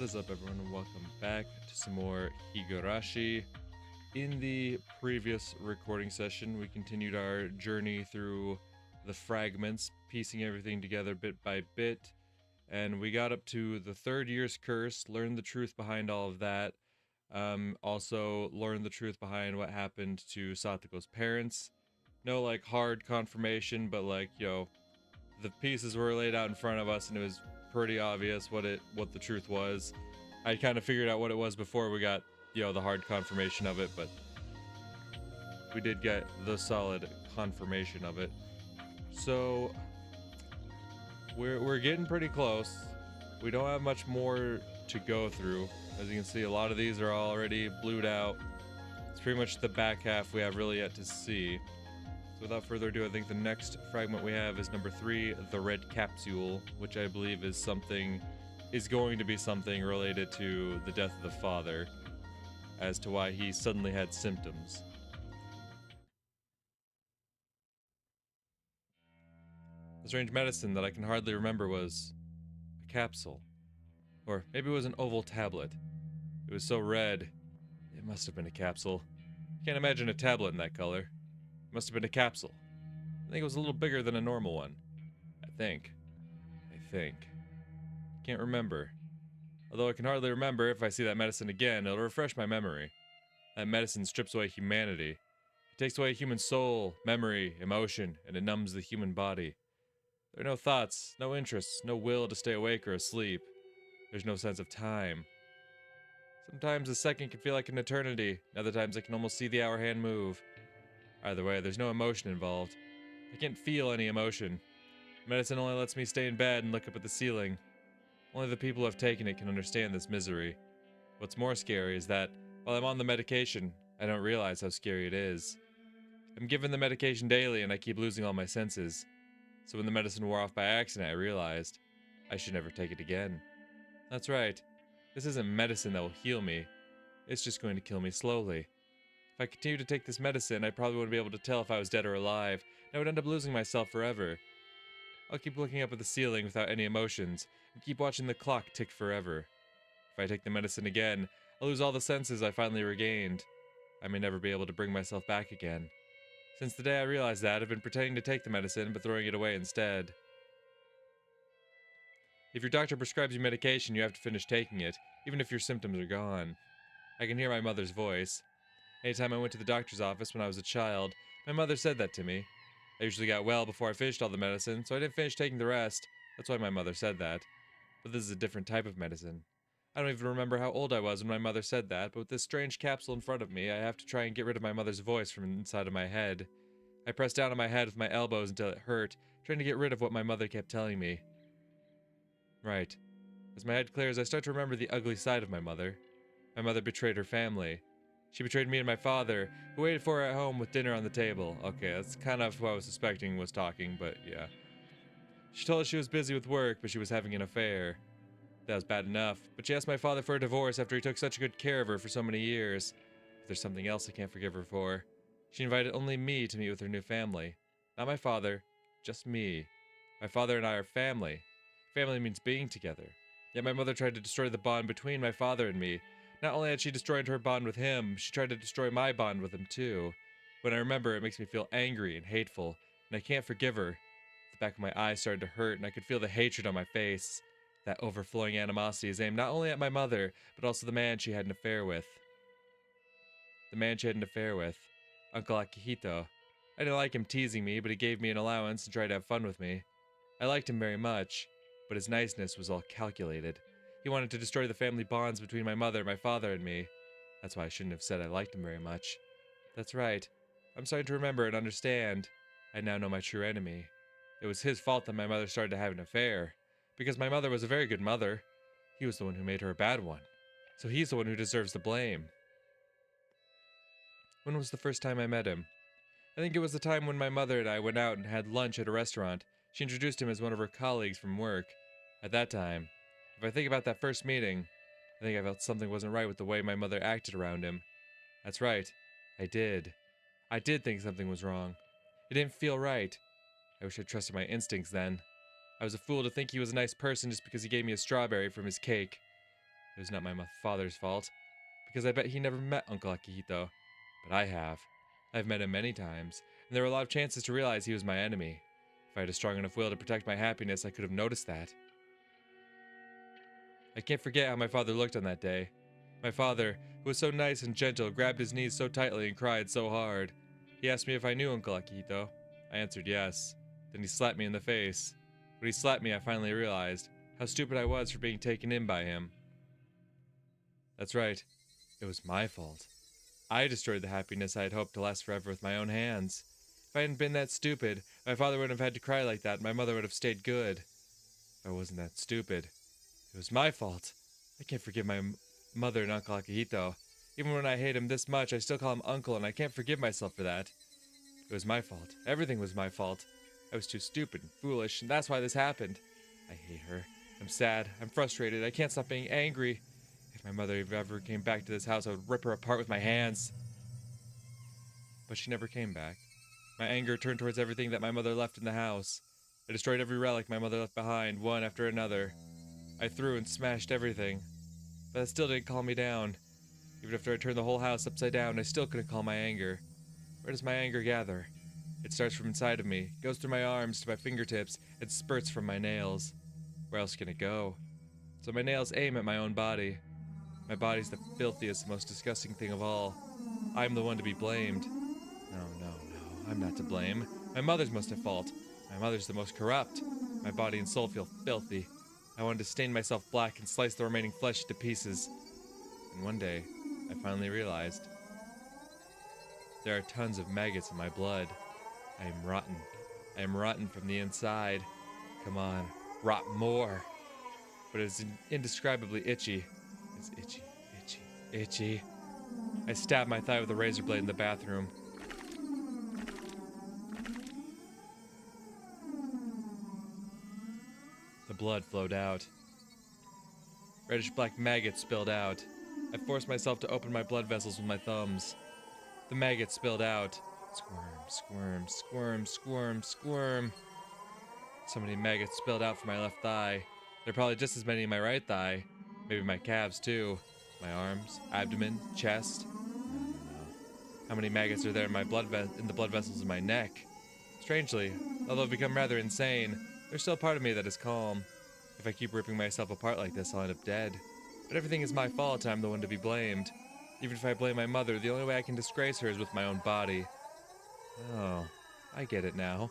What is up, everyone, and welcome back to some more Higurashi. In the previous recording session, we continued our journey through the fragments, piecing everything together bit by bit, and we got up to the third year's curse, learned the truth behind all of that, also learned the truth behind what happened to Satoko's parents. No, like, hard confirmation, but, like, the pieces were laid out in front of us, and it was pretty obvious what the truth was. I kind of figured out what it was before we got, the hard confirmation of it, but we did get the solid confirmation of it. So we're getting pretty close. We don't have much more to go through. As you can see, a lot of these are already blued out. It's pretty much the back half we have really yet to see. So without further ado, I think the next fragment we have is number 3, the red capsule, which I believe is going to be something related to the death of the father, as to why he suddenly had symptoms. The strange medicine that I can hardly remember was a capsule. Or maybe it was an oval tablet. It was so red, it must have been a capsule. Can't imagine a tablet in that color. It must have been a capsule. I think it was a little bigger than a normal one. I think. Can't remember. Although I can hardly remember, if I see that medicine again, it'll refresh my memory. That medicine strips away humanity. It takes away human soul, memory, emotion, and it numbs the human body. There are no thoughts, no interests, no will to stay awake or asleep. There's no sense of time. Sometimes a second can feel like an eternity, and other times I can almost see the hour hand move. Either way, there's no emotion involved. I can't feel any emotion. Medicine only lets me stay in bed and look up at the ceiling. Only the people who have taken it can understand this misery. What's more scary is that, while I'm on the medication, I don't realize how scary it is. I'm given the medication daily and I keep losing all my senses. So when the medicine wore off by accident, I realized I should never take it again. That's right. This isn't medicine that will heal me. It's just going to kill me slowly. If I continue to take this medicine, I probably wouldn't be able to tell if I was dead or alive, and I would end up losing myself forever. I'll keep looking up at the ceiling without any emotions, and keep watching the clock tick forever. If I take the medicine again, I'll lose all the senses I finally regained. I may never be able to bring myself back again. Since the day I realized that, I've been pretending to take the medicine, but throwing it away instead. If your doctor prescribes you medication, you have to finish taking it, even if your symptoms are gone. I can hear my mother's voice. Anytime I went to the doctor's office when I was a child, my mother said that to me. I usually got well before I finished all the medicine, so I didn't finish taking the rest. That's why my mother said that. But this is a different type of medicine. I don't even remember how old I was when my mother said that, but with this strange capsule in front of me, I have to try and get rid of my mother's voice from inside of my head. I pressed down on my head with my elbows until it hurt, trying to get rid of what my mother kept telling me. Right. As my head clears, I start to remember the ugly side of my mother. My mother betrayed her family. She betrayed me and my father, who waited for her at home with dinner on the table. Okay, that's kind of who I was suspecting was talking, but yeah. She told us she was busy with work, but she was having an affair. That was bad enough, but she asked my father for a divorce after he took such good care of her for so many years. But there's something else I can't forgive her for. She invited only me to meet with her new family. Not my father, just me. My father and I are family. Family means being together. Yet my mother tried to destroy the bond between my father and me. Not only had she destroyed her bond with him, she tried to destroy my bond with him too. When I remember, it makes me feel angry and hateful, and I can't forgive her. The back of my eyes started to hurt, and I could feel the hatred on my face. That overflowing animosity is aimed not only at my mother, but also the man she had an affair with. Uncle Akihito. I didn't like him teasing me, but he gave me an allowance and tried to have fun with me. I liked him very much, but his niceness was all calculated. He wanted to destroy the family bonds between my mother, my father, and me. That's why I shouldn't have said I liked him very much. That's right. I'm starting to remember and understand. I now know my true enemy. It was his fault that my mother started to have an affair. Because my mother was a very good mother. He was the one who made her a bad one. So he's the one who deserves the blame. When was the first time I met him? I think it was the time when my mother and I went out and had lunch at a restaurant. She introduced him as one of her colleagues from work. At that time, if I think about that first meeting, I think I felt something wasn't right with the way my mother acted around him. That's right, I did. I did think something was wrong. It didn't feel right. I wish I trusted my instincts then. I was a fool to think he was a nice person just because he gave me a strawberry from his cake. It It was not my father's fault, because I bet he never met Uncle Akihito. But I have. I've met him many times, and there were a lot of chances to realize he was my enemy. If I had a strong enough will to protect my happiness, I could have noticed that. I can't forget how my father looked on that day. My father, who was so nice and gentle, grabbed his knees so tightly and cried so hard. He asked me if I knew Uncle Akihito. I answered yes. Then he slapped me in the face. When he slapped me, I finally realized how stupid I was for being taken in by him. That's right. It was my fault. I destroyed the happiness I had hoped to last forever with my own hands. If I hadn't been that stupid, my father wouldn't have had to cry like that, and my mother would have stayed good. If I wasn't that stupid, it was my fault. I can't forgive my mother and Uncle Akihito. Even when I hate him this much, I still call him uncle, and I can't forgive myself for that. It was my fault. Everything was my fault. I was too stupid and foolish, and that's why this happened. I hate her. I'm sad. I'm frustrated. I can't stop being angry. If my mother ever came back to this house, I would rip her apart with my hands. But she never came back. My anger turned towards everything that my mother left in the house. I destroyed every relic my mother left behind, one after another. I threw and smashed everything. But that still didn't calm me down. Even after I turned the whole house upside down, I still couldn't calm my anger. Where does my anger gather? It starts from inside of me, goes through my arms to my fingertips, and spurts from my nails. Where else can it go? So my nails aim at my own body. My body's the filthiest, most disgusting thing of all. I'm the one to be blamed. No, I'm not to blame. My mother's most at fault. My mother's the most corrupt. My body and soul feel filthy. I wanted to stain myself black and slice the remaining flesh to pieces. And one day, I finally realized. There are tons of maggots in my blood. I am rotten. I am rotten from the inside. Come on, rot more. But it's indescribably itchy. It's itchy, itchy, itchy. I stabbed my thigh with a razor blade in the bathroom. The blood flowed out. Reddish-black maggots spilled out. I forced myself to open my blood vessels with my thumbs. The maggots spilled out. Squirm, squirm, squirm, squirm, squirm. So many maggots spilled out from my left thigh. There are probably just as many in my right thigh. Maybe my calves, too. My arms, abdomen, chest. No. How many maggots are there in my in the blood vessels in my neck? Strangely, although I've become rather insane, there's still a part of me that is calm. If I keep ripping myself apart like this, I'll end up dead. But everything is my fault, I'm the one to be blamed. Even if I blame my mother, the only way I can disgrace her is with my own body. Oh, I get it now.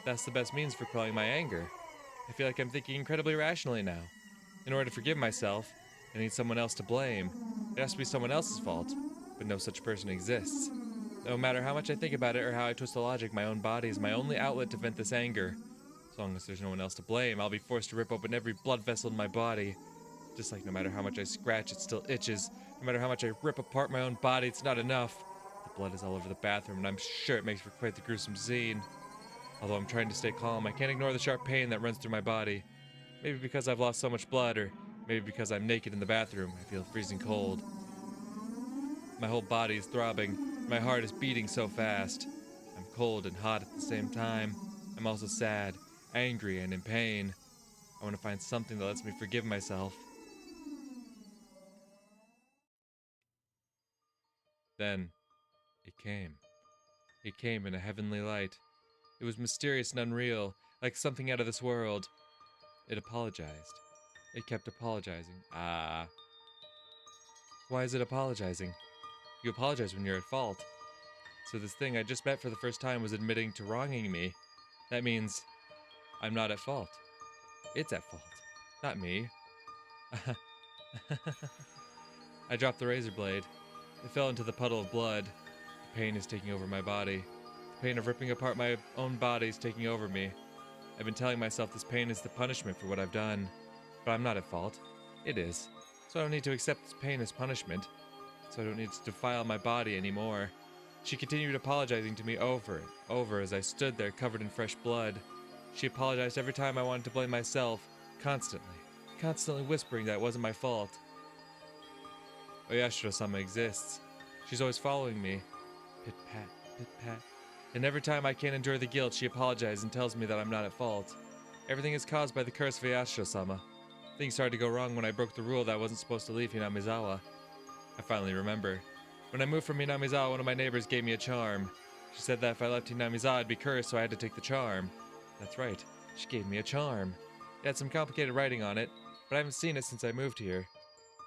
That's the best means for quelling my anger. I feel like I'm thinking incredibly rationally now. In order to forgive myself, I need someone else to blame. It has to be someone else's fault, but no such person exists. No matter how much I think about it or how I twist the logic, my own body is my only outlet to vent this anger. As long as there's no one else to blame, I'll be forced to rip open every blood vessel in my body. Just like no matter how much I scratch, it still itches. No matter how much I rip apart my own body, it's not enough. The blood is all over the bathroom, and I'm sure it makes for quite the gruesome scene. Although I'm trying to stay calm, I can't ignore the sharp pain that runs through my body. Maybe because I've lost so much blood, or maybe because I'm naked in the bathroom, I feel freezing cold. My whole body is throbbing. My heart is beating so fast. I'm cold and hot at the same time. I'm also sad, angry, and in pain. I want to find something that lets me forgive myself. Then, it came. It came in a heavenly light. It was mysterious and unreal, like something out of this world. It apologized. It kept apologizing. Why is it apologizing? You apologize when you're at fault. So this thing I just met for the first time was admitting to wronging me. That means I'm not at fault. It's at fault, not me. I dropped the razor blade. It fell into the puddle of blood. The pain is taking over my body. The pain of ripping apart my own body is taking over me. I've been telling myself this pain is the punishment for what I've done. But I'm not at fault. It is. So I don't need to accept this pain as punishment. So I don't need to defile my body anymore. She continued apologizing to me over and over as I stood there covered in fresh blood. She apologized every time I wanted to blame myself, constantly whispering that it wasn't my fault. Oyashiro-sama exists. She's always following me. Pit-pat, pit-pat. And every time I can't endure the guilt, she apologizes and tells me that I'm not at fault. Everything is caused by the curse of Oyashiro-sama. Things started to go wrong when I broke the rule that I wasn't supposed to leave Hinamizawa. I finally remember. When I moved from Hinamizawa, one of my neighbors gave me a charm. She said that if I left Hinamizawa, I'd be cursed, so I had to take the charm. That's right, she gave me a charm. It had some complicated writing on it, but I haven't seen it since I moved here.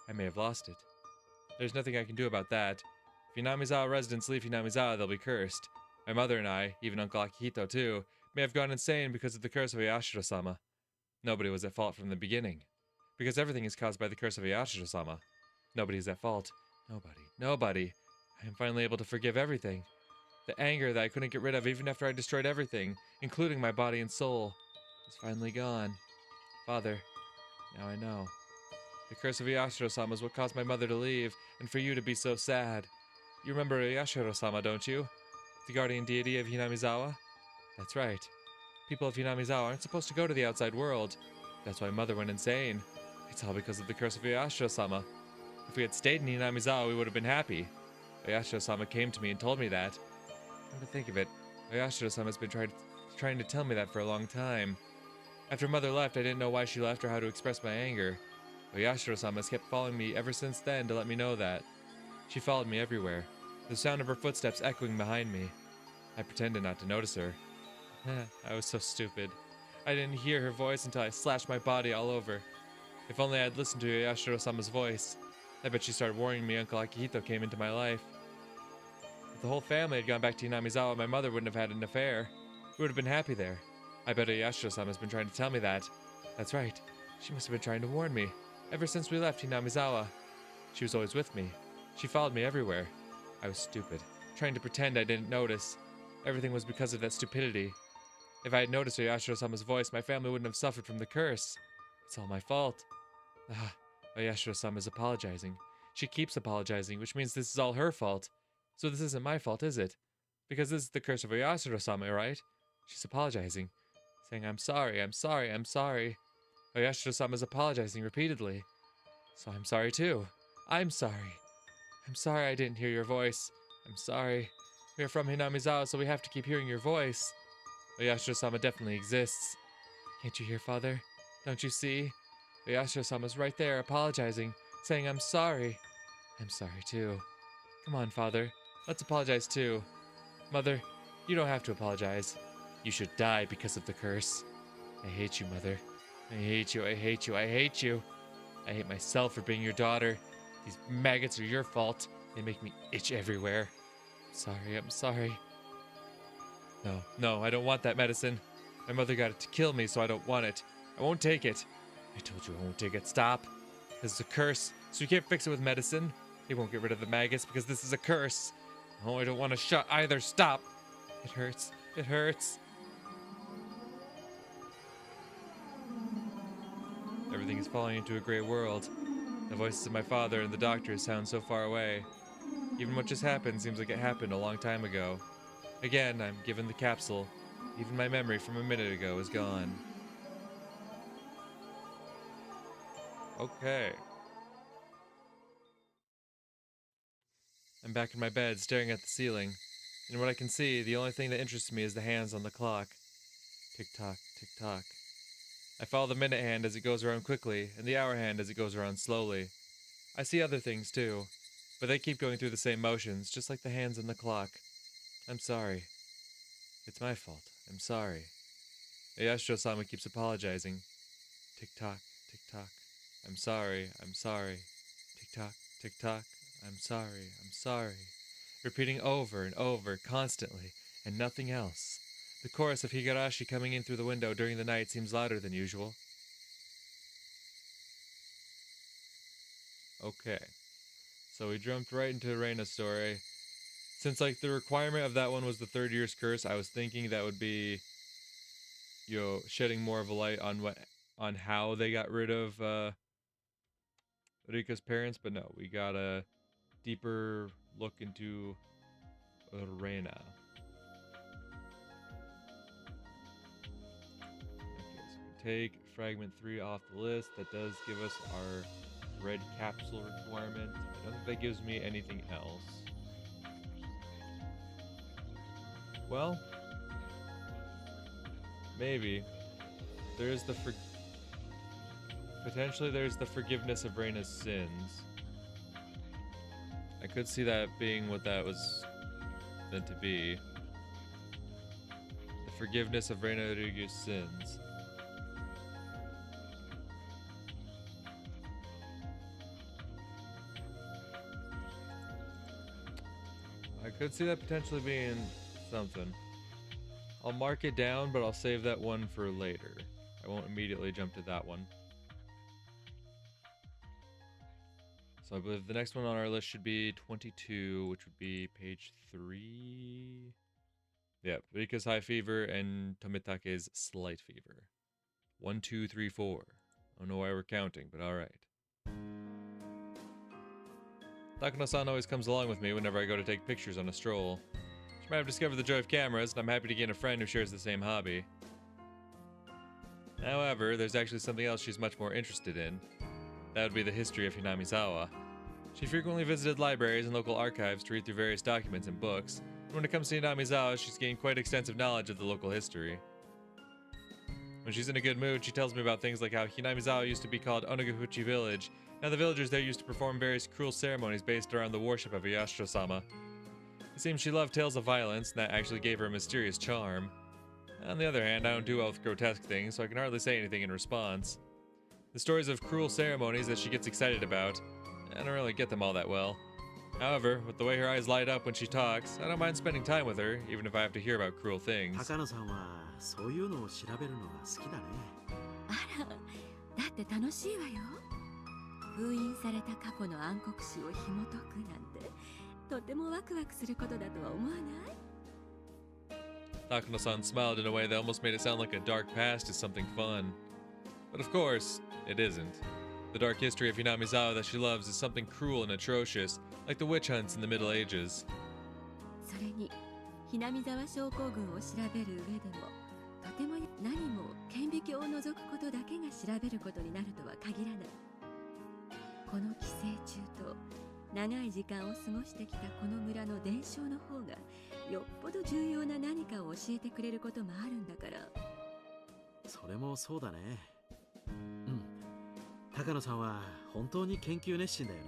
I may have lost it. There's nothing I can do about that. If Hinamizawa residents leave Hinamizawa, they'll be cursed. My mother and I, even Uncle Akihito too, may have gone insane because of the curse of Yashiro-sama. Nobody was at fault from the beginning. Because everything is caused by the curse of Yashiro-sama. Nobody is at fault. Nobody. I am finally able to forgive everything. The anger that I couldn't get rid of even after I destroyed everything, including my body and soul, is finally gone. Father, now I know. The curse of Yashiro-sama is what caused my mother to leave, and for you to be so sad. You remember Yashiro-sama, don't you? The guardian deity of Hinamizawa? That's right. People of Hinamizawa aren't supposed to go to the outside world. That's why Mother went insane. It's all because of the curse of Yashiro-sama. If we had stayed in Hinamizawa, we would have been happy. Yashiro-sama came to me and told me that. Come to think of it, Yashiro-sama has been trying to tell me that for a long time. After Mother left, I didn't know why she left or how to express my anger. Yashiro-sama has kept following me ever since then to let me know that. She followed me everywhere, the sound of her footsteps echoing behind me. I pretended not to notice her. I was so stupid. I didn't hear her voice until I slashed my body all over. If only I had listened to Yashiro-sama's voice. I bet she started warning me Uncle Akihito came into my life. If the whole family had gone back to Hinamizawa, my mother wouldn't have had an affair. We would have been happy there. I bet Yashiro-sama has been trying to tell me that. That's right. She must have been trying to warn me. Ever since we left Hinamizawa. She was always with me. She followed me everywhere. I was stupid, trying to pretend I didn't notice. Everything was because of that stupidity. If I had noticed Yashiro-sama's voice, my family wouldn't have suffered from the curse. It's all my fault. Yashiro-sama is apologizing. She keeps apologizing, which means this is all her fault. So this isn't my fault, is it? Because this is the curse of Yashiro-sama, right? She's apologizing, saying, I'm sorry. Yashiro-sama is apologizing repeatedly. So I'm sorry too. I'm sorry. I'm sorry I didn't hear your voice. I'm sorry. We are from Hinamizawa, so we have to keep hearing your voice. Yashiro-sama definitely exists. Can't you hear, Father? Don't you see? Yashiro-sama's right there, apologizing, saying I'm sorry. I'm sorry too. Come on, Father. Let's apologize too. Mother, you don't have to apologize. You should die because of the curse. I hate you, Mother. I hate you. I hate myself for being your daughter. These maggots are your fault. They make me itch everywhere. I'm sorry. No, I don't want that medicine. My mother got it to kill me, so I don't want it. I won't take it. I told you I won't take it. Stop. This is a curse, so you can't fix it with medicine. It won't get rid of the maggots because this is a curse. Oh, I don't want to shut either. Stop. It hurts. Everything is falling into a gray world. The voices of my father and the doctors sound so far away. Even what just happened seems like it happened a long time ago. Again, I'm given the capsule. Even my memory from a minute ago is gone. Okay. I'm back in my bed, staring at the ceiling. And what I can see, the only thing that interests me is the hands on the clock. Tick-tock, tick-tock. I follow the minute hand as it goes around quickly, and the hour hand as it goes around slowly. I see other things too, but they keep going through the same motions, just like the hands on the clock. I'm sorry. It's my fault. I'm sorry. Yashiro-sama keeps apologizing. Tick-tock, tick-tock. I'm sorry. Tick-tock, tick-tock. I'm sorry. Repeating over and over, constantly, and nothing else. The chorus of Higurashi coming in through the window during the night seems louder than usual. Okay. So we jumped right into Reina's story. Since, like, the requirement of that one was the third year's curse, I was thinking that would be, shedding more of a light on how they got rid of, Rika's parents, but no, we got a deeper look into Reina. Okay, so we take fragment 3 off the list. That does give us our red capsule requirement. I don't think that gives me anything else. Well, maybe. There's the Potentially there's the forgiveness of Reina's sins. I could see that being what that was meant to be. The forgiveness of Reina Ryugyu's sins. I could see that potentially being something. I'll mark it down, but I'll save that one for later. I won't immediately jump to that one. So I believe the next one on our list should be 22, which would be page 3. Yep, Rika's high fever and Tomitake's slight fever. 1, 2, 3, 4. I don't know why we're counting, but alright. Takano-san always comes along with me whenever I go to take pictures on a stroll. She might have discovered the joy of cameras, and I'm happy to gain a friend who shares the same hobby. However, there's actually something else she's much more interested in. That would be the history of Hinamizawa. She frequently visited libraries and local archives to read through various documents and books, and when it comes to Hinamizawa, she's gained quite extensive knowledge of the local history. When she's in a good mood, she tells me about things like how Hinamizawa used to be called Onagafuchi Village. Now the villagers there used to perform various cruel ceremonies based around the worship of Yashiro-sama. It seems she loved tales of violence, and that actually gave her a mysterious charm. On the other hand, I don't do well with grotesque things, so I can hardly say anything in response. The stories of cruel ceremonies that she gets excited about, I don't really get them all that well. However, with the way her eyes light up when she talks, I don't mind spending time with her, even if I have to hear about cruel things. Takano-sanはそういうのを調べるのが好きだね。あら、だって楽しいわよ。封印された過去の暗黒史を紐解くなんて、とてもワクワクすることだとは思わない？ Takano-san smiled in a way that almost made it sound like a dark past is something fun. But of course, it isn't. The dark history of Hinamizawa that she loves is something cruel and atrocious, like the witch hunts in the Middle Ages. それに、Hinamizawa症候群を調べる上でも、とても何も顕微鏡を除くことだけが調べることになるとは限らない。この寄生虫と長い時間を過ごしてきたこの村の伝承の方がよっぽど重要な何かを教えてくれることもあるんだから。それもそうだね。うん。高野さんは本当に研究熱心だよ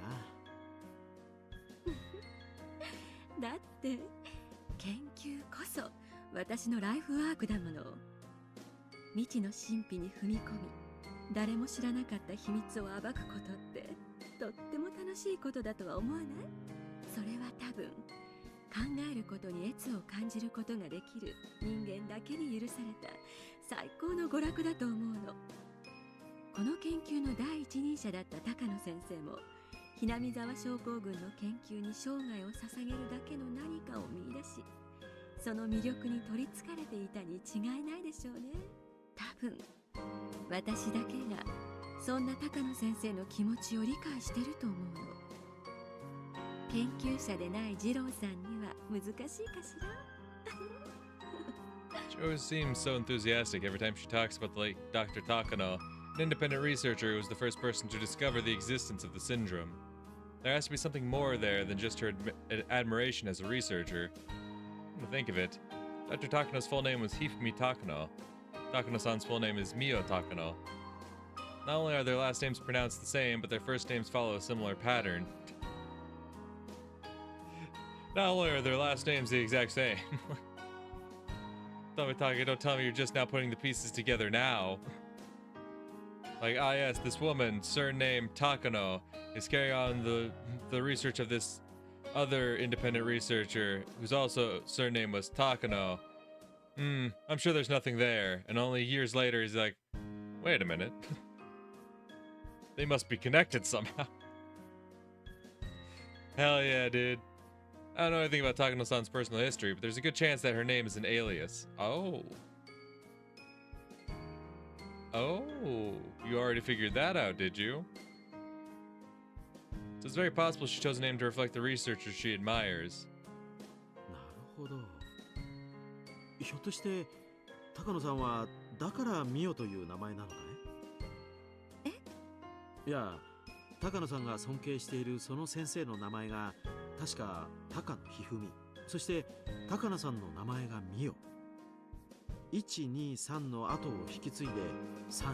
な。だって研究こそ私のライフワークだもの。未知の神秘に踏み込み、誰も知らなかった秘密を暴くことってとっても楽しいことだとは思わない？それは多分考えることに悦を感じることができる人間だけに許された最高の娯楽だと思うの。この研究の第一人者だった高野先生もHinamizawa症候群の研究に生涯を捧げるだけの何かを見出し、その魅力に取りつかれていたに違いないでしょうね。多分私だけがそんな高野先生の気持ちを理解してると思うの。研究者でない二郎さんには難しいかしら。She always seems so enthusiastic every time she talks about the late Dr. Takano, an independent researcher who was the first person to discover the existence of the syndrome. There has to be something more there than just her admiration as a researcher. Come to think of it, Dr. Takano's full name was Hifumi Takano. Takano-san's full name is Mio Takano. Not only are their last names pronounced the same, but their first names follow a similar pattern. Not only are their last names the exact same. Tomitake, don't tell me you're just now putting the pieces together now. Like, ah yes, this woman, surnamed Takano, is carrying on the research of this other independent researcher, whose also surname was Takano. I'm sure there's nothing there. And only years later, he's like, wait a minute. They must be connected somehow. Hell yeah, dude. I don't know anything about Takano-san's personal history, but there's a good chance that her name is an alias. Oh. Oh, you already figured that out, did you? So it's very possible she chose a name to reflect the researcher she admires. なるほど。ひょっとして高野さんはだからミオという名前なのかい？いや、高野さんが尊敬しているその先生の名前が確か高野ひふみ、そして高野さんの名前がミオ。1、2、3の後を引き継いで3、4。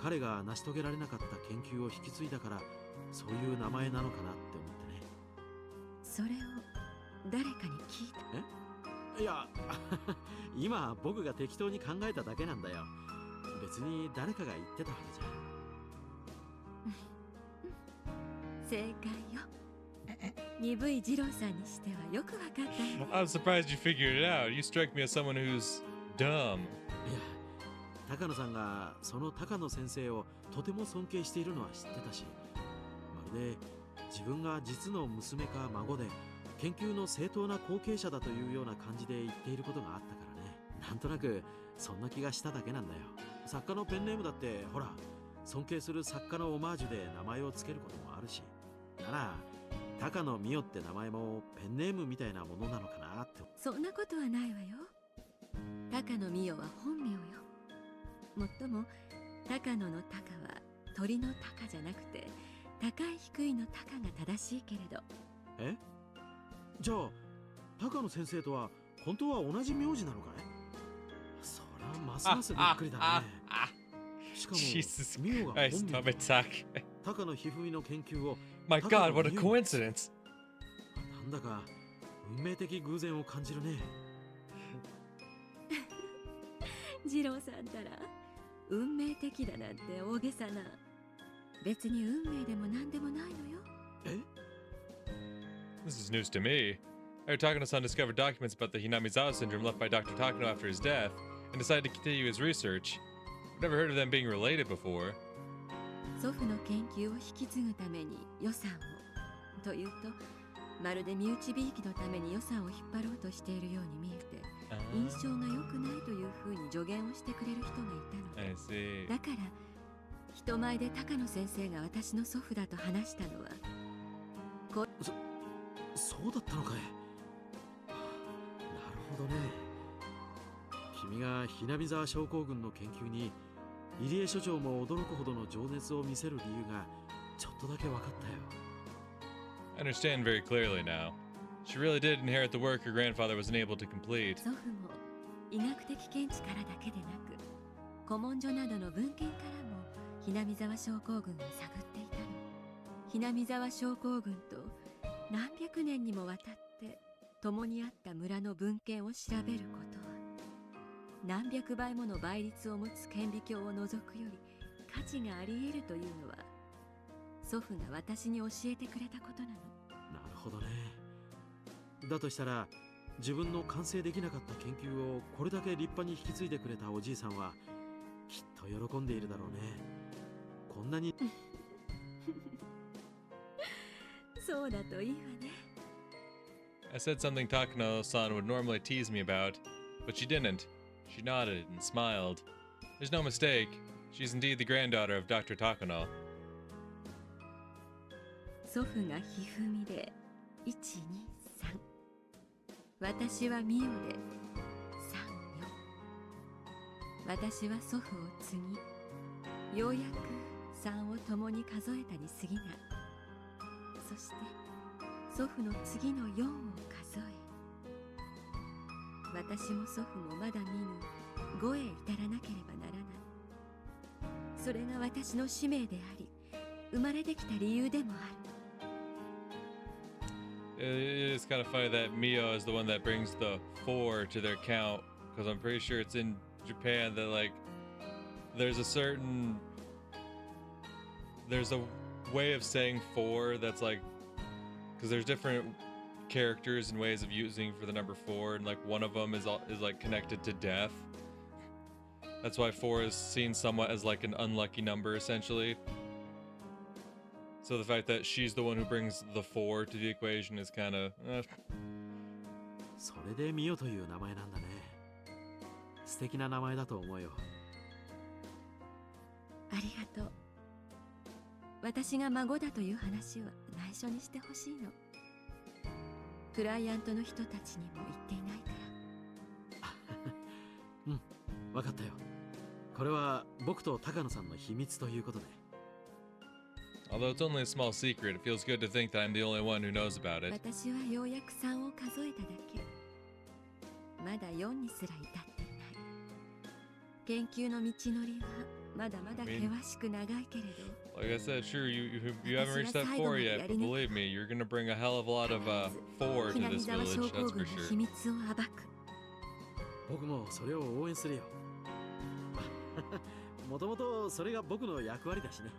彼が成し遂げられなかった研究を引き継いだからそういう名前なのかなって思ってね。それを誰かに聞いた？いや今僕が適当に考えただけなんだよ。別に誰かが言ってたわけじゃ。正解よ。鈍い二郎さんにしてはよくわかったね。I'm surprised you figured it out. You strike me as someone who's dumb. いや、高野さんがその高野先生をとても尊敬しているのは知ってたし、まるで自分が実の娘か孫で研究の正当な後継者だというような感じで言っていることがあったからね。なんとなくそんな気がしただけなんだよ。作家のペンネームだってほら、尊敬する作家のオマージュで名前をつけることもあるし、なら高野美代って名前もペンネームみたいなものなのかなって。そんなことはないわよ。高野美代は本名よ。もっとも高野の高は鳥の高じゃなくて高い低いの高が正しいけれど。え？じゃあ高野先生とは本当は同じ名字なのかい？そりゃますますびっくりだね。しかも Jesus 美代が Christ, 本 stomach 名 attack. 高野ひふみの研究を My God, what a coincidence. なんだか運命的偶然を感じるね。二郎さんたら運命的だなんて大げさな。別に運命でも何でもないのよ。え？ This is news to me. I heard Takano-san discovered documents about the Hinamizawa syndrome left by Dr. Takano after his death and decided to continue his research. I've never heard of them being related before. 祖父の研究を引き継ぐために予算をというと、まるで身内びいきのために予算を引っ張ろうとしているように見えて、印象が良くないというふうに助言をしてくれる人がいたの I で、 see. だから人前で高野先生が私の祖父だと話したのは。そうだったのかい。なるほどね。君がひなび沢症候群の研究に入江所長も驚くほどの情熱を見せる理由がちょっとだけ分かったよ。 I understand very clearly now. She really did inherit the work her grandfather wasn't able to complete. 祖父も医学的見地からだけでなく、古文書などの文献からもひなみ沢症候群を探っていたの。ひなみ沢症候群と何百年にもわたって共にあった村の文献を調べることは、何百倍もの倍率を持つ顕微鏡を除くより価値があり得るというのは、祖父が私に教えてくれたことなの。なるほどね。だとしたら自分の完成できなかった研究をこれだけ立派に引き継いでくれたおじいさんはきっと喜んでいるだろうね。こんなにそうだといいわね。 I said something Takano-san would normally tease me about, but she didn't. She nodded and smiled. There's no mistake. She's indeed the granddaughter of Dr. Takano. 祖父がひふみで1、2、3、私はみおで3よ。私は祖父を継ぎ、ようやく3を共に数えたに過ぎない。そして祖父の次の4を数え、私も祖父もまだ見ぬ5へ至らなければならない。それが私の使命であり、生まれてきた理由でもある。It is kind of funny that Mio is the one that brings the 4 to their count, because I'm pretty sure it's in Japan that, like, there's a way of saying 4 that's like, because there's different characters and ways of using for the number 4, and like one of them is like connected to death. That's why 4 is seen somewhat as like an unlucky number essentially. So the fact that she's the one who brings the 4 to the equation is kind of それでミオという名前なんだね。素敵な名前だと思うよ。ありがとう。私が孫だという話は内緒にしてほしいの。クライアントの人たちにも言っていないから。うん、分かったよ。これは僕と高野さんの秘密ということで。although it's only a small secret, it feels good to think that I'm the only one who knows about it. 私はようやく3を数えただけ。まだ4にすら至っていない。研究の道のりはまだまだ I mean- 険しく長いけれど Like I said, sure, you haven't reached that 4 yet, but believe me, you're gonna bring a hell of a lot of 4 to 南 this 沢 village, 症 that's 候 for 群の sure. 秘密を暴く。僕もそれを応援するよ。もともとそれが僕の役割だしね。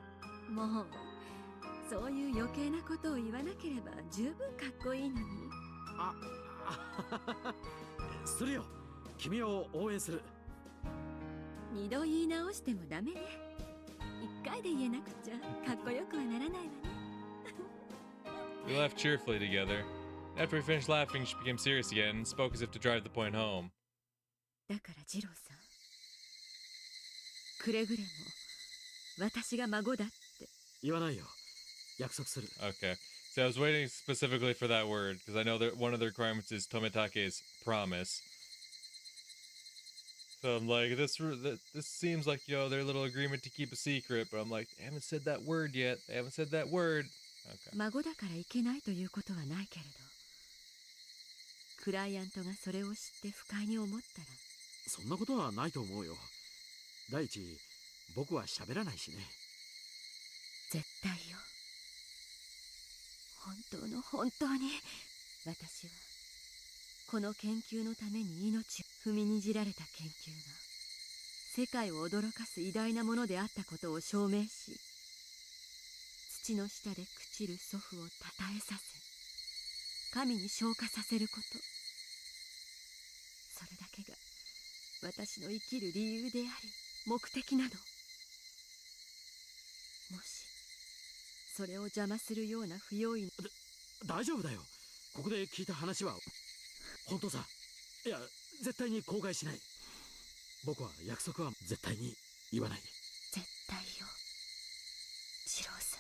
もうそういう余計なことを言わなければ十分かっこいいのに。あ、するよ。君を応援する。二度言い直してもダメね。一回で言えなくちゃかっこよくはならないわね。We laughed cheerfully together. After we finished laughing, she became serious again and spoke as if to drive the point home. だから次郎さん、くれぐれも私が孫だって言わないよ。約束する。 Okay. So I was waiting specifically for that word, because I know that one of the requirements is Tometake's promise. So I'm like, this seems like, their little agreement to keep a secret, but I'm like, they haven't said that word yet. They haven't said that word. Okay. 孫だからいけないということはないけれど、クライアントがそれを知って不快に思ったら。そんなことはないと思うよ。第一、僕は喋らないしね。絶対よ。本当に私はこの研究のために命を踏みにじられた研究が世界を驚かす偉大なものであったことを証明し、土の下で朽ちる祖父をたたえさせ神に昇華させること、それだけが私の生きる理由であり目的なの。もしそれを邪魔するような不用意な。大丈夫だよ。ここで聞いた話は本当さ。いや、絶対に口外しない。僕は約束は絶対に言わない。絶対よ、次郎さん。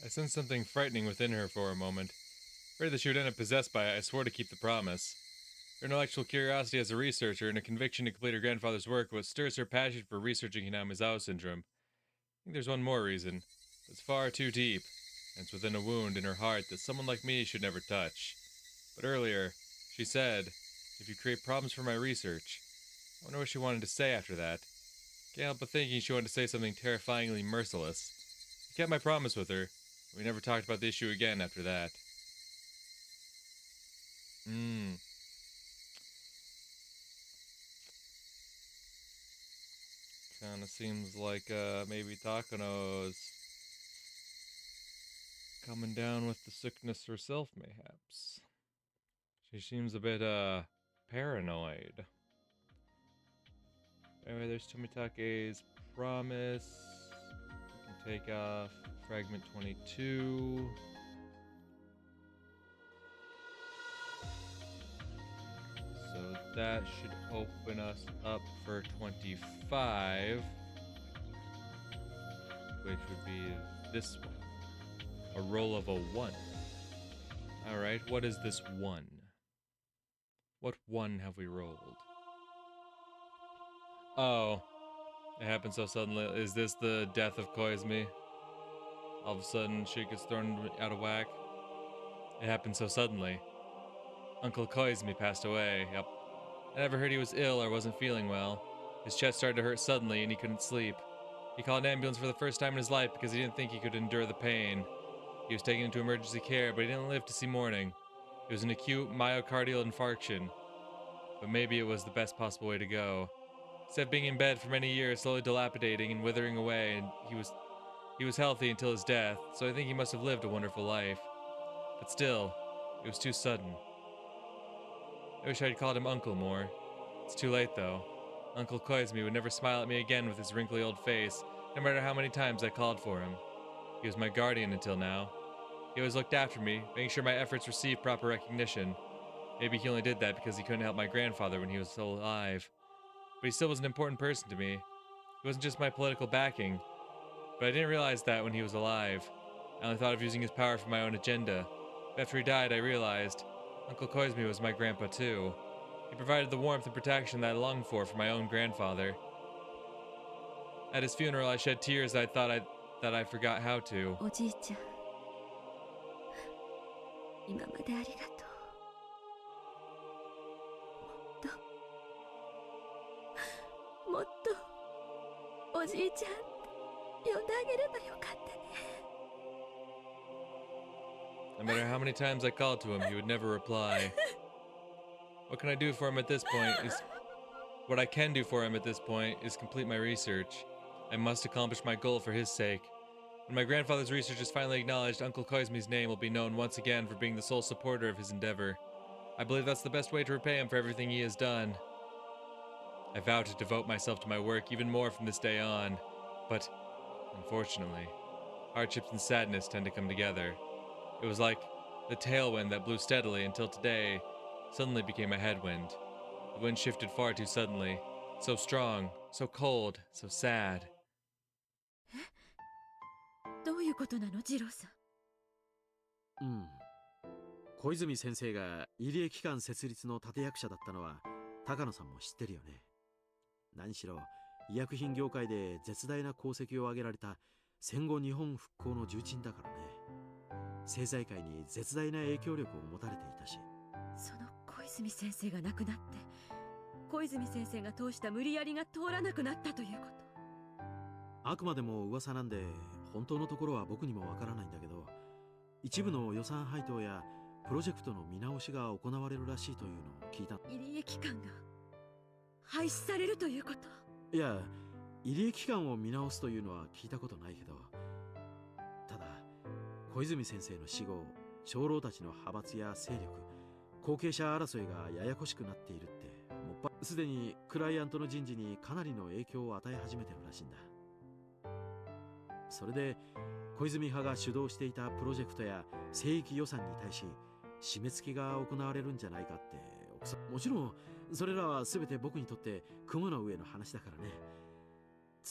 I sensed something frightening within her for a moment. Afraid that she would end up possessed by it, I swore to keep the promise. Her intellectual curiosity as a researcher and a conviction to complete her grandfather's work what stirs her passion for researching Hinamizawa syndrome. I think there's one more reason. It's far too deep, and it's within a wound in her heart that someone like me should never touch. But earlier, she said, if you create problems for my research. I wonder what she wanted to say after that. Can't help but thinking she wanted to say something terrifyingly merciless. I kept my promise with her. We never talked about the issue again after that. Kinda seems like, maybe Takano's coming down with the sickness herself, mayhaps. She seems a bit, paranoid. Anyway, there's Tomitake's promise. We can take off fragment 22. So that should open us up for 25, which would be this one. A roll of a 1. Alright, what is this 1? What 1 have we rolled? Oh, it happened so suddenly. Is this the death of Koizumi? All of a sudden, she gets thrown out of whack. It happened so suddenly. Uncle Koizumi passed away, yep. I never heard he was ill or wasn't feeling well. His chest started to hurt suddenly and he couldn't sleep. He called an ambulance for the first time in his life because he didn't think he could endure the pain. He was taken into emergency care, but he didn't live to see morning. It was an acute myocardial infarction. But maybe it was the best possible way to go. Instead of being in bed for many years, slowly dilapidating and withering away, and he was healthy until his death, so I think he must have lived a wonderful life. But still, it was too sudden. I wish I'd called him Uncle more. It's too late, though. Uncle Koizumi would never smile at me again with his wrinkly old face, no matter how many times I called for him. He was my guardian until now. He always looked after me, making sure my efforts received proper recognition. Maybe he only did that because he couldn't help my grandfather when he was still alive. But he still was an important person to me. He wasn't just my political backing. But I didn't realize that when he was alive. I only thought of using his power for my own agenda. But after he died, I realized Uncle Koizumi was my grandpa too. He provided the warmth and protection that I longed for my own grandfather. At his funeral, I shed tears that I forgot how to. おじいちゃん、今までありがとう。もっとおじいちゃん呼んであげればよかったね。 No matter how many times I called to him, he would never reply. What can I do for him at this point is... What I can do for him at this point is complete my research. I must accomplish my goal for his sake. When my grandfather's research is finally acknowledged, Uncle Koizumi's name will be known once again for being the sole supporter of his endeavor. I believe that's the best way to repay him for everything he has done. I vow to devote myself to my work even more from this day on. But, unfortunately, hardships and sadness tend to come together. It was like the tailwind that blew steadily until today suddenly became a headwind. The wind shifted far too suddenly. So strong, so cold, so sad. どういうことなの、次郎さん。うん。小泉先生が入江機関設立の立役者だったのは高野さんも知ってるよね。何しろ医薬品業界で絶大な功績を挙げられた戦後日本復興の重鎮だからね。政財界に絶大な影響力を持たれていたし。その小泉先生が亡くなって、小泉先生が通した無理やりが通らなくなったということ。あくまでも噂なんで本当のところは僕にもわからないんだけど、一部の予算配当やプロジェクトの見直しが行われるらしいというのを聞いた。入江機関が廃止されるということ。いや、入江機関を見直すというのは聞いたことないけど、ただ小泉先生の死後、長老たちの派閥や勢力、後継者争いがややこしくなっているって、もっぱすでにクライアントの人事にかなりの影響を与え始めてるらしいんだ。それで小泉派が主導していたプロジェクトや聖域予算に対し締め付けが行われるんじゃないかって。もちろんそれらは全て僕にとって雲の上の話だからね。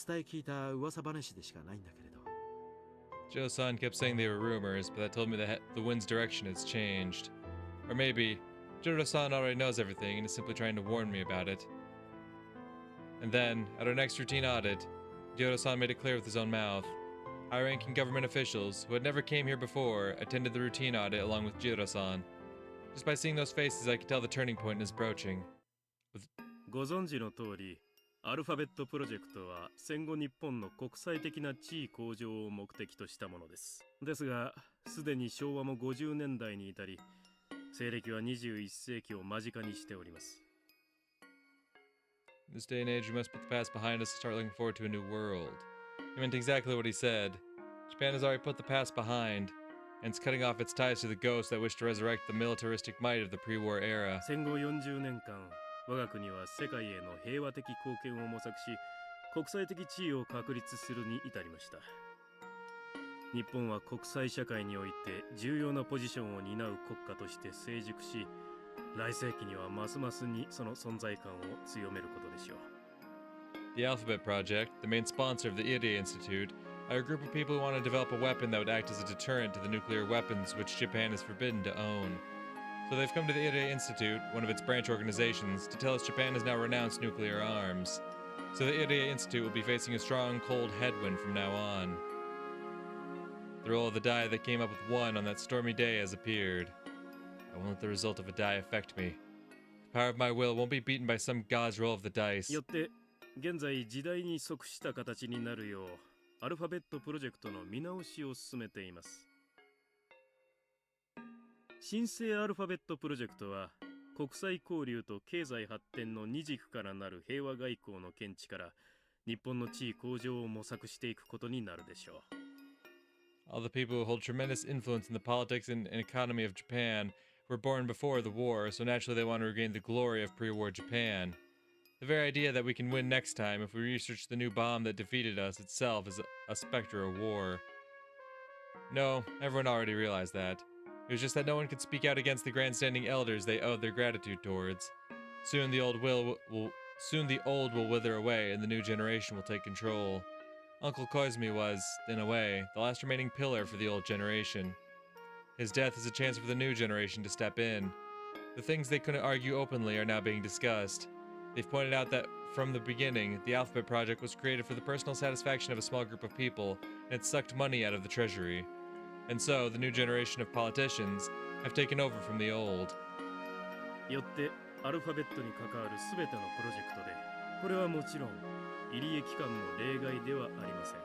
伝え聞いた噂話でしかないんだけれど。Joe-san kept saying they were rumors, but that told me that the wind's direction has changed. Or maybe Jiro-san already knows everything and is simply trying to warn me about it. And then, at our next routine audit, Jiro-san made it clear with his own mouth. High-ranking government officials, who had never came here before, attended the routine audit along with Jiro-san. Just by seeing those faces, I could tell the turning point is approaching. ご存知の通り、アルファベットプロジェクトは戦後日本の国際的な地位向上を目的としたものです。ですが、すでに昭和も50年代に至り、西暦は21世紀を間近にしております。In this day and age, we must put the past behind us and start looking forward to a new world. He meant exactly what he said. Japan has already put the past behind, and it's cutting off its ties to the ghosts that wish to resurrect the militaristic might of the pre-war era. 戦後40年間、我が国は世界への平和的貢献を模索し、国際的地位を確立するに至りました。日本は国際社会において重要なポジションを担う国家として成熟し、来世紀にはますますにその存在感を強めることでしょう。The Alphabet Project, the main sponsor of the IPLayVidya Institute, are a group of people who want to develop a weapon that would act as a deterrent to the nuclear weapons which Japan is forbidden to own. So they've come to the IPLayVidya Institute, one of its branch organizations, to tell us Japan has now renounced nuclear arms. So the IPLayVidya Institute will be facing a strong, cold headwind from now on. The roll of the die that came up with 1 on that stormy day has appeared. I won't let the result of a die affect me. The power of my will won't be beaten by some god's roll of the dice. よって現在時代に即した形になるようアルファベットプロジェクトの見直しを進めています。新生アルファベットプロジェクトは国際交流と経済発展の二軸からなる平和外交の見地から日本の地位向上を模索していくことになるでしょう。All the people who hold tremendous influence in the politics and economy of Japan were born before the war, so naturally they want to regain the glory of pre-war Japan. The very idea that we can win next time if we research the new bomb that defeated us itself is a specter of war. No, everyone already realized that. It was just that no one could speak out against the grandstanding elders they owed their gratitude towards. Soon the old will wither away and the new generation will take control. Uncle Koizumi was, in a way, the last remaining pillar for the old generation. His death is a chance for the new generation to step in. The things they couldn't argue openly are now being discussed. They've pointed out that, from the beginning, the Alphabet Project was created for the personal satisfaction of a small group of people, and it sucked money out of the treasury. And so, the new generation of politicians have taken over from the old. よってアルファベットに関わるすべてのプロジェクトで、これはもちろん入江機関も例外ではありません。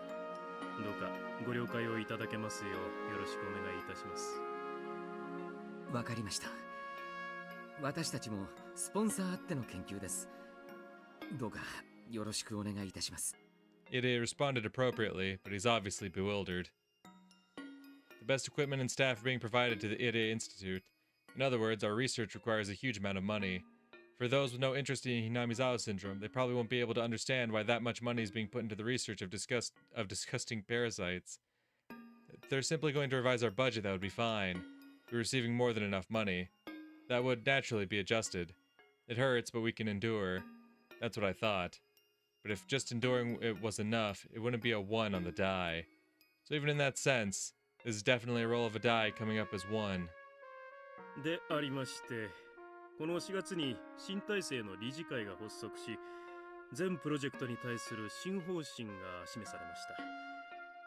どうかご了解をいただけますようよろしくお願いいたします。わかりました。私たちもスポンサーあっての研究です。どうかよろしくお願いいたします。Irie responded appropriately, but he's obviously bewildered. The best equipment and staff are being provided to the Irie Institute. In other words, our research requires a huge amount of money. For those with no interest in Hinamizawa syndrome, they probably won't be able to understand why that much money is being put into the research of disgusting parasites. If they're simply going to revise our budget, that would be fine. We're receiving more than enough money. That would naturally be adjusted. It hurts, but we can endure. That's what I thought. But if just enduring it was enough, it wouldn't be a 1 on the die. So even in that sense, this is definitely a roll of a die coming up as 1. でありまして、この4月に新体制の理事会が発足し、全プロジェクトに対する新方針が示されました。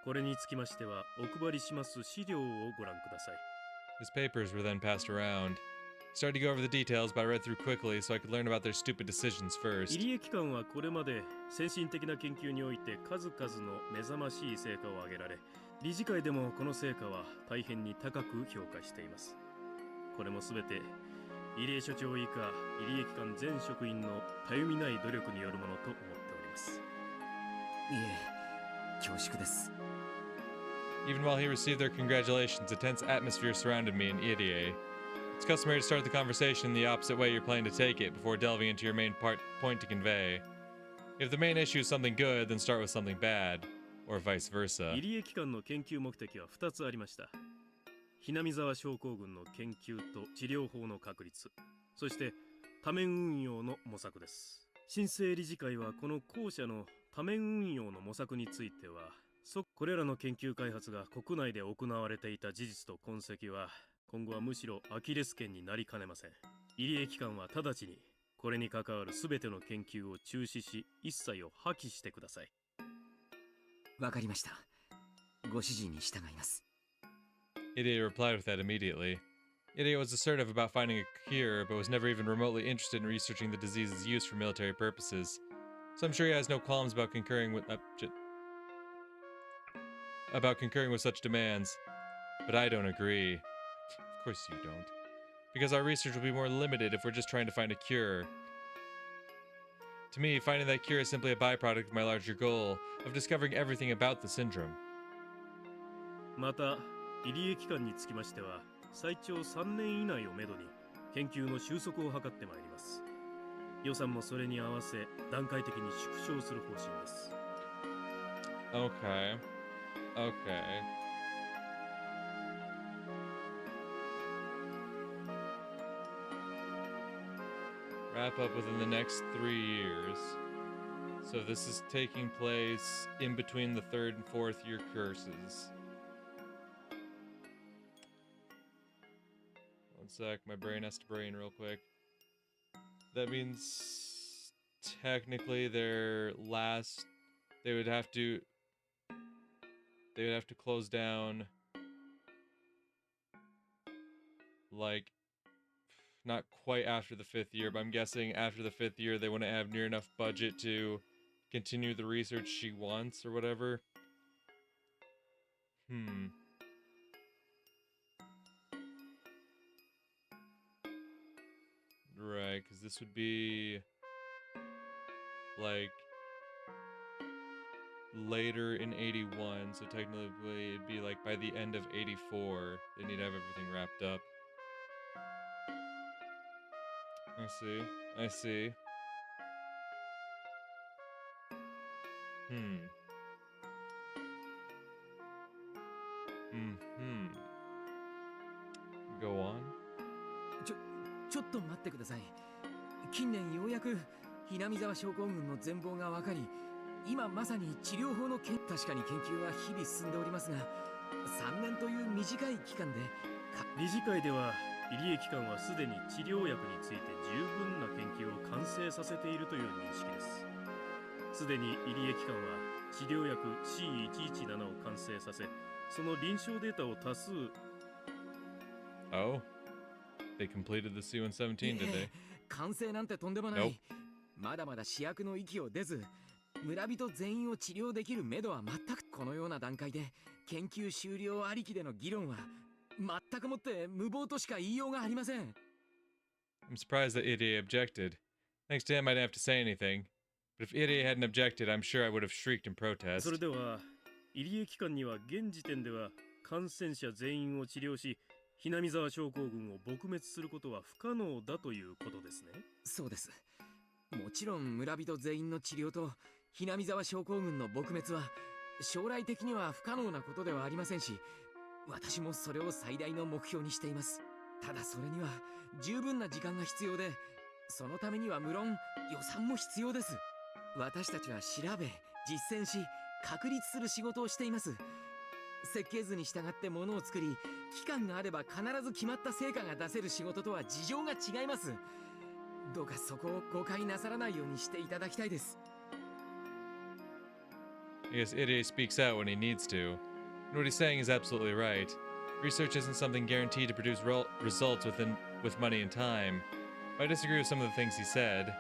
これにつきましては、お配りします資料をご覧ください。His papers were then passed around. He started to go over the details, but I read through quickly so I could learn about their stupid decisions first. 入江機関はこれまで先進的な研究において数々の目覚ましい成果を上げられ、理事会でもこの成果は大変に高く評価しています。これもすべて入江所長以下入江機関全職員のたゆみない努力によるものと思っております。いえ、恐縮です。Even while he received their congratulations, a tense atmosphere surrounded me and Irie. It's customary to start the conversation in the opposite way you're planning to take it before delving into your main point to convey. If the main issue is something good, then start with something bad, or vice versa. 入江機関の研究目的は2つありました。ひなみざわ症候群の研究と治療法の確立、そして多面運用の模索です。新生理事会はこの後者の多面運用の模索については、これらの研究開発が国内で行われていた事実と痕跡は今後はむしろアキレス腱になりかねません。入江機関は直ちにこれに関わるすべての研究を中止し、一切を破棄してください。わかりました。ご指示に従います。Irie replied with that immediately. Irie was assertive about finding a cure, but was never even remotely interested in researching the disease's use for military purposes. So I'm sure he has no qualms about concurring with such demands. But I don't agree. Of course you don't. Because our research will be more limited if we're just trying to find a cure. To me, finding that cure is simply a byproduct of my larger goal of discovering everything about the syndrome. また、入江機関につきましては、最長3年以内をめどに研究の収束を図ってまいります。予算もそれに合わせ段階的に縮小する方針です。Okay. Wrap up within the next 3 years. So this is taking place in between the 3rd and 4th year courses. One sec, my brain has to brain real quick. That means technically they would have to close down like not quite after the 5th year, but I'm guessing after the 5th year they wouldn't have near enough budget to continue the research she wants or whatever. Right, because this would be like later in 81, so technically it'd be like by the end of 84 they need to have everything wrapped up. I see. Go on. ちょっと待ってください。近年ようやくひなみざわ症候群の全貌がわかり、今まさに治療法の確かに研究は日々進んでおりますが、3年という短い期間で理事会では入江機関はすでに治療薬について十分な研究を完成させているという認識です。すでに入江機関は治療薬 C117 を完成させ、その臨床データを多数。Oh, they completed the C117, did they? 完成なんてとんでもない。まだまだ試薬の域を出ず、村人全員を治療できる目処は全くこのような段階で研究終了ありきでの議論は全くもって無謀としか言いようがありません。 I'm surprised that Irie objected. Thanks to him, I didn't have to say anything. But if Irie hadn't objected, I'm sure I would have shrieked in protest. それでは入江機関には現時点では感染者全員を治療しひなみ沢症候群を撲滅することは不可能だということですね。そうです。もちろん村人全員の治療とひなみ沢症候群の撲滅は将来的には不可能なことではありませんし、私もそれを最大の目標にしています。ただそれには十分な時間が必要で、そのためには無論予算も必要です。私たちは調べ、実践し、確立する仕事をしています。設計図に従ってものを作り、期間があれば必ず決まった成果が出せる仕事とは事情が違います。どうかそこを誤解なさらないようにしていただきたいです。I guess Irie speaks out when he needs to. And what he's saying is absolutely right. Research isn't something guaranteed to produce results with money and time. But I disagree with some of the things he said.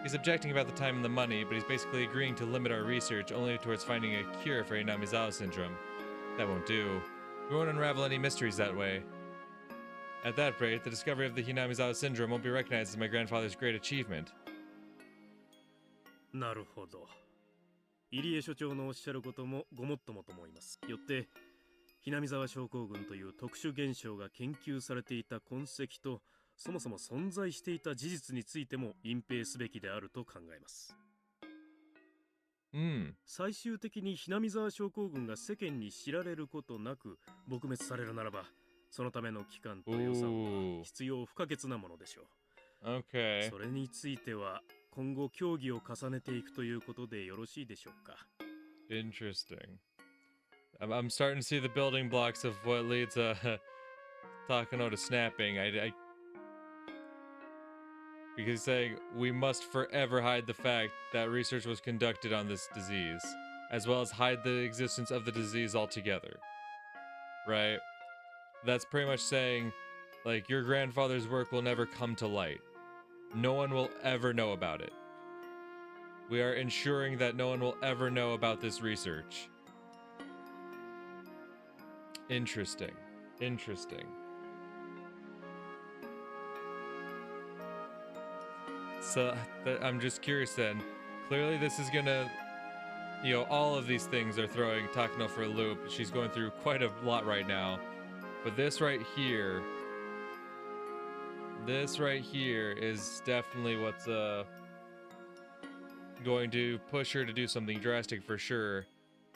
He's objecting about the time and the money, but he's basically agreeing to limit our research only towards finding a cure for Hinamizawa syndrome. That won't do. We won't unravel any mysteries that way. At that rate, the discovery of the Hinamizawa syndrome won't be recognized as my grandfather's great achievement. なるほど。入江所長のおっしゃることもごもっともと思います。よってひなみ沢症候群という特殊現象が研究されていた痕跡とそもそも存在していた事実についても隠蔽すべきであると考えます。最終的にひなみ沢症候群が世間に知られることなく撲滅されるならば、そのための期間と予算は必要不可欠なものでしょう。Okay. それについては今後協議を重ねていくということでよろしいでしょうか。Interesting. I'm starting to see the building blocks of what leads Takano to snapping. Because he's saying we must forever hide the fact that research was conducted on this disease, as well as hide the existence of the disease altogether. Right? That's pretty much saying, like, your grandfather's work will never come to light. No one will ever know about it. We are ensuring that no one will ever know about this research. Interesting. Interesting. So, I'm just curious then. Clearly this is gonna... You know, all of these things are throwing Takano for a loop. She's going through quite a lot right now. But this right here... This right here is definitely what's going to push her to do something drastic for sure.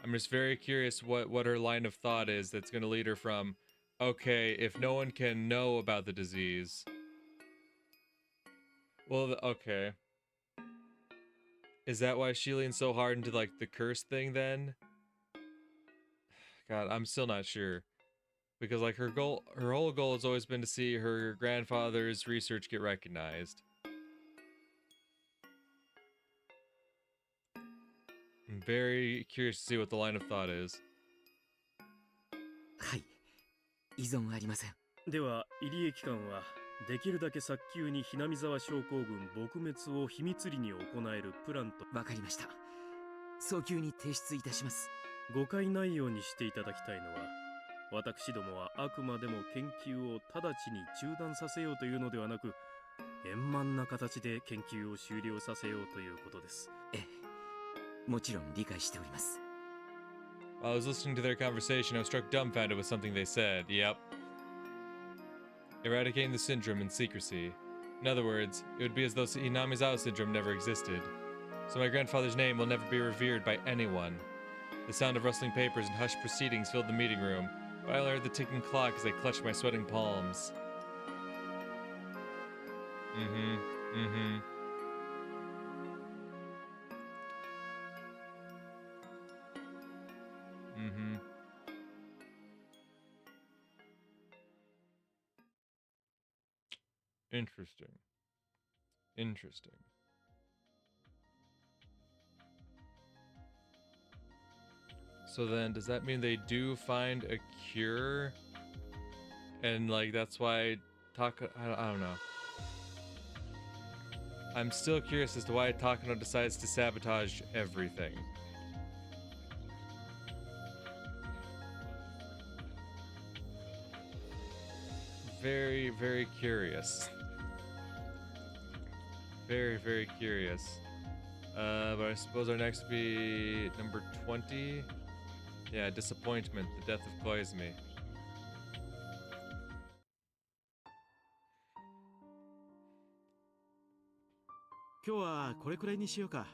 I'm just very curious what her line of thought is that's going to lead her from, okay, if no one can know about the disease... Well, okay. Is that why she leans so hard into, like, the curse thing, then? God, I'm still not sure. Because, like, her whole goal has always been to see her grandfather's research get recognized. I'm very curious to see what the line of thought is. はい、依存ありません。では入江機関はできるだけ早急にひなみ沢症候群撲滅を秘密裏に行えるプランと。わかりました。早急に提出いたします。誤解ないようにしていただきたいのは、私どもはあくまでも研究を直ちに中断させようというのではなく、円満な形で研究を終了させようということです。ええ、もちろん理解しております。While I was listening to their conversation, I was struck dumbfounded with something they said. Yep. Eradicating the syndrome in secrecy. In other words, it would be as though Hinamizawa syndrome never existed. So my grandfather's name will never be revered by anyone. The sound of rustling papers and hushed proceedings filled the meeting room, but I only heard the ticking clock as I clutched my sweating palms. Interesting. Interesting. So then, does that mean they do find a cure? And, like, that's why I don't know. I'm still curious as to why Takano decides to sabotage everything. Very, very curious. Very, very curious. But I suppose our next would be number 20. Yeah, Disappointment, the death of Koizumi.今日はこれくらいにしようか。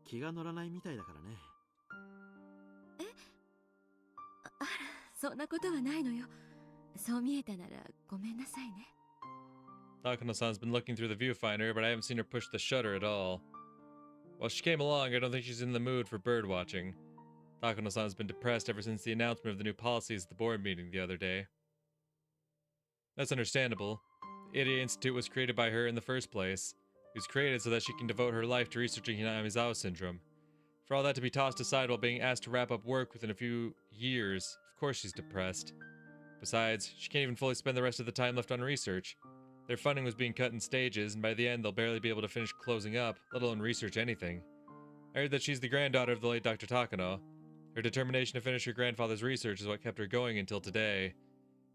気が乗らないみたいだからね。あら、そんなことはないのよ。そう見えたならごめんなさいね。Takano-san's been looking through the viewfinder, but I haven't seen her push the shutter at all. While she came along, I don't think she's in the mood for bird watching. Takano-san has been depressed ever since the announcement of the new policies at the board meeting the other day. That's understandable. The Idia Institute was created by her in the first place. It was created so that she can devote her life to researching Hinamizawa syndrome. For all that to be tossed aside while being asked to wrap up work within a few years, of course she's depressed. Besides, she can't even fully spend the rest of the time left on research. Their funding was being cut in stages, and by the end they'll barely be able to finish closing up, let alone research anything. I heard that she's the granddaughter of the late Dr. Takano. Her determination to finish her grandfather's research is what kept her going until today.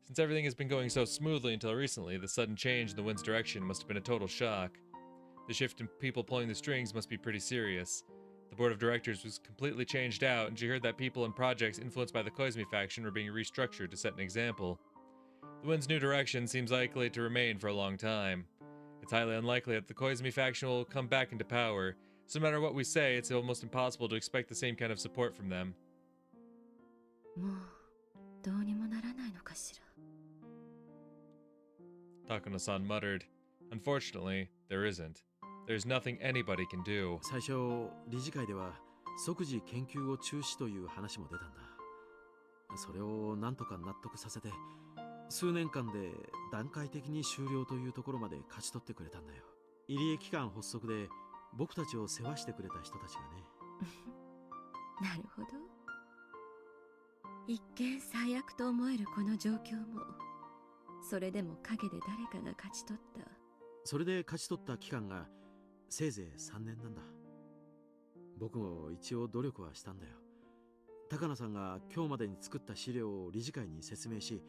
Since everything has been going so smoothly until recently, the sudden change in the wind's direction must have been a total shock. The shift in people pulling the strings must be pretty serious. The board of directors was completely changed out, and she heard that people and projects influenced by the Koizumi faction were being restructured to set an example. The wind's new direction seems likely to remain for a long time. It's highly unlikely that the Koizumi faction will come back into power, so no matter what we say, it's almost impossible to expect the same kind of support from them. もうどうにもならないのかしら。Takano-san muttered. Unfortunately, there isn't. There's nothing anybody can do. 最初理事会では即時研究を中止という話も出たんだ。それをなんとか納得させて数年間で段階的に終了というところまで勝ち取ってくれたんだよ。入江機関発足で僕たちを世話してくれた人たちがね。なるほど。一見最悪と思えるこの状況も、それでも陰で誰かが勝ち取った。それで勝ち取った期間がせいぜい3年なんだ。僕も一応努力はしたんだよ。高野さんが今日までに作った資料を理事会に説明し、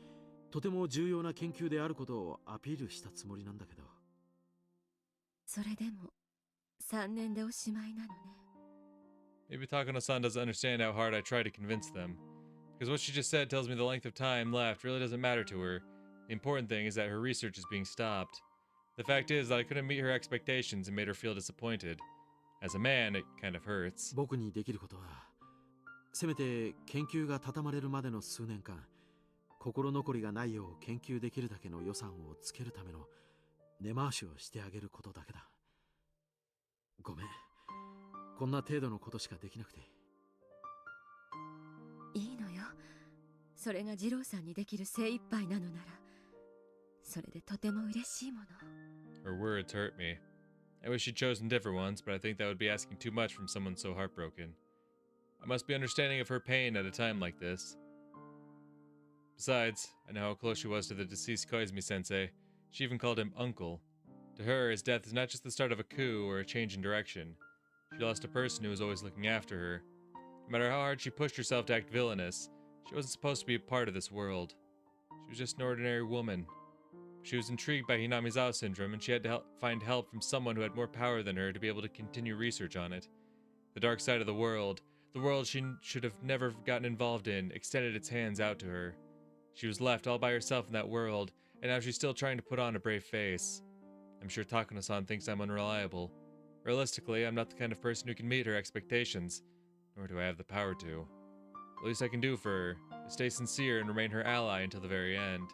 とても重要な研究であることをアピールしたつもりなんだけど。それでも3年でおしまいなのね。Maybe Takano-san doesn't understand how hard I try to convince them. Because what she just said tells me the length of time left really doesn't matter to her. The important thing is that her research is being stopped. The fact is that I couldn't meet her expectations and made her feel disappointed. As a man, it kind of hurts. 僕にできることは、せめて研究が畳まれるまでの数年間、心残りがないよう研究できるだけの予算をつけるための根回しをしてあげることだけだ。ごめん、こんな程度のことしかできなくて。いいのよ。それが二郎さんにできる精一杯なのなら、それでとても嬉しいもの。Her words hurt me. I wish she'd chosen different ones, but I think that would be asking too much from someone so heartbroken. I must be understanding of her pain at a time like this. Besides, I know how close she was to the deceased Koizumi-sensei. She even called him uncle. To her, his death is not just the start of a coup or a change in direction. She lost a person who was always looking after her. No matter how hard she pushed herself to act villainous, she wasn't supposed to be a part of this world. She was just an ordinary woman. She was intrigued by Hinamizawa syndrome, and she had to find help from someone who had more power than her to be able to continue research on it. The dark side of the world she should have never gotten involved in, extended its hands out to her. She was left all by herself in that world, and now she's still trying to put on a brave face. I'm sure Takano-san thinks I'm unreliable. Realistically, I'm not the kind of person who can meet her expectations, nor do I have the power to. The least I can do for her is stay sincere and remain her ally until the very end.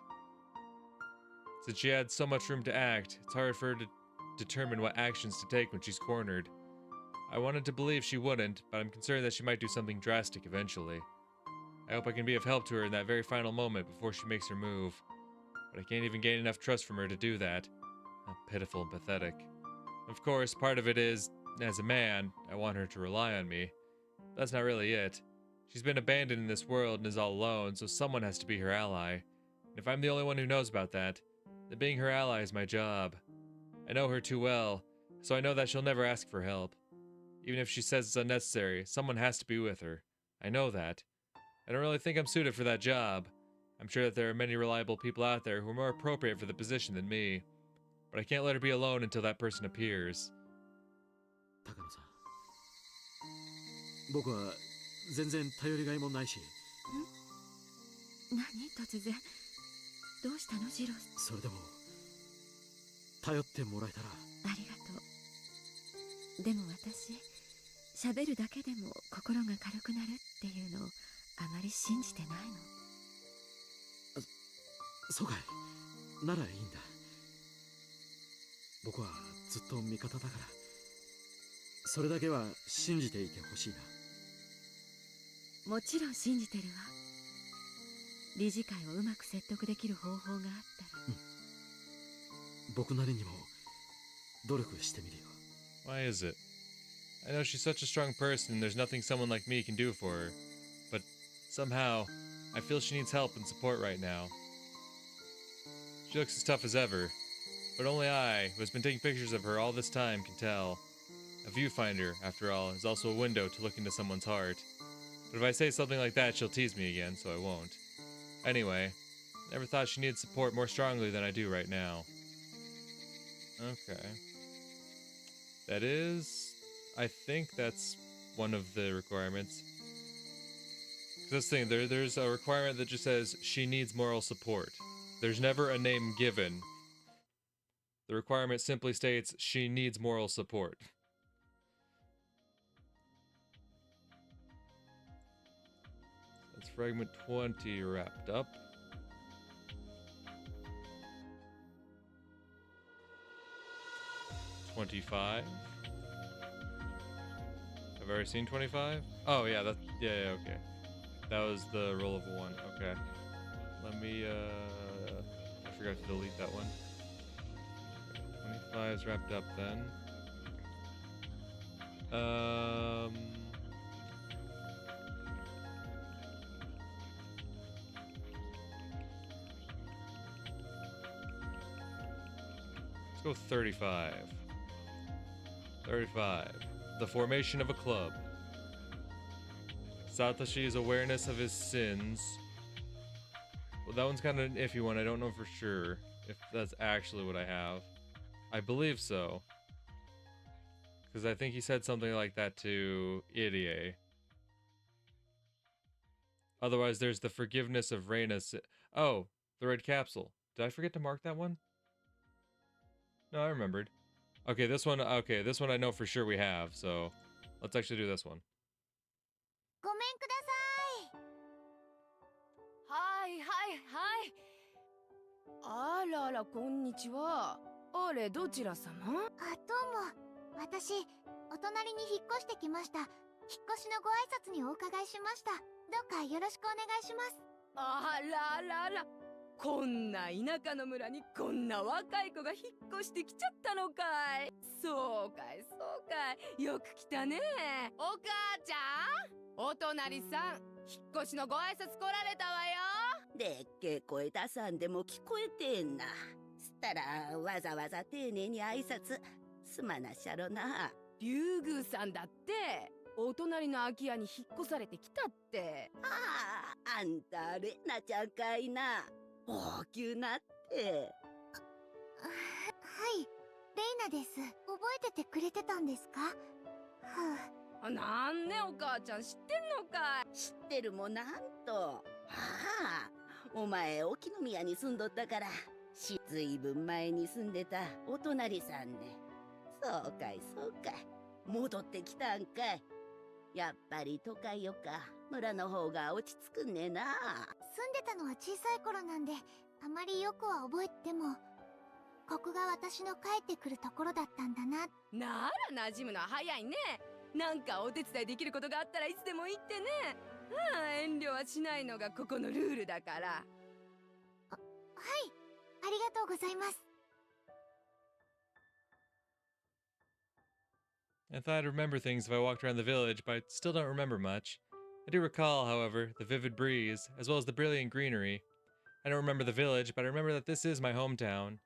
Since she had so much room to act, it's hard for her to determine what actions to take when she's cornered. I wanted to believe she wouldn't, but I'm concerned that she might do something drastic eventually. I hope I can be of help to her in that very final moment before she makes her move. But I can't even gain enough trust from her to do that. How pitiful and pathetic. Of course, part of it is, as a man, I want her to rely on me. But that's not really it. She's been abandoned in this world and is all alone, so someone has to be her ally. And if I'm the only one who knows about that, then being her ally is my job. I know her too well. So I know that she'll never ask for help. Even if she says it's unnecessary, someone has to be with her. I know that. I don't really think I'm suited for that job. I'm sure that there are many reliable people out there who are more appropriate for the position than me. But I can't let her be alone until that person appears. 高野さん、僕は全然頼りがいもないし。何突然。どうしたのジロー。それでも頼ってもらえたら。ありがとう。でも私、喋るだけでも心が軽くなるっていうのをあまり信じてないの。そうかい。ならいいんだ。僕はずっと味方だから、それだけは信じていてほしいな。もちろん信じてるわ。理事会をうまく説得できる方法があったら。僕なりにも努力してみるよ。Why is it? I know she's such a strong person and there's nothing someone like me can do for her. But somehow, I feel she needs help and support right now. She looks as tough as ever. But only I, who has been taking pictures of her all this time, can tell. A viewfinder, after all, is also a window to look into someone's heart. But if I say something like that, she'll tease me again, so I won't. Anyway, never thought she needed support more strongly than I do right now. Okay. That is... I think that's one of the requirements. This thing, there's a requirement that just says, she needs moral support. There's never a name given. The requirement simply states, she needs moral support. That's fragment 20 wrapped up. $25. I've already seen 25? Oh yeah, yeah, okay. That was the roll of 1, okay. Let me, I forgot to delete that one. 25 is wrapped up then. Let's go 35. 35. The formation of a club. Satoshi's awareness of his sins. Well, that one's kind of an iffy one. I don't know for sure if that's actually what I have. I believe so. Because I think he said something like that to Irie. Otherwise, there's the forgiveness of Reina's... Oh, the red capsule. Did I forget to mark that one? No, I remembered. Okay, this one I know for sure we have, so let's actually do this one. ごめんください。はいはいはい。あらら、こんにちは。あれ、どちら様？あ、どうも。私、お隣に引っ越してきました。引っ越しのご挨拶にお伺いしました。どうかよろしくお願いします。あららら。こんな田舎の村にこんな若い子が引っ越してきちゃったのかい。そうかいそうかい。よく来たね。お母ちゃん、お隣さん、引っ越しのご挨拶来られたわよ。でっけえ声出さんでも聞こえてんな。つったらわざわざ丁寧に挨拶すまなっしゃろな。竜宮さんだってお隣の空き家に引っ越されてきたって。ああ、あんたレナちゃんかいな。大きゅうなって。はい、レイナです。覚えててくれてたんですか？はあ、なんねお母ちゃん知ってんのかい？知ってるもなんと。ああ、お前沖宮に住んどったからずいぶん前に住んでたお隣さんで。そうかいそうかい、戻ってきたんかい。やっぱり都会よか村の方が落ち着くんねえな。住んでたのは小さい頃なんであまりよくは覚えても、ここが私の帰ってくるところだったんだな。なら馴染むのは早いね。なんかお手伝いできることがあったらいつでも言ってね。遠慮はしないのがここのルールだから。はい、ありがとうございます。I thought I'd remember things if I walked around the village, but I still don't remember much. I do recall, however, the vivid breeze, as well as the brilliant greenery. I don't remember the village, but I remember that this is my hometown.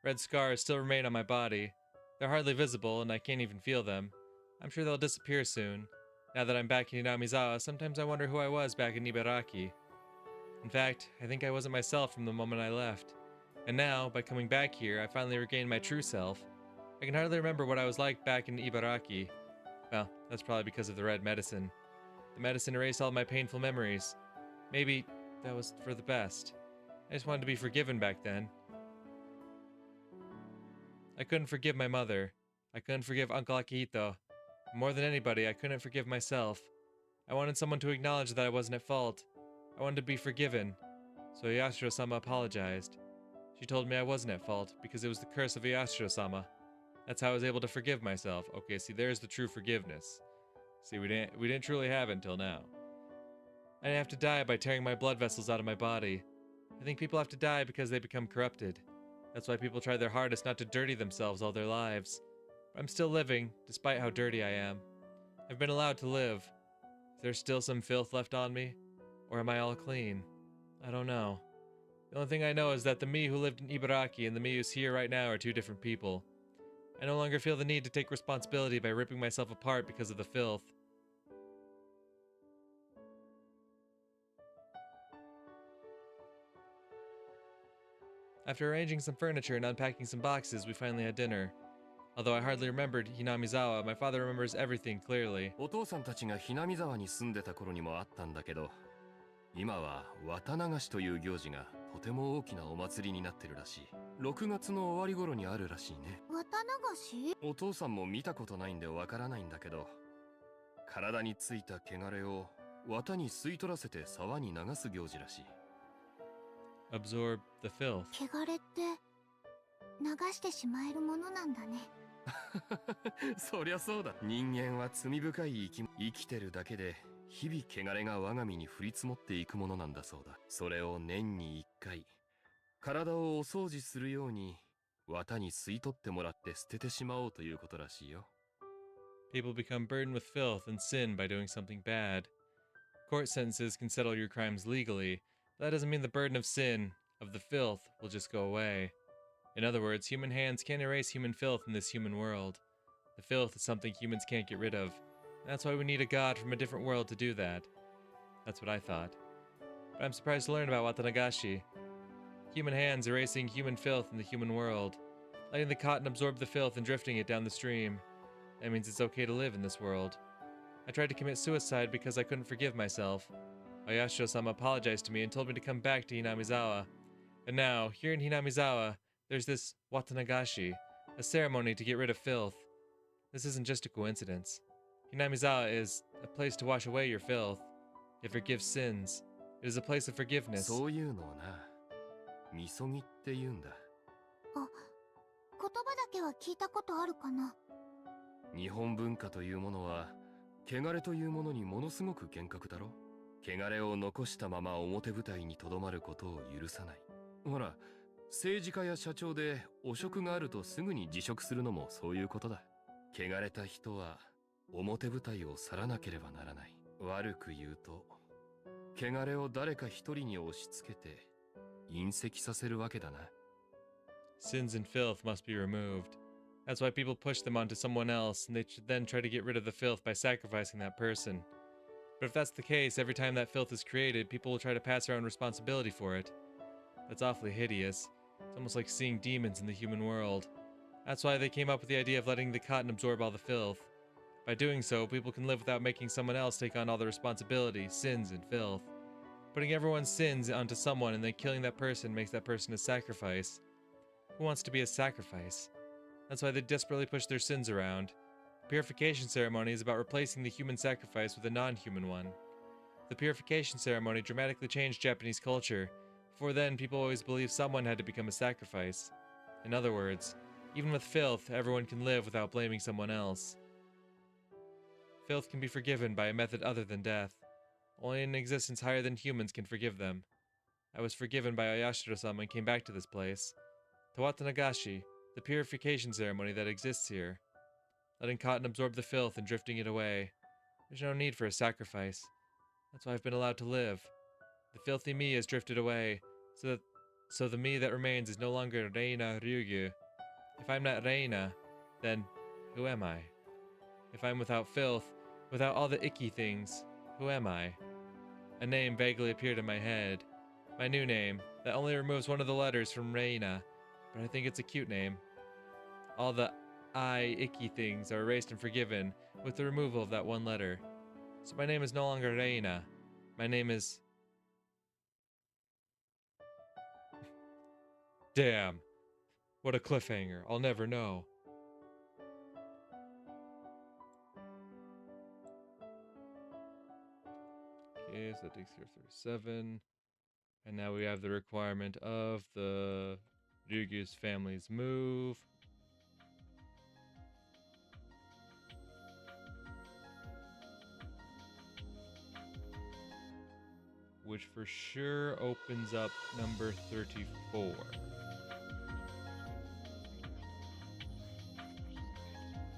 Red scars still remain on my body. They're hardly visible, and I can't even feel them. I'm sure they'll disappear soon. Now that I'm back in Hinamizawa, sometimes I wonder who I was back in Ibaraki. In fact, I think I wasn't myself from the moment I left. And now, by coming back here, I finally regained my true self. I can hardly remember what I was like back in Ibaraki. Well, that's probably because of the red medicine. The medicine erased all my painful memories. Maybe that was for the best. I just wanted to be forgiven back then. I couldn't forgive my mother. I couldn't forgive Uncle Akihito. More than anybody, I couldn't forgive myself. I wanted someone to acknowledge that I wasn't at fault. I wanted to be forgiven. So Yashiro-sama apologized. She told me I wasn't at fault because it was the curse of Yashiro-sama. That's how I was able to forgive myself. Okay, see, there's the true forgiveness. See, we didn't truly have it until now. I didn't have to die by tearing my blood vessels out of my body. I think people have to die because they become corrupted. That's why people try their hardest not to dirty themselves all their lives. But I'm still living, despite how dirty I am. I've been allowed to live. Is there still some filth left on me? Or am I all clean? I don't know. The only thing I know is that the me who lived in Ibaraki and the me who's here right now are two different people. I no longer feel the need to take responsibility by ripping myself apart because of the filth. After arranging some furniture and unpacking some boxes, we finally had dinner. Although I hardly remembered Hinamizawa, my father remembers everything clearly. お父さんたちが南沢に住んでた頃にもあったんだけど、今は綿流しという行事がとても大きなお祭りになってるらしい。6月の終わり頃にあるらしいね。綿流し？お父さんも見たことないんでわからないんだけど、体についた汚れを綿に吸い取らせて沢に流す行事らしい。Absorb the filth. 汚れって流してしまえるものなんだね。そりゃそうだ。人間は罪深い生きてるだけで日々汚れが我が身に降り積もっていくものなんだそうだ。それを年に1回体をお掃除するように綿に吸い取ってもらって捨ててしまおうということらしいよ。People become burdened with filth and sin by doing something bad. Court sentences can settle your crimes legally, but that doesn't mean the burden of sin, of the filth, will just go away. In other words, human hands can't erase human filth in this human world. The filth is something humans can't get rid of, and that's why we need a god from a different world to do that. That's what I thought. But I'm surprised to learn about Watanagashi. Human hands erasing human filth in the human world, letting the cotton absorb the filth and drifting it down the stream. That means it's okay to live in this world. I tried to commit suicide because I couldn't forgive myself. Oyashiro-sama apologized to me and told me to come back to Hinamizawa. And now, here in Hinamizawa, there's this Watanagashi, a ceremony to get rid of filth. This isn't just a coincidence. Hinamizawa is a place to wash away your filth. It forgives sins. It is a place of forgiveness. そういうのをな、みそぎって言うんだ。言葉だけは聞いたことあるかな。日本文化というものは、汚れというものにものすごく厳格だろ。汚れを残したまま表舞台にとどまることを許さない。ほら、政治家や社長で汚職があるとすぐに辞職するのもそういうことだ。汚れた人は表舞台を去らなければならない。悪く言うと、汚れを誰か一人に押し付けて隕石させるわけだな。Sins and filth must be removed. That's why people push them onto someone else, and they should then try to get rid of the filth by sacrificing that person. But if that's the case, every time that filth is created, people will try to pass around responsibility for it. That's awfully hideous. It's almost like seeing demons in the human world. That's why they came up with the idea of letting the cotton absorb all the filth. By doing so, people can live without making someone else take on all the responsibility, sins, and filth. Putting everyone's sins onto someone and then killing that person makes that person a sacrifice. Who wants to be a sacrifice? That's why they desperately push their sins around. The purification ceremony is about replacing the human sacrifice with a non-human one. The purification ceremony dramatically changed Japanese culture. Before then, people always believed someone had to become a sacrifice. In other words, even with filth, everyone can live without blaming someone else. Filth can be forgiven by a method other than death. Only an existence higher than humans can forgive them. I was forgiven by Oyashiro-sama and came back to this place. To Watanagashi, the purification ceremony that exists here. Letting cotton absorb the filth and drifting it away. There's no need for a sacrifice. That's why I've been allowed to live. The filthy me has drifted away, so the me that remains is no longer Reina Ryugyu. If I'm not Reina, then who am I? If I'm without filth, without all the icky things, who am I? A name vaguely appeared in my head. My new name, that only removes one of the letters from Reina, but I think it's a cute name. All the icky things are erased and forgiven with the removal of that one letter. So my name is no longer Reina. My name is... Damn. What a cliffhanger. I'll never know. Okay, so that takes care of 37. And now we have the requirement of the Ryugyu's family's move. Which for sure opens up number 34.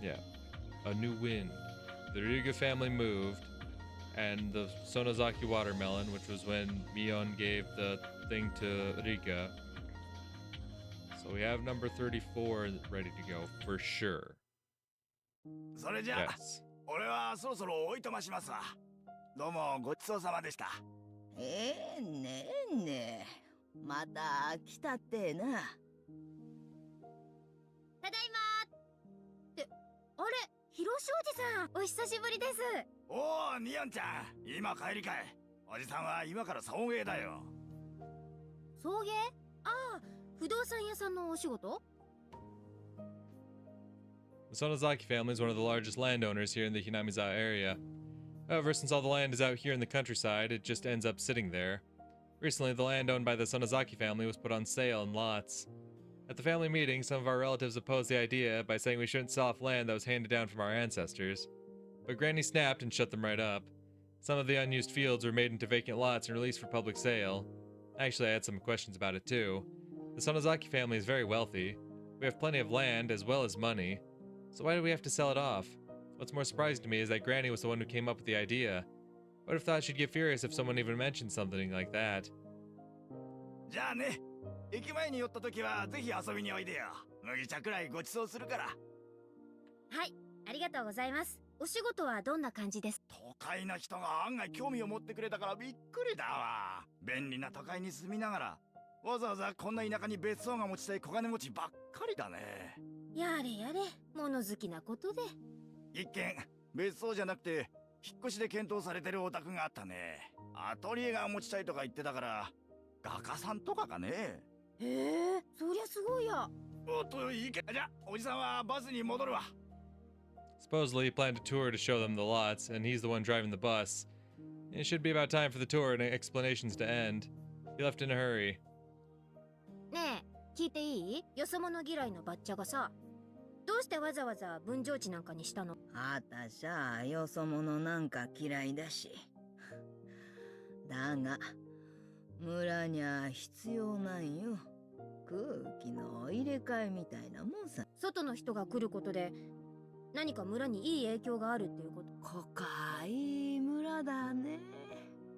Yeah, a new wind. The Ryuga family moved, and the Sonozaki watermelon, which was when Mion gave the thing to Rika. So we have number 34 ready to go for sure. それじゃあ、 Yes. 俺はそろそろおいとましますわ。どうもごちそうさまでした。ねまた来たってな。ただいまって、あれ、ひろしおじさん、お久しぶりです。おお、ミヨンちゃん、今帰りかい。おじさんは今から送迎だよ。送迎？ああ、不動産屋さんのお仕事？ The Sonozaki family is one of the largest landowners here in the Hinamiza area. However, since all the land is out here in the countryside, it just ends up sitting there. Recently, the land owned by the Sonozaki family was put on sale in lots. At the family meeting, some of our relatives opposed the idea by saying we shouldn't sell off land that was handed down from our ancestors. But Granny snapped and shut them right up. Some of the unused fields were made into vacant lots and released for public sale. Actually, I had some questions about it too. The Sonozaki family is very wealthy. We have plenty of land as well as money. So why do we have to sell it off? What's more surprising to me is that Granny was the one who came up with the idea. I would have thought she'd get furious if someone even mentioned something like that. じゃあね、駅前に寄った時はぜひ遊びにおいでよ。麦茶くらいごちそうするから。はい、ありがとうございます。お仕事はどんな感じです？都会の人が案外興味を持ってくれたからびっくりだわ。便利な都会に住みながら、わざわざこんな田舎に別荘が持ちたい小金持ちばっかりだね。やれやれ、物好きなことで。一見別荘じゃなくて引っ越しで検討されてるお宅があったね。アトリエが持ちたいとか言ってたから画家さんとかかね。へえ、そりゃすごいや。おっといいけど、じゃおじさんはバスに戻るわ。 Supposedly, he planned a tour to show them the lots, and he's the one driving the bus. It should be about time for the tour and explanations to end. He left in a hurry. ねえ、聞いていい？よそ者嫌いのバッチャがさ、どうしてわざわざ分譲地なんかにしたの？あたしゃよそ者なんか嫌いだし。だが村にゃ必要なんよ。空気の入れ替えみたいなもんさ。外の人が来ることで何か村にいい影響があるっていうこと？こかい村だね。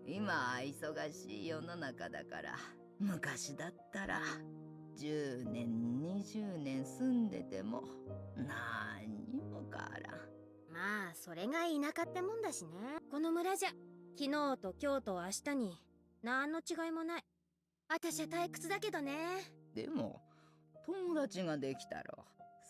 今忙しい世の中だから。昔だったら10年20年住んでても何にも変わらん。まあそれが田舎ってもんだしね。この村じゃ昨日と今日と明日に何の違いもない。あたしゃ退屈だけどね。でも友達ができたろ。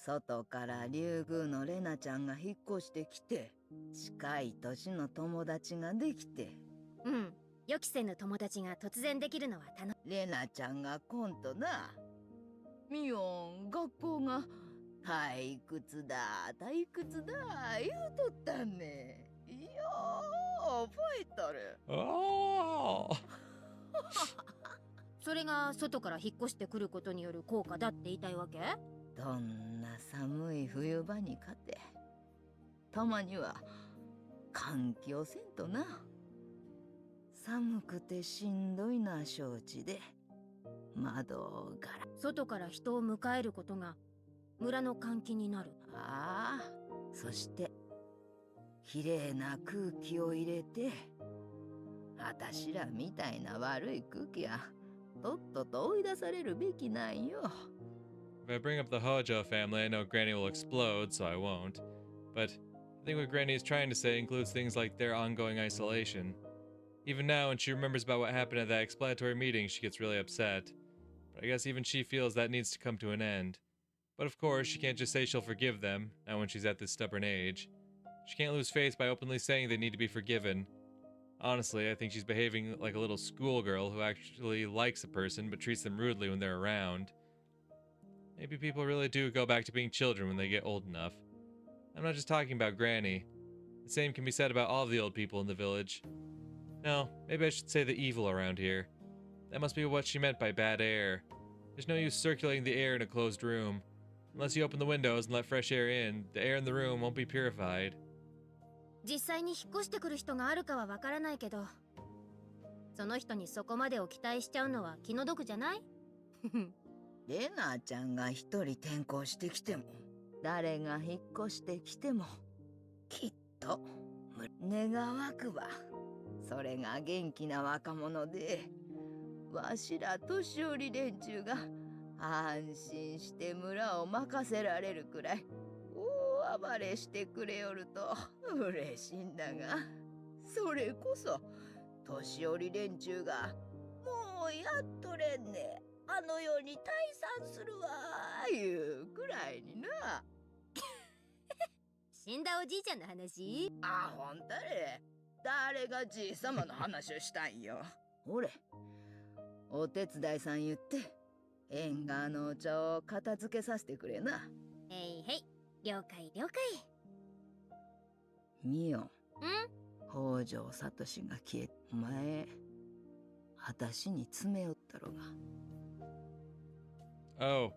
外から竜宮のレナちゃんが引っ越してきて、近い年の友達ができて。うん、予期せぬ友達が突然できるのは楽しい。レナちゃんが今度な、ミオン学校が退屈だ言うとったね。いやー覚えとる。 Oh! それが外から引っ越してくることによる効果だって言いたいわけ？どんな寒い冬場にかて、たまには換気をせんとな。寒くてしんどいのは承知で、窓ガラ。外から人を迎えることが村の換気になる。ああ、そしてきれいな空気を入れて、あたしらみたいな悪い空気はとっとと追い出されるべきなんよ。If I bring up the Hojo family, I know Granny will explode, so I won't. But I think what Granny is trying to say includes things like their ongoing isolation. Even now, when she remembers about what happened at that explanatory meeting, she gets really upset. But I guess even she feels that needs to come to an end. But of course, she can't just say she'll forgive them, not when she's at this stubborn age. She can't lose face by openly saying they need to be forgiven. Honestly, I think she's behaving like a little schoolgirl who actually likes a person but treats them rudely when they're around. Maybe people really do go back to being children when they get old enough. I'm not just talking about Granny. The same can be said about all of the old people in the village. No, maybe I should say the evil around here. That must be what she meant by bad air. There's no use circulating the air in a closed room. Unless you open the windows and let fresh air in, the air in the room won't be purified. 実際に引っ越してくる人があるかはわからないけど、その人にそこまでを期待しちゃうのは気の毒じゃない？レナちゃんが一人転校してきても、誰が引っ越してきても、きっと願わくば。それが元気な若者で、わしら年寄り連中が安心して村を任せられるくらい大暴れしてくれよると嬉しいんだが、それこそ年寄り連中がもうやっとれんね、あの世に退散するわいうくらいにな。死んだおじいちゃんの話？あ、ほんとれ。誰がじいさまの話をしたんよ。ほれ、お手伝いさん言って縁側のお茶を片付けさせてくれな。へいへい、了解了解。ミオン、北条聡が消え、お前あたしに詰めよったろが。Oh.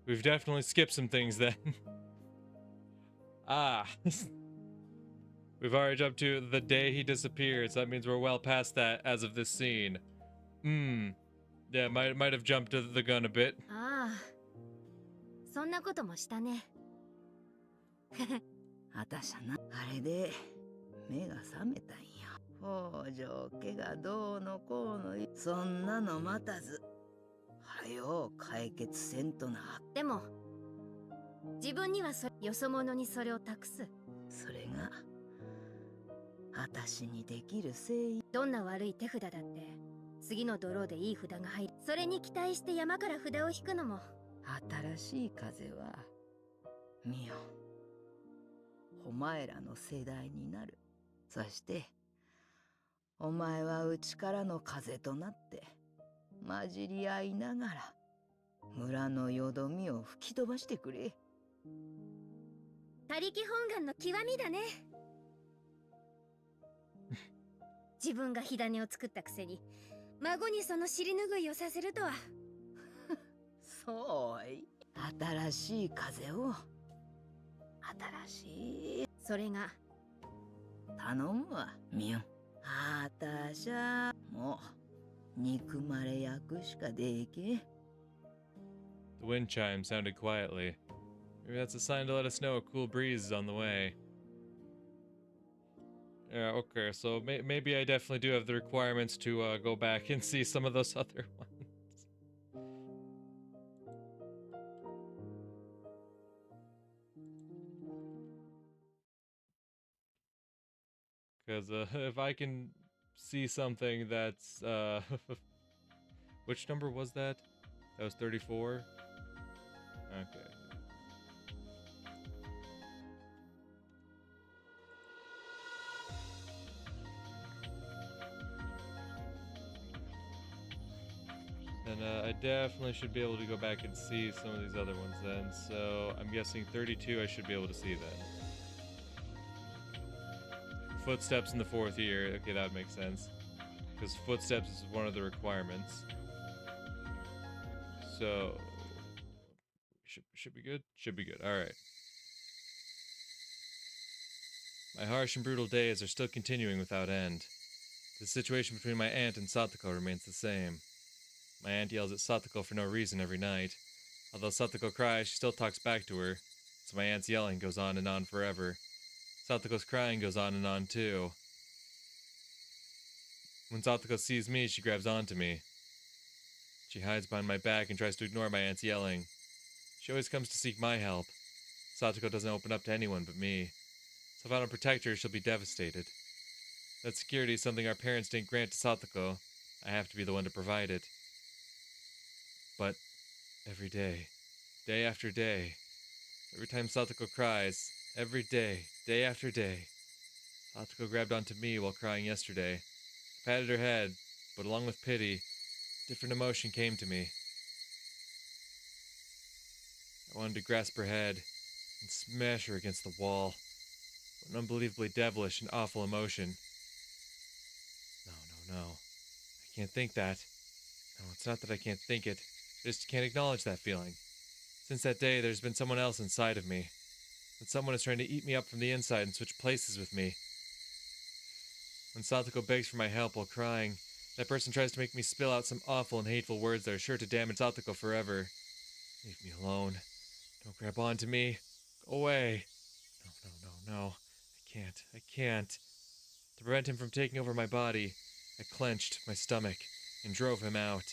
We've definitely skipped some things then. Ah. We've already jumped to the day he disappeared, so that means we're well past that as of this scene. Yeah, might have jumped to the gun a bit. ああ、そんなこともしたね。あたしゃな、あれで目が覚めたんよ。北条家がどうのこうの、そんなの待たず、はよ解決せんとな。でも、自分にはよそ者にそれを託す。それがあたしにできる誠意。どんな悪い手札だって、次のドローでいい札が入る。それに期待して山から札を引くのも。新しい風は、ミオ、お前らの世代になる。そして、お前はうちからの風となって、混じり合いながら、村のよどみを吹き飛ばしてくれ。他力本願の極みだね。自分が火種を作ったくせに孫にその尻拭いをさせるとは。そうい、新しい風を、新しい。それが頼むわ、ミオン。あたしゃもう憎まれ役しかでけん。 The wind chime sounded quietly. Maybe that's a sign to let us know a cool breeze is on the way. Yeah, okay, so maybe I definitely do have the requirements to go back and see some of those other ones. Because if I can see something that's... Which number was that? That was 34? Okay. And I definitely should be able to go back and see some of these other ones then. So I'm guessing 32 I should be able to see then. Footsteps in the 4th year. Okay, that would make sense. Because footsteps is one of the requirements. So... Should be good? Should be good. Alright. My harsh and brutal days are still continuing without end. The situation between my aunt and Satoko remains the same. My aunt yells at Satoko for no reason every night. Although Satoko cries, she still talks back to her. So my aunt's yelling goes on and on forever. Satoko's crying goes on and on too. When Satoko sees me, she grabs onto me. She hides behind my back and tries to ignore my aunt's yelling. She always comes to seek my help. Satoko doesn't open up to anyone but me. So if I don't protect her, she'll be devastated. That security is something our parents didn't grant to Satoko. I have to be the one to provide it. But every day, day after day, every time Satoko cries, every day, day after day, Satoko grabbed onto me while crying yesterday. I patted her head, but along with pity, a different emotion came to me. I wanted to grasp her head and smash her against the wall. An unbelievably devilish and awful emotion. No. I can't think that. No, it's not that I can't think it. I just can't acknowledge that feeling. Since that day, there's been someone else inside of me. And someone is trying to eat me up from the inside and switch places with me. When Satoko begs for my help while crying, that person tries to make me spill out some awful and hateful words that are sure to damage Satoko forever. Leave me alone. Don't grab onto me. Go away. No. I can't. To prevent him from taking over my body, I clenched my stomach and drove him out.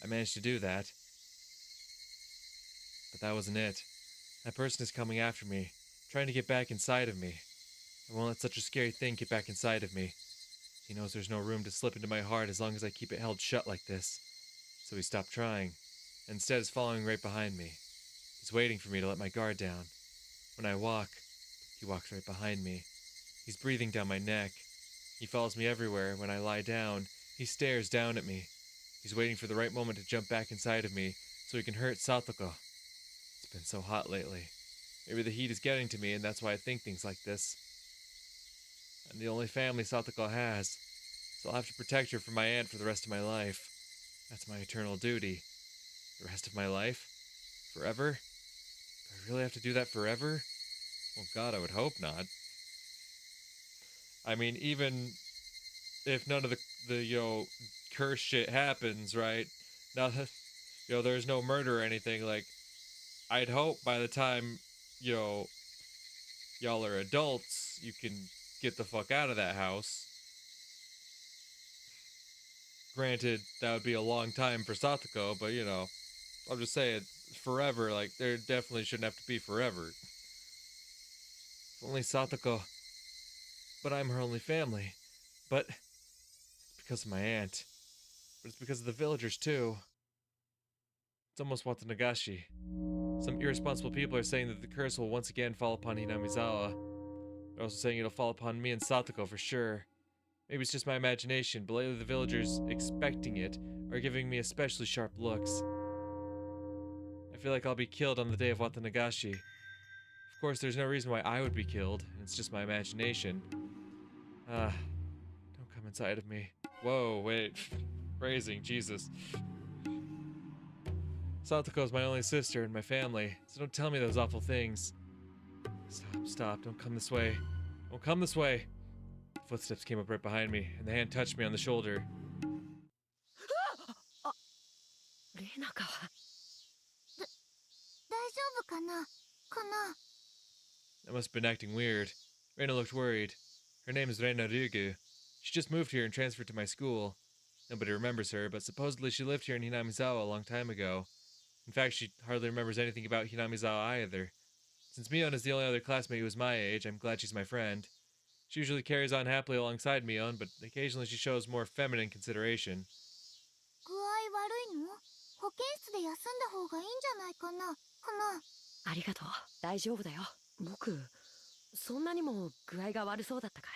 I managed to do that. But that wasn't it. That person is coming after me, trying to get back inside of me. I won't let such a scary thing get back inside of me. He knows there's no room to slip into my heart as long as I keep it held shut like this. So he stopped trying, and instead is following right behind me. He's waiting for me to let my guard down. When I walk, he walks right behind me. He's breathing down my neck. He follows me everywhere. When I lie down, he stares down at me. He's waiting for the right moment to jump back inside of me so he can hurt Satoko. It's been so hot lately. Maybe the heat is getting to me and that's why I think things like this. I'm the only family Satoko has, so I'll have to protect her from my aunt for the rest of my life. That's my eternal duty. The rest of my life? Forever? Do I really have to do that forever? Well, God, I would hope not. I mean, even if none of the curse shit happens, right? Now, there's no murder or anything, like, I'd hope by the time, y'all are adults, you can get the fuck out of that house. Granted, that would be a long time for Satoko, but, I'm just saying, forever, like, there definitely shouldn't have to be forever. If only Satoko. But I'm her only family. But it's because of my aunt. But it's because of the villagers, too. It's almost Watanagashi. Some irresponsible people are saying that the curse will once again fall upon Hinamizawa. They're also saying it'll fall upon me and Satoko for sure. Maybe it's just my imagination, but lately the villagers expecting it are giving me especially sharp looks. I feel like I'll be killed on the day of Watanagashi. Of course, there's no reason why I would be killed, and it's just my imagination. Don't come inside of me. Whoa, wait. Phrasing, Jesus. Satoko's my only sister in my family, so don't tell me those awful things. Stop, don't come this way. Don't come this way. Footsteps came up right behind me, and the hand touched me on the shoulder. I must have been acting weird. Reina looked worried. Her name is Reina Ryugu. She just moved here and transferred to my school. Nobody remembers her, but supposedly she lived here in Hinamizawa a long time ago. In fact, she hardly remembers anything about Hinamizawa either. Since Mion is the only other classmate who is my age, I'm glad she's my friend. She usually carries on happily alongside Mion, but occasionally she shows more feminine consideration. 具合悪いの？保健室で休んだ方がいいんじゃないかな？ありがとう。大丈夫だよ。僕、そんなにも具合が悪そうだったかい？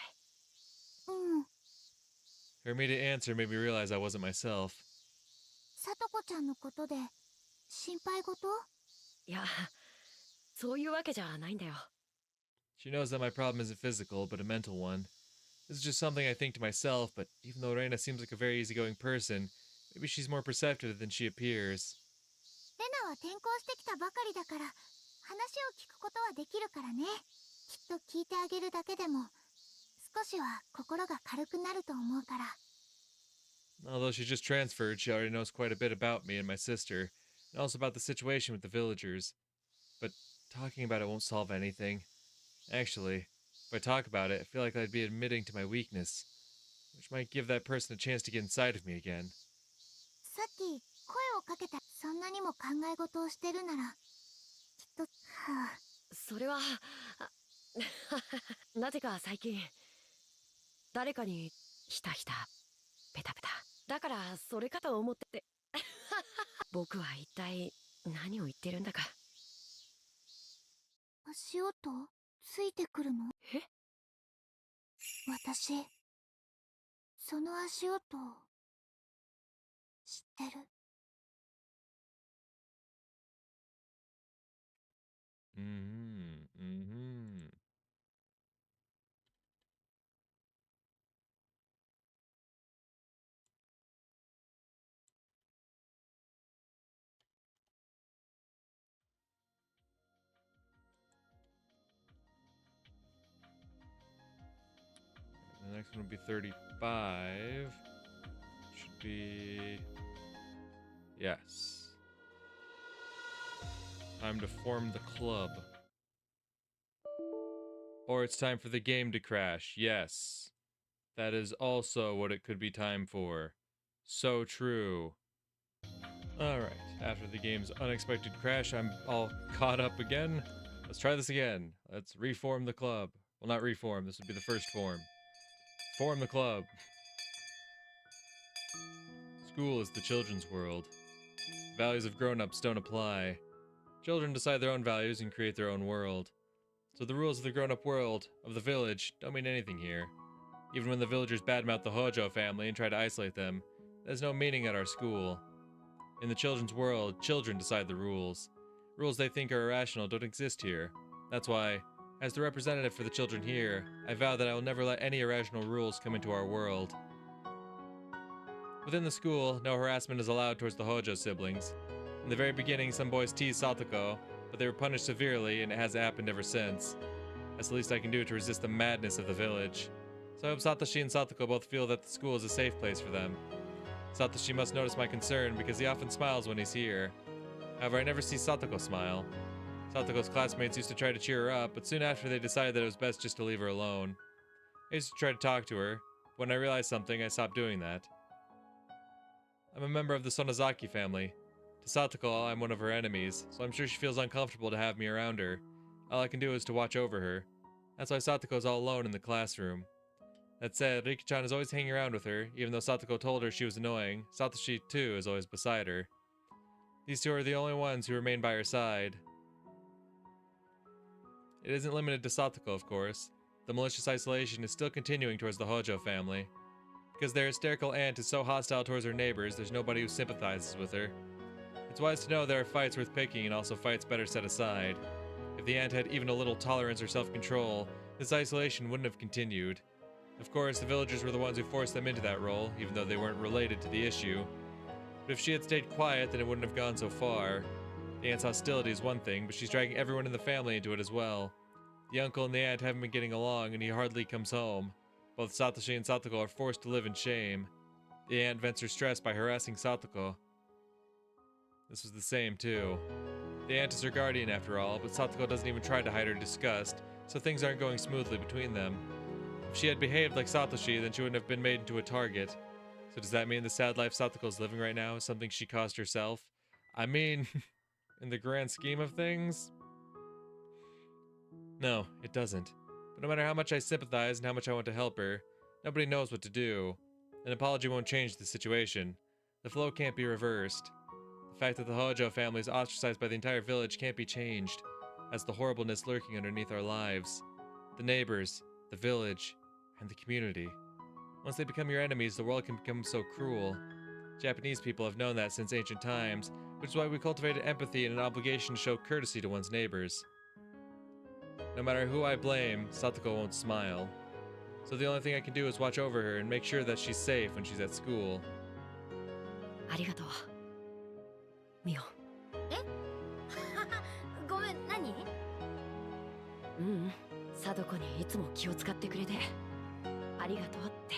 うん。Her immediate answer made me realize I wasn't myself. さとこちゃんのことで心配事？いや、そういうわけじゃないんだよ。She knows that my problem isn't physical, but a mental one. This is just something I think to myself, but even though Reina seems like a very easygoing person, maybe she's more perceptive than she appears. レナは転校してきたばかりだから話を聞くことはできるからね。きっと聞いてあげるだけでも少しは心が軽くなると思うから。Although she just transferred, she already knows quite a bit about me and my sister, and also about the situation with the villagers. But talking about it won't solve anything. Actually, if I talk about it, I feel like I'd be admitting to my weakness, which might give that person a chance to get inside of me again. さっき声をかけた。そんなにも考え事をしてるならきっと。はあ、それはなぜか最近誰かにひたひたペタペタだからそれかと思ってて僕は一体何を言ってるんだか。足音ついてくるの？え？私その足音知ってる。Mm-hmm. Mm-hmm. The next one will be 35. Should be... Yes. Time to form the club. Or it's time for the game to crash. Yes. That is also what it could be time for. So true. Alright, after the game's unexpected crash, I'm all caught up again. Let's try this again. Let's reform the club. Well, not reform, this would be the first form. Form the club. School is the children's world. Values of grown-ups don't apply. Children decide their own values and create their own world. So the rules of the grown-up world, of the village, don't mean anything here. Even when the villagers badmouth the Hojo family and try to isolate them, there's no meaning at our school. In the children's world, children decide the rules. Rules they think are irrational don't exist here. That's why, as the representative for the children here, I vow that I will never let any irrational rules come into our world. Within the school, no harassment is allowed towards the Hojo siblings. In the very beginning, some boys teased Satoko, but they were punished severely, and it has happened ever since. That's the least I can do to resist the madness of the village. So I hope Satoshi and Satoko both feel that the school is a safe place for them. Satoshi must notice my concern because he often smiles when he's here. However, I never see Satoko smile. Satoko's classmates used to try to cheer her up, but soon after they decided that it was best just to leave her alone. I used to try to talk to her, but when I realized something, I stopped doing that. I'm a member of the Sonozaki family. To Satoko, I'm one of her enemies, so I'm sure she feels uncomfortable to have me around her. All I can do is to watch over her. That's why Satoko's all alone in the classroom. That said, Riki-chan is always hanging around with her, even though Satoko told her she was annoying. Satoshi, too, is always beside her. These two are the only ones who remain by her side. It isn't limited to Satoko, of course. The malicious isolation is still continuing towards the Hojo family. Because their hysterical aunt is so hostile towards her neighbors, there's nobody who sympathizes with her. It's wise to know there are fights worth picking and also fights better set aside. If the aunt had even a little tolerance or self-control, this isolation wouldn't have continued. Of course, the villagers were the ones who forced them into that role, even though they weren't related to the issue. But if she had stayed quiet, then it wouldn't have gone so far. The aunt's hostility is one thing, but she's dragging everyone in the family into it as well. The uncle and the aunt haven't been getting along, and he hardly comes home. Both Satoshi and Satoko are forced to live in shame. The aunt vents her stress by harassing Satoko. This was the same, too. The aunt is her guardian after all, but Satoko doesn't even try to hide her disgust, so things aren't going smoothly between them. If she had behaved like Satoshi, then she wouldn't have been made into a target. So does that mean the sad life Satoko's living right now is something she caused herself? I mean, in the grand scheme of things? No, it doesn't. But no matter how much I sympathize and how much I want to help her, nobody knows what to do. An apology won't change the situation. The flow can't be reversed. The fact that the Hojo family is ostracized by the entire village can't be changed. That's the horribleness lurking underneath our lives. The neighbors, the village, and the community. Once they become your enemies, the world can become so cruel. Japanese people have known that since ancient times, which is why we cultivated empathy and an obligation to show courtesy to one's neighbors. No matter who I blame, Satoko won't smile. So the only thing I can do is watch over her and make sure that she's safe when she's at school. ありがとうミオ。えごめん、何？貞子にいつも気を使ってくれてありがとうって。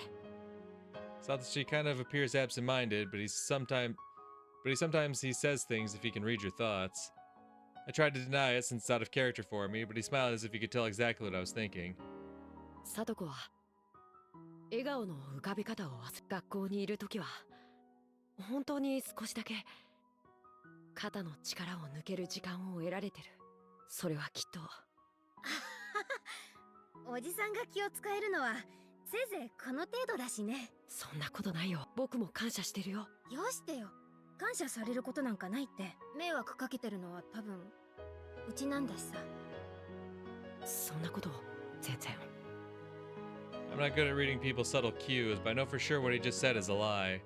Satoshi kind of appears absent-minded, but he sometimes he says things if he can read your thoughts. I tried to deny it since it's out of character for me, but he smiled as if he could tell exactly what I was thinking. 貞子は笑顔の浮かべ方を学校にいるときは本当に少しだけ肩の力を抜ける時間を得られてる。それはきっと。おじさんが気を使えるのはせいぜいこの程度だしね。そんなことないよ。僕も感謝してるよ。よしてよ。感謝されることなんかないって。迷惑かけてるのは多分うちなんだしさ。そんなこと全然。I'm not good at reading people's subtle cues, but I know for sure what he just said is a lie.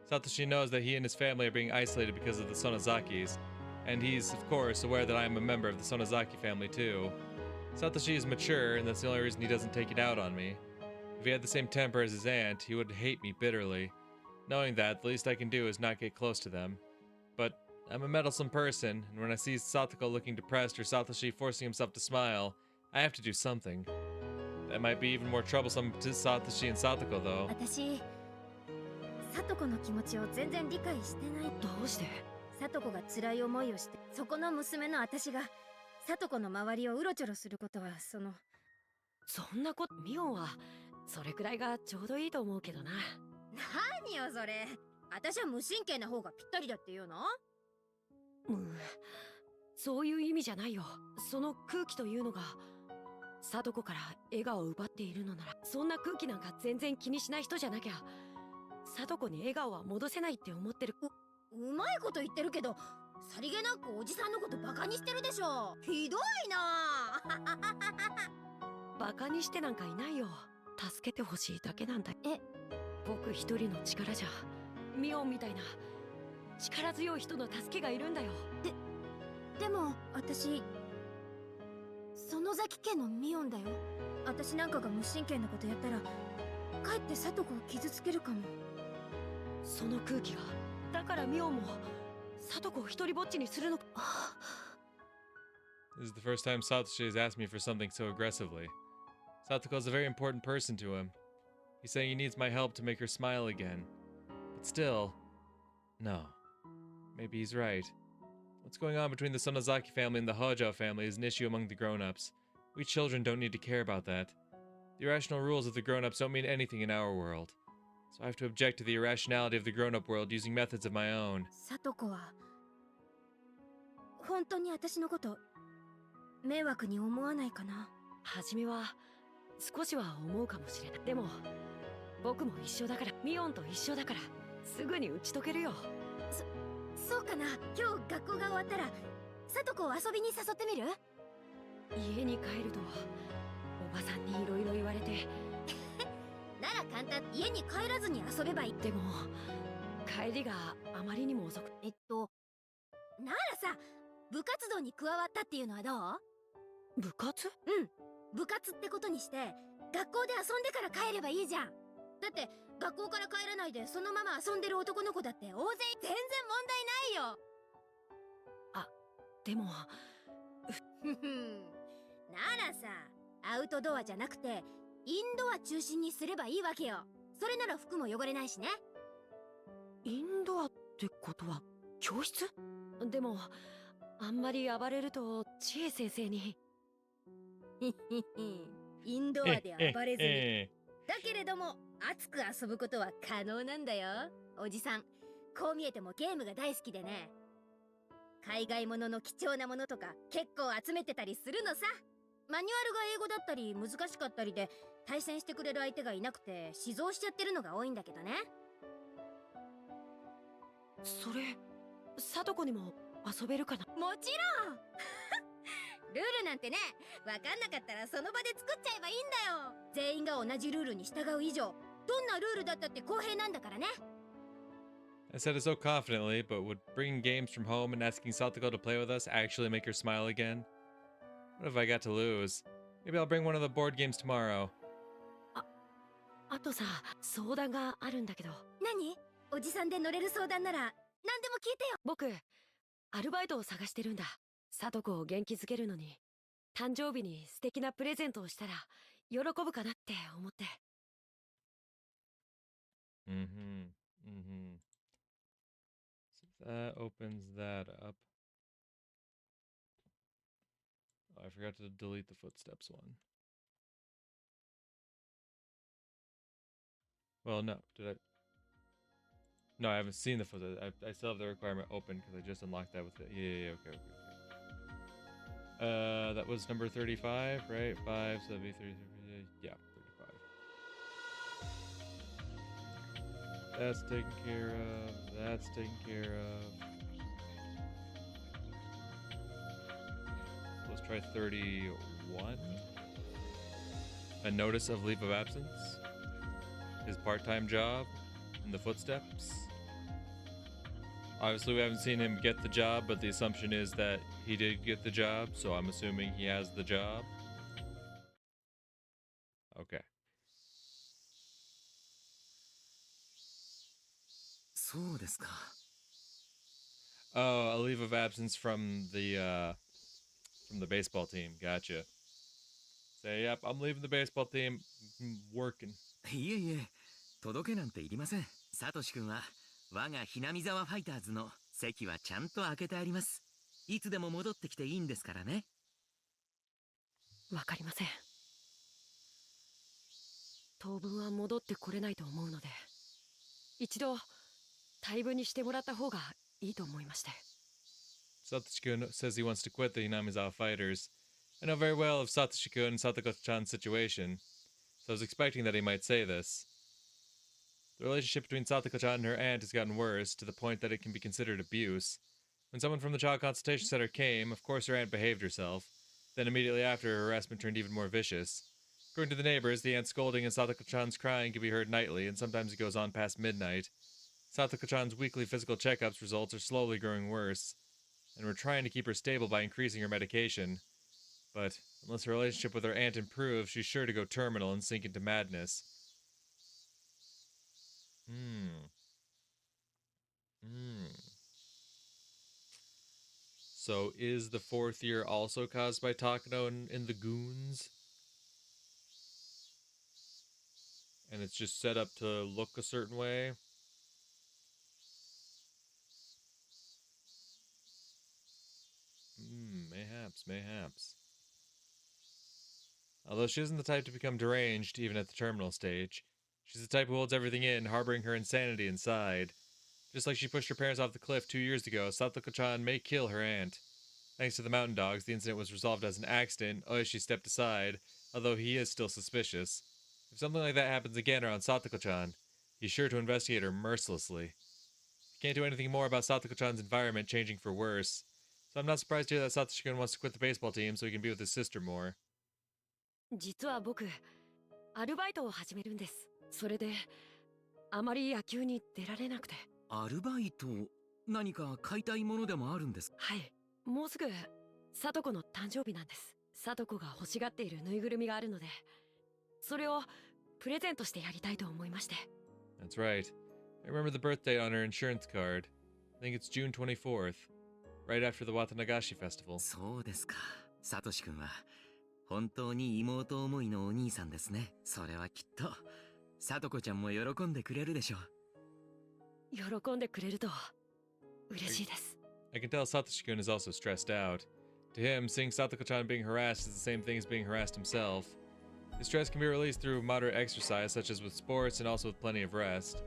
Satoshi knows that he and his family are being isolated because of the Sonozakis, and he's, of course, aware that I am a member of the Sonozaki family too. Satoshi is mature, and that's the only reason he doesn't take it out on me. If he had the same temper as his aunt, he would hate me bitterly. Knowing that, the least I can do is not get close to them. But I'm a meddlesome person, and when I see Satoko looking depressed or Satoshi forcing himself to smile, I have to do something. That might be even more troublesome to Satoshi and Satoko, though. 私、さとこの気持ちを全然理解してない。どうして？さとこが辛い思いをして、そこの娘の私がさとこの周りをうろちょろすることはそんなこと、ミオンはそれくらいがちょうどいいと思うけどな。何よそれ。私は無神経な方がぴったりだって言うの？そういう意味じゃないよ。その空気というのがサトコから笑顔を奪っているのなら、そんな空気なんか全然気にしない人じゃなきゃサトコに笑顔は戻せないって思ってる。うまいこと言ってるけど、さりげなくおじさんのことバカにしてるでしょ。ひどいな。バカにしてなんかいないよ。助けてほしいだけなんだ。僕一人の力じゃミオンみたいな力強い人の助けがいるんだよ。でも私園崎家のミオンだよ。私なんかが無神経なことやったらかえってサトコを傷つけるかも。その空気が、だからミオンもサトコを一人ぼっちにするのか。This is the first time Satoshi has asked me for something so aggressively. Satoko is a very important person to him. He's saying he needs my help to make her smile again. But still, no. Maybe he's right. What's going on between the Sonozaki family and the Hojo family is an issue among the grown-ups. We children don't need to care about that. The irrational rules of the grown-ups don't mean anything in our world. So I have to object to the irrationality of the grown-up world using methods of my own. サトコは本当に私のこと迷惑に思わないかな。初めは少しは思うかもしれない。でも僕も一緒だから、ミオンと一緒だからすぐに打ち解けるよ。そうかな。今日学校が終わったらサトコを遊びに誘ってみる？家に帰るとおばさんにいろいろ言われてなら簡単。家に帰らずに遊べばいい。でも帰りがあまりにも遅く。ならさ、部活動に加わったっていうのはどう？部活？うん、部活ってことにして学校で遊んでから帰ればいいじゃん。だって学校から帰らないでそのまま遊んでる男の子だって大勢。全然問題ないよ。でもならさ、アウトドアじゃなくてインドア中心にすればいいわけよ。それなら服も汚れないしね。インドアってことは教室？でもあんまり暴れると千恵先生にインドアで暴れずにだけれども熱く遊ぶことは可能なんだよ。おじさんこう見えてもゲームが大好きでね、海外ものの貴重なものとか結構集めてたりするのさ。マニュアルが英語だったり難しかったりで対戦してくれる相手がいなくて死蔵しちゃってるのが多いんだけどね。それサトコにも遊べるかな？もちろんルールなんてね、わかんなかったらその場で作っちゃえばいいんだよ。全員が同じルールに従う以上どんなルールだったって公平なんだからね。I said it so confidently, but would bringing games from home and asking Satoko to play with us actually make her smile again? What if I got to lose? Maybe I'll bring one of the board games tomorrow. あとさ、相談があるんだけど。何？おじさんで乗れる相談なら何でも聞いてよ。僕アルバイトを探してるんだ。サトコを元気づけるのに誕生日に素敵なプレゼントをしたら喜ぶかなって思って。So that opens that up. Oh, I forgot to delete the footsteps one. Well, no, did I? No, I haven't seen the foot. I still have the requirement open because I just unlocked that with it. Yeah, okay. That was number 35, right? 5, so that'd be 30, yeah, 35. That's taken care of. That's taken care of. Let's try 31. A notice of leave of absence. His part-time job. And the footsteps. Obviously, we haven't seen him get the job, but the assumption is that he did get the job, so I'm assuming he has the job. Okay. そうですか。 Oh, a leave of absence from the baseball team. Gotcha. Say, yep, I'm leaving the baseball team. Working. いえいえ、届けなんていりません。サトシ君は我がひなみ沢ファイターズの席はちゃんと開けてあります。いつでも戻ってきていいんですからね。わかりません。当分は戻ってこれないと思うので、一度退部にしてもらった方がいいと思いまして。 Satoshi-kun says he wants to quit the Hinamizawa Fighters. I know very well of Satoshi-kun and Satoko-chan's situation, so I was expecting that he might say this. The relationship between Satoko-chan and her aunt has gotten worse, to the point that it can be considered abuse. When someone from the child consultation center came, of course her aunt behaved herself. Then immediately after, her harassment turned even more vicious. According to the neighbors, the aunt's scolding and Satoko-chan's crying can be heard nightly, and sometimes it goes on past midnight. Satoko-chan's weekly physical checkups results are slowly growing worse, and we're trying to keep her stable by increasing her medication. But unless her relationship with her aunt improves, she's sure to go terminal and sink into madness. So is the 4th year also caused by Takano and the goons? And it's just set up to look a certain way? Mayhaps. Although she isn't the type to become deranged, even at the terminal stage. She's the type who holds everything in, harboring her insanity inside. Just like she pushed her parents off the cliff 2 years ago, Satoko-chan may kill her aunt. Thanks to the mountain dogs, the incident was resolved as an accident. Oishi stepped aside, although he is still suspicious. If something like that happens again around Satoko-chan, he's sure to investigate her mercilessly. He can't do anything more about Satoko-chan's environment changing for worse, so I'm not surprised to hear that Satoshi-kun wants to quit the baseball team so he can be with his sister more. 実は僕、アルバイトを始めるんです。それで、あまり野球に出られなくて。アルバイト、何か買いたいものでもあるんですか？はい、もうすぐサトコの誕生日なんです。サトコが欲しがっているぬいぐるみがあるので、それをプレゼントしてやりたいと思いまして。 That's right. I remember the birth date on her insurance card. I think it's June 24th, right after the Watanagashi festival. そうですか。サトシ君は本当に妹思いのお兄さんですね。それはきっとサトコちゃんも喜んでくれるでしょう。喜んでくれると嬉しいです。 I can tell Satoshi-kun is also stressed out. To him, seeing Satoko-chan being harassed is the same thing as being harassed himself. His stress can be released through moderate exercise, such as with sports and also with plenty of rest.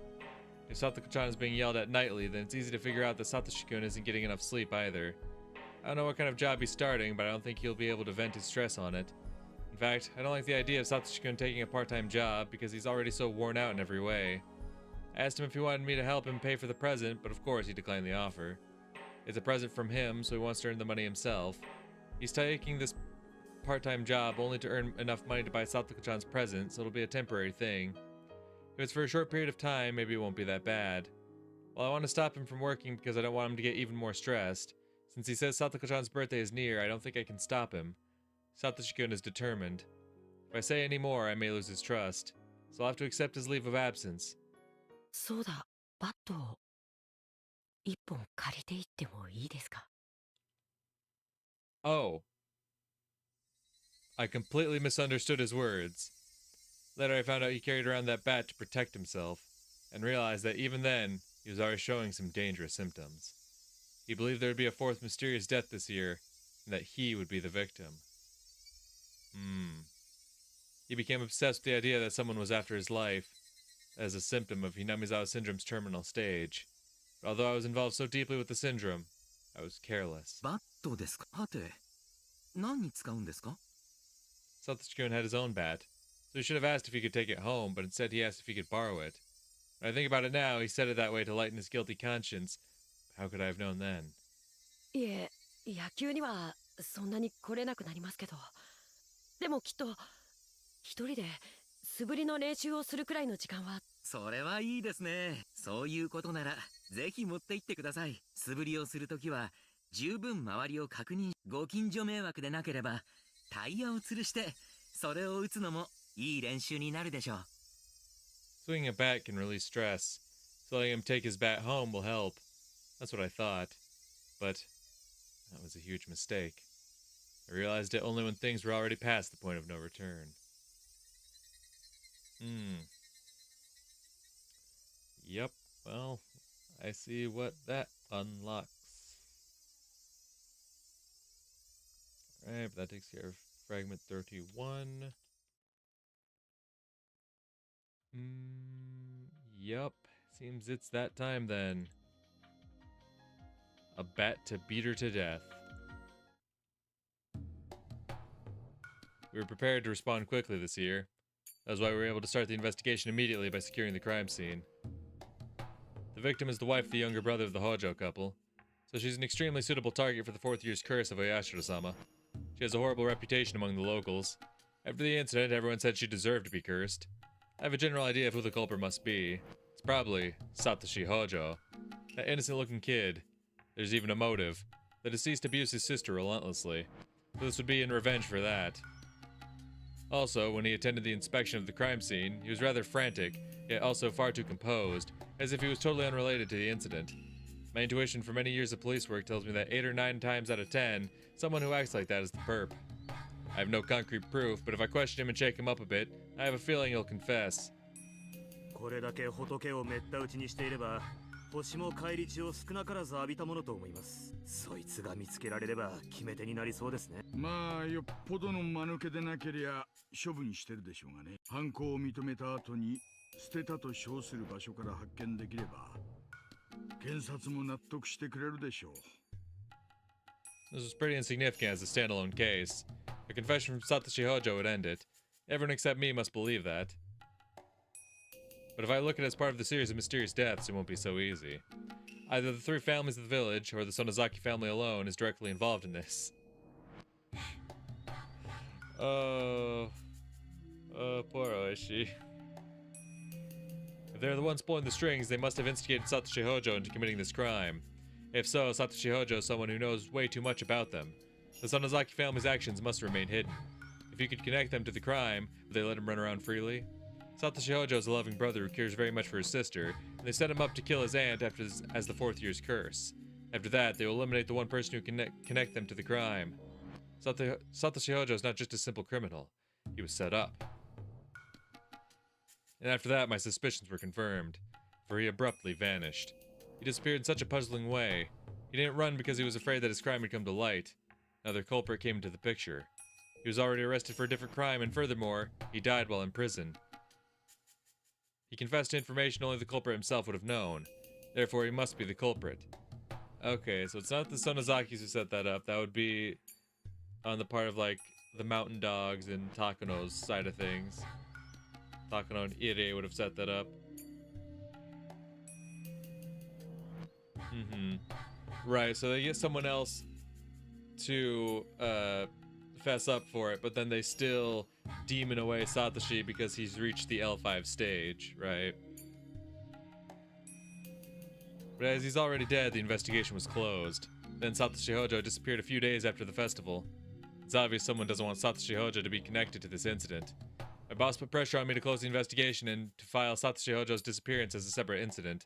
If Satoko-chan is being yelled at nightly, then it's easy to figure out that Satoshi-kun isn't getting enough sleep either. I don't know what kind of job he's starting, but I don't think he'll be able to vent his stress on it. In fact, I don't like the idea of Satoshi-kun taking a part-time job because he's already so worn out in every way. I asked him if he wanted me to help him pay for the present, but of course he declined the offer. It's a present from him, so he wants to earn the money himself. He's taking this part-time job only to earn enough money to buy Satoko-chan's present, so it'll be a temporary thing. If it's for a short period of time, maybe it won't be that bad. Well, I want to stop him from working because I don't want him to get even more stressed. Since he says Satoko-chan's birthday is near, I don't think I can stop him. Satoshi-kun is determined. If I say any more, I may lose his trust, so I'll have to accept his leave of absence. そうだ、バットを一本借りていってもいいですか？ Oh. I completely misunderstood his words. Later I found out he carried around that bat to protect himself, and realized that even then, he was already showing some dangerous symptoms. He believed there would be a 4th mysterious death this year, and that he would be the victim. He became obsessed with the idea that someone was after his life. as a symptom of Hinamizawa syndrome's terminal stage. But although I was involved so deeply with the syndrome, I was careless. バットですか？はて、何に使うんですか？ Satoshi-kun had his own bat, so he should have asked if he could take it home, but instead he asked if he could borrow it. When I think about it now, he said it that way to lighten his guilty conscience. How could I have known then? いえ、野球にはそんなに来れなくなりますけど、でもきっと一人で素振りの練習をするくらいの時間は。それはいいですね。そういうことならぜひ持って行ってください。素振りをするときは十分周りを確認。ご近所迷惑でなければタイヤを吊るしてそれを打つのもいい練習になるでしょう。 Swinging a bat can release stress, so letting him take his bat home will help. That's what I thought. But that was a huge mistake. I realized it only when things were already past the point of no return. Yep, well, I see what that unlocks. Alright, but that takes care of fragment 31. Yep, seems it's that time then. A bat to beat her to death. We were prepared to respond quickly this year. That was why we were able to start the investigation immediately by securing the crime scene. The victim is the wife of the younger brother of the Hojo couple, so she's an extremely suitable target for the 4th year's curse of Oyashiro-sama. She has a horrible reputation among the locals. After the incident, everyone said she deserved to be cursed. I have a general idea of who the culprit must be. It's probably Satoshi Hojo. That innocent-looking kid. There's even a motive. The deceased abused his sister relentlessly, so this would be in revenge for that. Also, when he attended the inspection of the crime scene, he was rather frantic, yet also far too composed, as if he was totally unrelated to the incident. My intuition for many years of police work tells me that 8 or 9 times out of 10, someone who acts like that is the perp. I have no concrete proof, but if I question him and shake him up a bit, I have a feeling he'll confess. これだけ仏をめった打ちにしていれば、星も返り血を少なからず浴びたものと思います。そいつが見つけられれば決め手になりそうですね。まあよっぽどの間抜けでなけりゃ処分してるでしょうがね。犯行を認めた後に捨てたと称する場所から発見できれば検察も納得してくれるでしょう。 This was pretty insignificant as a standalone case. A confession from Satoshi Hojo would end it. Everyone except me must believe that. But if I look at it as part of the series of mysterious deaths, it won't be so easy. Either the 3 families of the village, or the Sonozaki family alone, is directly involved in this. Poor Oishi. If they're the ones pulling the strings, they must have instigated Satoshi Hojo into committing this crime. If so, Satoshi Hojo is someone who knows way too much about them. The Sonozaki family's actions must remain hidden. If you could connect them to the crime, would they let him run around freely? Satoshi Hojo is a loving brother who cares very much for his sister, and they set him up to kill his aunt as the 4th year's curse. After that, they will eliminate the one person who can connect them to the crime. Satoshi Hojo is not just a simple criminal. He was set up. And after that, my suspicions were confirmed, for he abruptly vanished. He disappeared in such a puzzling way. He didn't run because he was afraid that his crime would come to light. Another culprit came into the picture. He was already arrested for a different crime, and furthermore, he died while in prison. He confessed to information only the culprit himself would have known. Therefore, he must be the culprit. Okay, so it's not the Sonozakis who set that up. That would be on the part of, like, the Mountain Dogs and Takano's side of things. Takano and Ire would have set that up. Right, so they get someone else to fess up for it, but then they still demon away Satoshi because he's reached the L5 stage, right? But as he's already dead, the investigation was closed. Then Satoshi Hojo disappeared a few days after the festival. It's obvious someone doesn't want Satoshi Hojo to be connected to this incident. My boss put pressure on me to close the investigation and to file Satoshi Hojo's disappearance as a separate incident.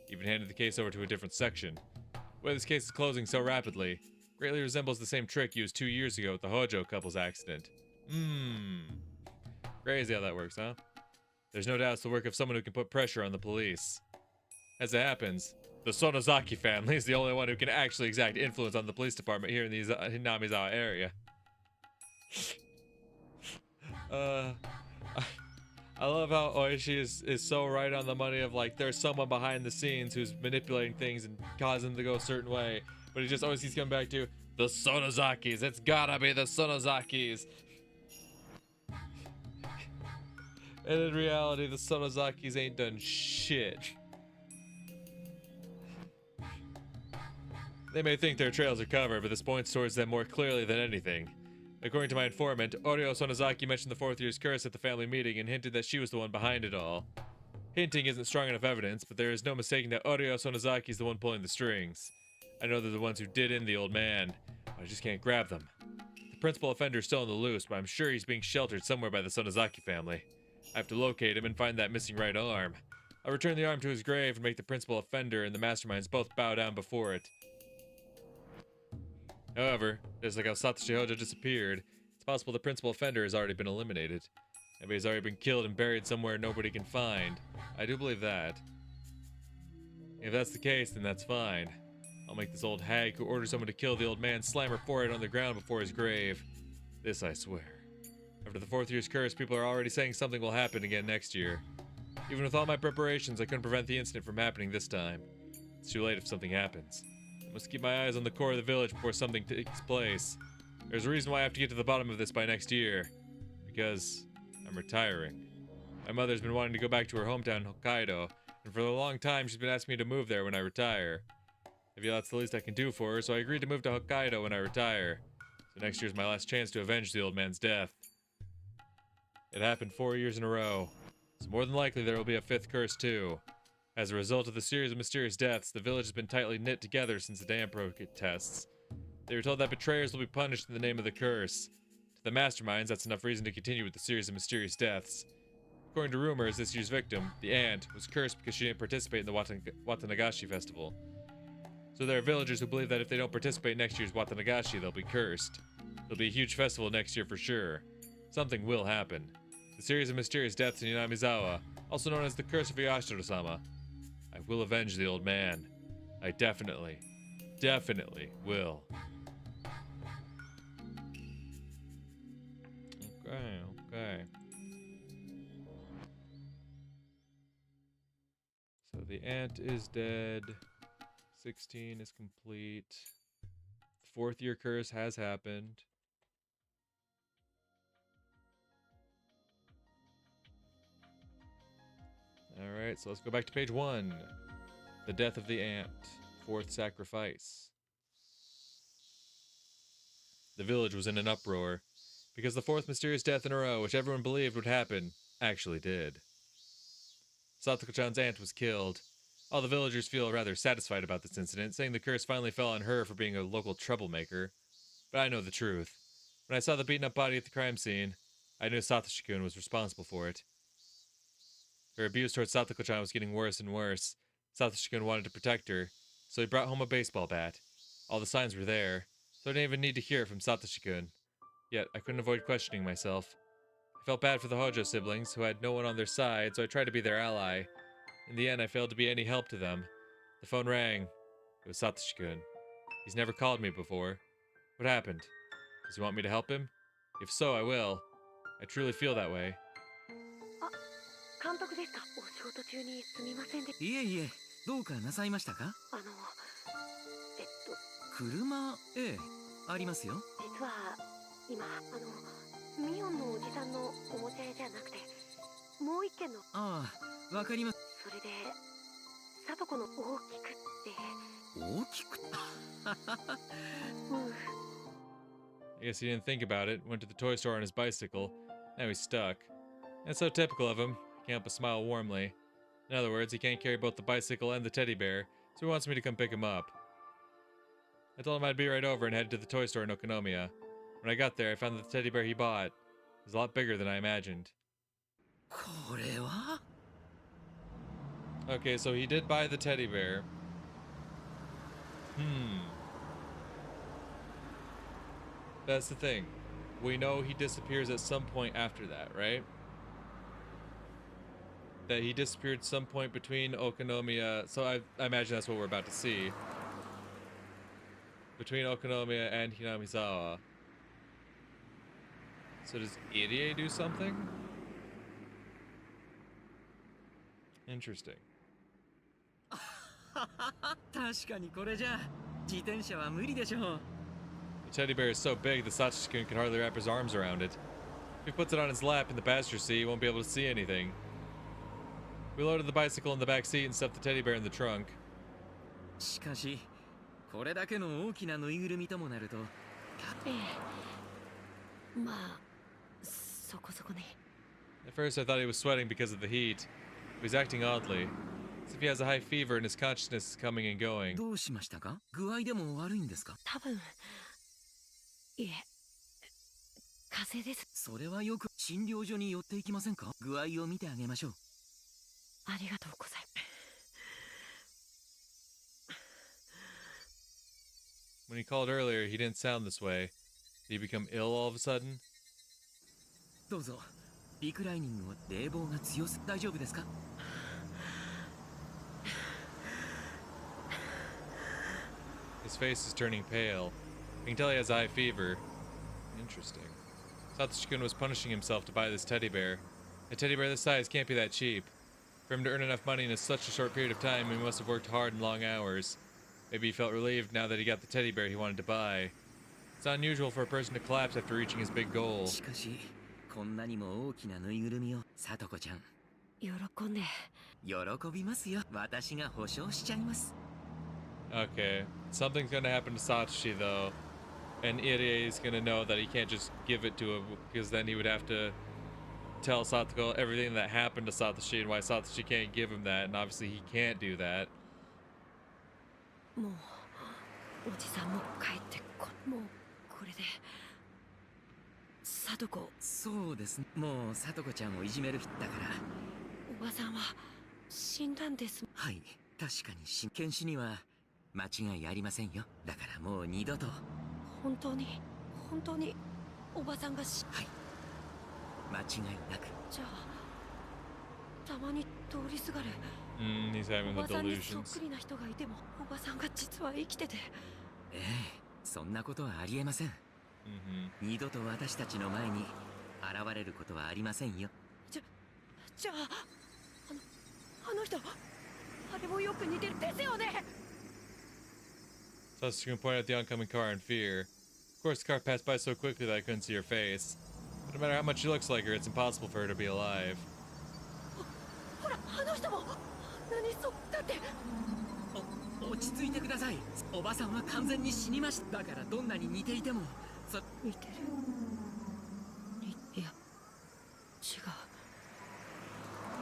Even handed the case over to a different section. The way this case is closing so rapidly greatly resembles the same trick used 2 years ago with the Hojo couple's accident. Crazy how that works, huh? There's no doubt it's the work of someone who can put pressure on the police. As it happens, the Sonozaki family is the only one who can actually exact influence on the police department here in the Hinamizawa area. I love how Oishi is so right on the money of like there's someone behind the scenes who's manipulating things and causing them to go a certain way, but he just always keeps coming back to the Sonozakis. It's gotta be the Sonozakis. And in reality, the Sonozakis ain't done shit. They may think their trails are covered, but this points towards them more clearly than anything. According to my informant, Oreo Sonozaki mentioned the fourth year's curse at the family meeting and hinted that she was the one behind it all. Hinting isn't strong enough evidence, but there is no mistaking that Oreo Sonozaki is the one pulling the strings. I know they're the ones who did in the old man, but I just can't grab them. The principal offender is still on the loose, but I'm sure he's being sheltered somewhere by the Sonozaki family. I have to locate him and find that missing right arm. I'll return the arm to his grave and make the principal offender and the masterminds both bow down before it. However, just like how Satoshi Hojo disappeared, it's possible the principal offender has already been eliminated. Maybe he's already been killed and buried somewhere nobody can find. I do believe that. If that's the case, then that's fine. I'll make this old hag who ordered someone to kill the old man slam her forehead on the ground before his grave. This I swear. After the fourth year's curse, people are already saying something will happen again next year. Even with all my preparations, I couldn't prevent the incident from happening this time. It's too late if something happens. I must keep my eyes on the core of the village before something takes place. There's a reason why I have to get to the bottom of this by next year. Because I'm retiring. My mother's been wanting to go back to her hometown, Hokkaido, and for a long time she's been asking me to move there when I retire. I feel that's the least I can do for her, so I agreed to move to Hokkaido when I retire. So next year's my last chance to avenge the old man's death. It happened 4 years in a row, so more than likely there will be a fifth curse too. As a result of the series of mysterious deaths, the village has been tightly knit together since the dam protests. They were told that betrayers will be punished in the name of the curse. To the masterminds, that's enough reason to continue with the series of mysterious deaths. According to rumors, this year's victim, the aunt, was cursed because she didn't participate in the Watanagashi festival. So there are villagers who believe that if they don't participate in next year's Watanagashi, they'll be cursed. There'll be a huge festival next year for sure. Something will happen. The series of mysterious deaths in Yanamizawa, also known as the Curse of Yashiro-sama. I will avenge the old man. I definitely will. Okay. So the aunt is dead. 16 is complete. The fourth year curse has happened. Alright, so let's go back to page 1. The death of the ant. Fourth sacrifice. The village was in an uproar, because the fourth mysterious death in a row, which everyone believed would happen, actually did. Satoko-chan's aunt was killed. All the villagers feel rather satisfied about this incident, saying the curse finally fell on her for being a local troublemaker. But I know the truth. When I saw the beaten-up body at the crime scene, I knew Satoshi-kun was responsible for it. Her abuse towards Satoko-chan was getting worse and worse. Satoshi-kun wanted to protect her, so he brought home a baseball bat. All the signs were there, so I didn't even need to hear it from Satoshi-kun. Yet, I couldn't avoid questioning myself. I felt bad for the Hojo siblings, who had no one on their side, so I tried to be their ally. In the end, I failed to be any help to them. The phone rang. It was Satoshi-kun. He's never called me before. What happened? Does he want me to help him? If so, I will. I truly feel that way. 監督ですか？お仕事中にすみませんで。いえいえ、どうかなさいましたか？車、ええ、ありますよ。実は今ミオンのおじさんのおもちゃ屋じゃなくて、もう一軒の。ああ、わかります。それで、さとこの大きくって。大きく？I guess he didn't think about it, went to the toy store on his bicycle. Now he's stuck. That's so typical of him. Can't help but smile warmly. In other words, he can't carry both the bicycle and the teddy bear, so he wants me to come pick him up. I told him I'd be right over and headed to the toy store in Okonomiya. When I got there, I found that the teddy bear he bought was a lot bigger than I imagined. これは? Okay, so he did buy the teddy bear. That's the thing. We know he disappears at some point after that, right? That he disappeared some point between Okonomiya, so I imagine that's what we're about to see. Between Okonomiya and Hinamizawa. So does Irie do something? Interesting. 確かにこれじゃ自転車は無理でしょう。 The teddy bear is so big that Satoshi-kun can hardly wrap his arms around it. If he puts it on his lap in the passenger seat, he won't be able to see anything. We loaded the bicycle in the back seat and stuffed the teddy bear in the trunk. しかしこれだけの大きなぬいぐるみともなると、ええ、まあそこそこね。 At first I thought he was sweating because of the heat. He was acting oddly, as if he has a high fever and his consciousness is coming and going. どうしましたか？具合でも悪いんですか？多分、いえ、風邪です。それはよく診療所に寄っていきませんか？具合を見てあげましょう。ありがとうございます。 When he called earlier, he didn't sound this way. Did he become ill all of a sudden? どうぞ。リクライニングは冷房が強す。大丈夫ですか？ His face is turning pale. I can tell he has high fever. Interesting. Satoshi-kun was punishing himself to buy this teddy bear. A teddy bear this size can't be that cheap. For him to earn enough money in such a short period of time, he must have worked hard and long hours. Maybe he felt relieved now that he got the teddy bear he wanted to buy. It's unusual for a person to collapse after reaching his big goal. しかしこんなにも大きなぬいぐるみをさとこちゃん喜んで。喜びますよ。私が保証しちゃいます。 Okay, something's gonna happen to Satoshi though, and Irie is gonna know that he can't just give it to him, because then he would have to tell Satoko everything that happened to Satoshi and why Satoshi can't give him that, and obviously he can't do that. もうおじさんも帰ってこ。もうこれでさとこ。そうですね。もうさとこちゃんをいじめる日だから。おばさんは死んだんです。はい、確かに検視には間違いありませんよ。だからもう二度と。本当におばさんがはい、間違いなく。じゃあたまに通りすがる He's having お the ばさんにそっ delusions. くりな人がいても、おばさんが実は生きてて。ええ、そんなことはありえません。 二度と私たちの前に現れることはありませんよ。じゃああの人、あれもよく似てるですよね。 Satoshi-kun pointed at the oncoming car in fear. Of course, the car passed by so quickly that I couldn't see her face. But no matter how much she looks like her, it's impossible for her to be alive. ほら、あの人も。何そ、だって。落ち着いてください。おばさんは完全に死にました。だからどんなに似ていても似てる。いや、違う。あ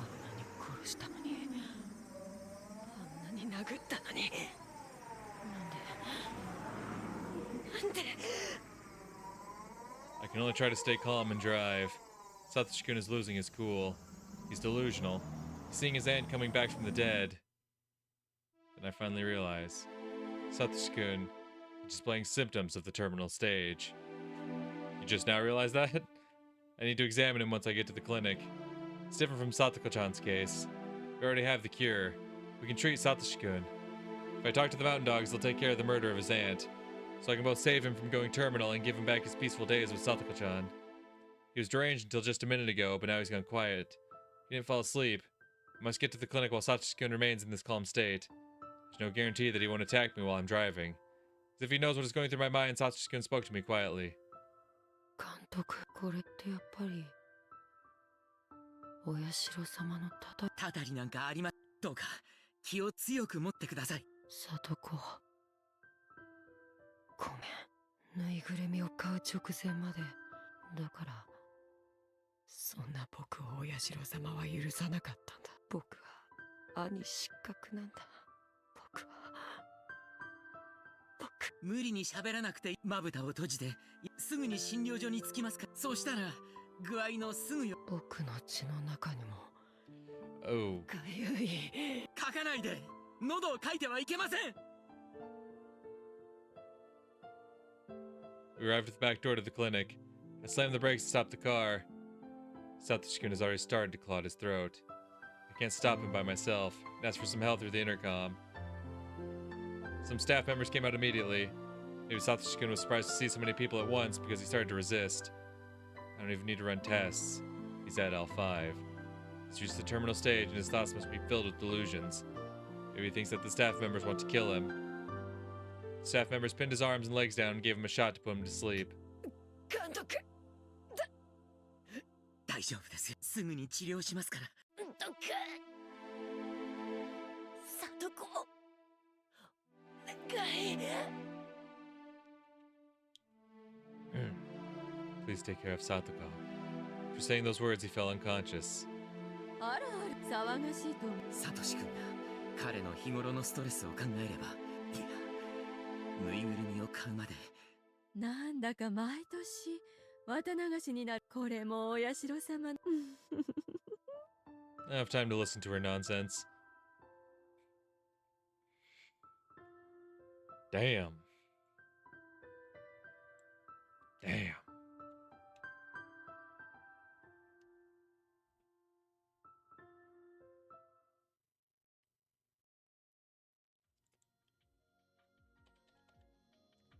んなに殺したのに、あんなに殴ったのに、なんで I can only try to stay calm and drive. Satoshi-kun is losing his cool. He's delusional. He's seeing his aunt coming back from the dead. Then I finally realize Satoshi-kun is displaying symptoms of the terminal stage. You just now realize that? I need to examine him once I get to the clinic. It's different from Satoko-chan's case. We already have the cure. We can treat Satoshi-kun. If I talk to the mountain dogs, they'll take care of the murder of his aunt. So I can both save him from going terminal and give him back his peaceful days with Satoko-chan. He was deranged until just a minute ago, but now he's gone quiet. He didn't fall asleep. I must get to the clinic while Satoshi-kun remains in this calm state. There's no guarantee that he won't attack me while I'm driving. As if he knows what is going through my mind, Satoshi-kun spoke to me quietly. 監督、これってやっぱりお社様のたたりなんかありま。どうか気を強く持ってください。さとこ、ごめん。ぬいぐるみを買う直前まで。だからそんな僕をお社様は許さなかったんだ。僕は兄失格なんだ。無理に喋らなくてまぶたを閉じてすぐに診療所に着きますか。そうしたら具合のすぐよ。僕の血の中にも Oh. かゆい。書かないで。喉をかいてはいけません。 We arrived at the back door to the clinic. I slammed the brakes to stop the car. Satoshi-kun has already started to claw at his throat. I can't stop him by myself and asked for some help through the intercom. Some staff members came out immediately. Maybe Satoshi-kun was surprised to see so many people at once because he started to resist. I don't even need to run tests. He's at L5. He's reached the terminal stage and his thoughts must be filled with delusions. Maybe he thinks that the staff members want to kill him. Staff members pinned his arms and legs down and gave him a shot to put him to sleep. 監督大丈夫ですよすぐに治療しますから監督里子お願い Please take care of Satoko. After saying those words, he fell unconscious. あらあら騒がしいと思う。サトシ君が彼の日頃のストレスを考えればいやぬいぐるみを買うまでなんだか毎年綿流しになる。これもお社様。 I have time to listen to her nonsense. Damn. Damn.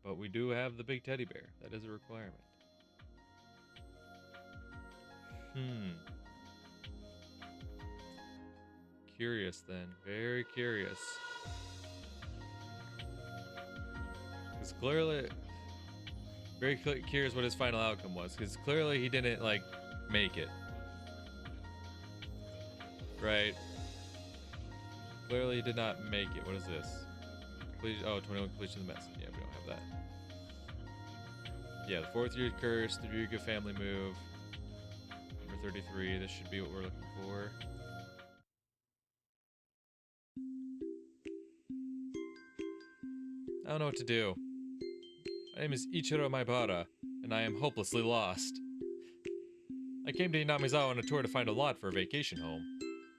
But we do have the big teddy bear. That is a requirement. Curious then. Very curious. Because clearly... Very curious what his final outcome was. Because clearly he didn't, like, make it. Right? Clearly he did not make it. What is this? Oh, 21 completion of the medicine. Yeah, we don't have that. Yeah, the 4th year curse, the Ryuga family move. Number 33, this should be what we're looking for. I don't know what to do. My name is Ichiro Maibara, and I am hopelessly lost. I came to Hinamizawa on a tour to find a lot for a vacation home.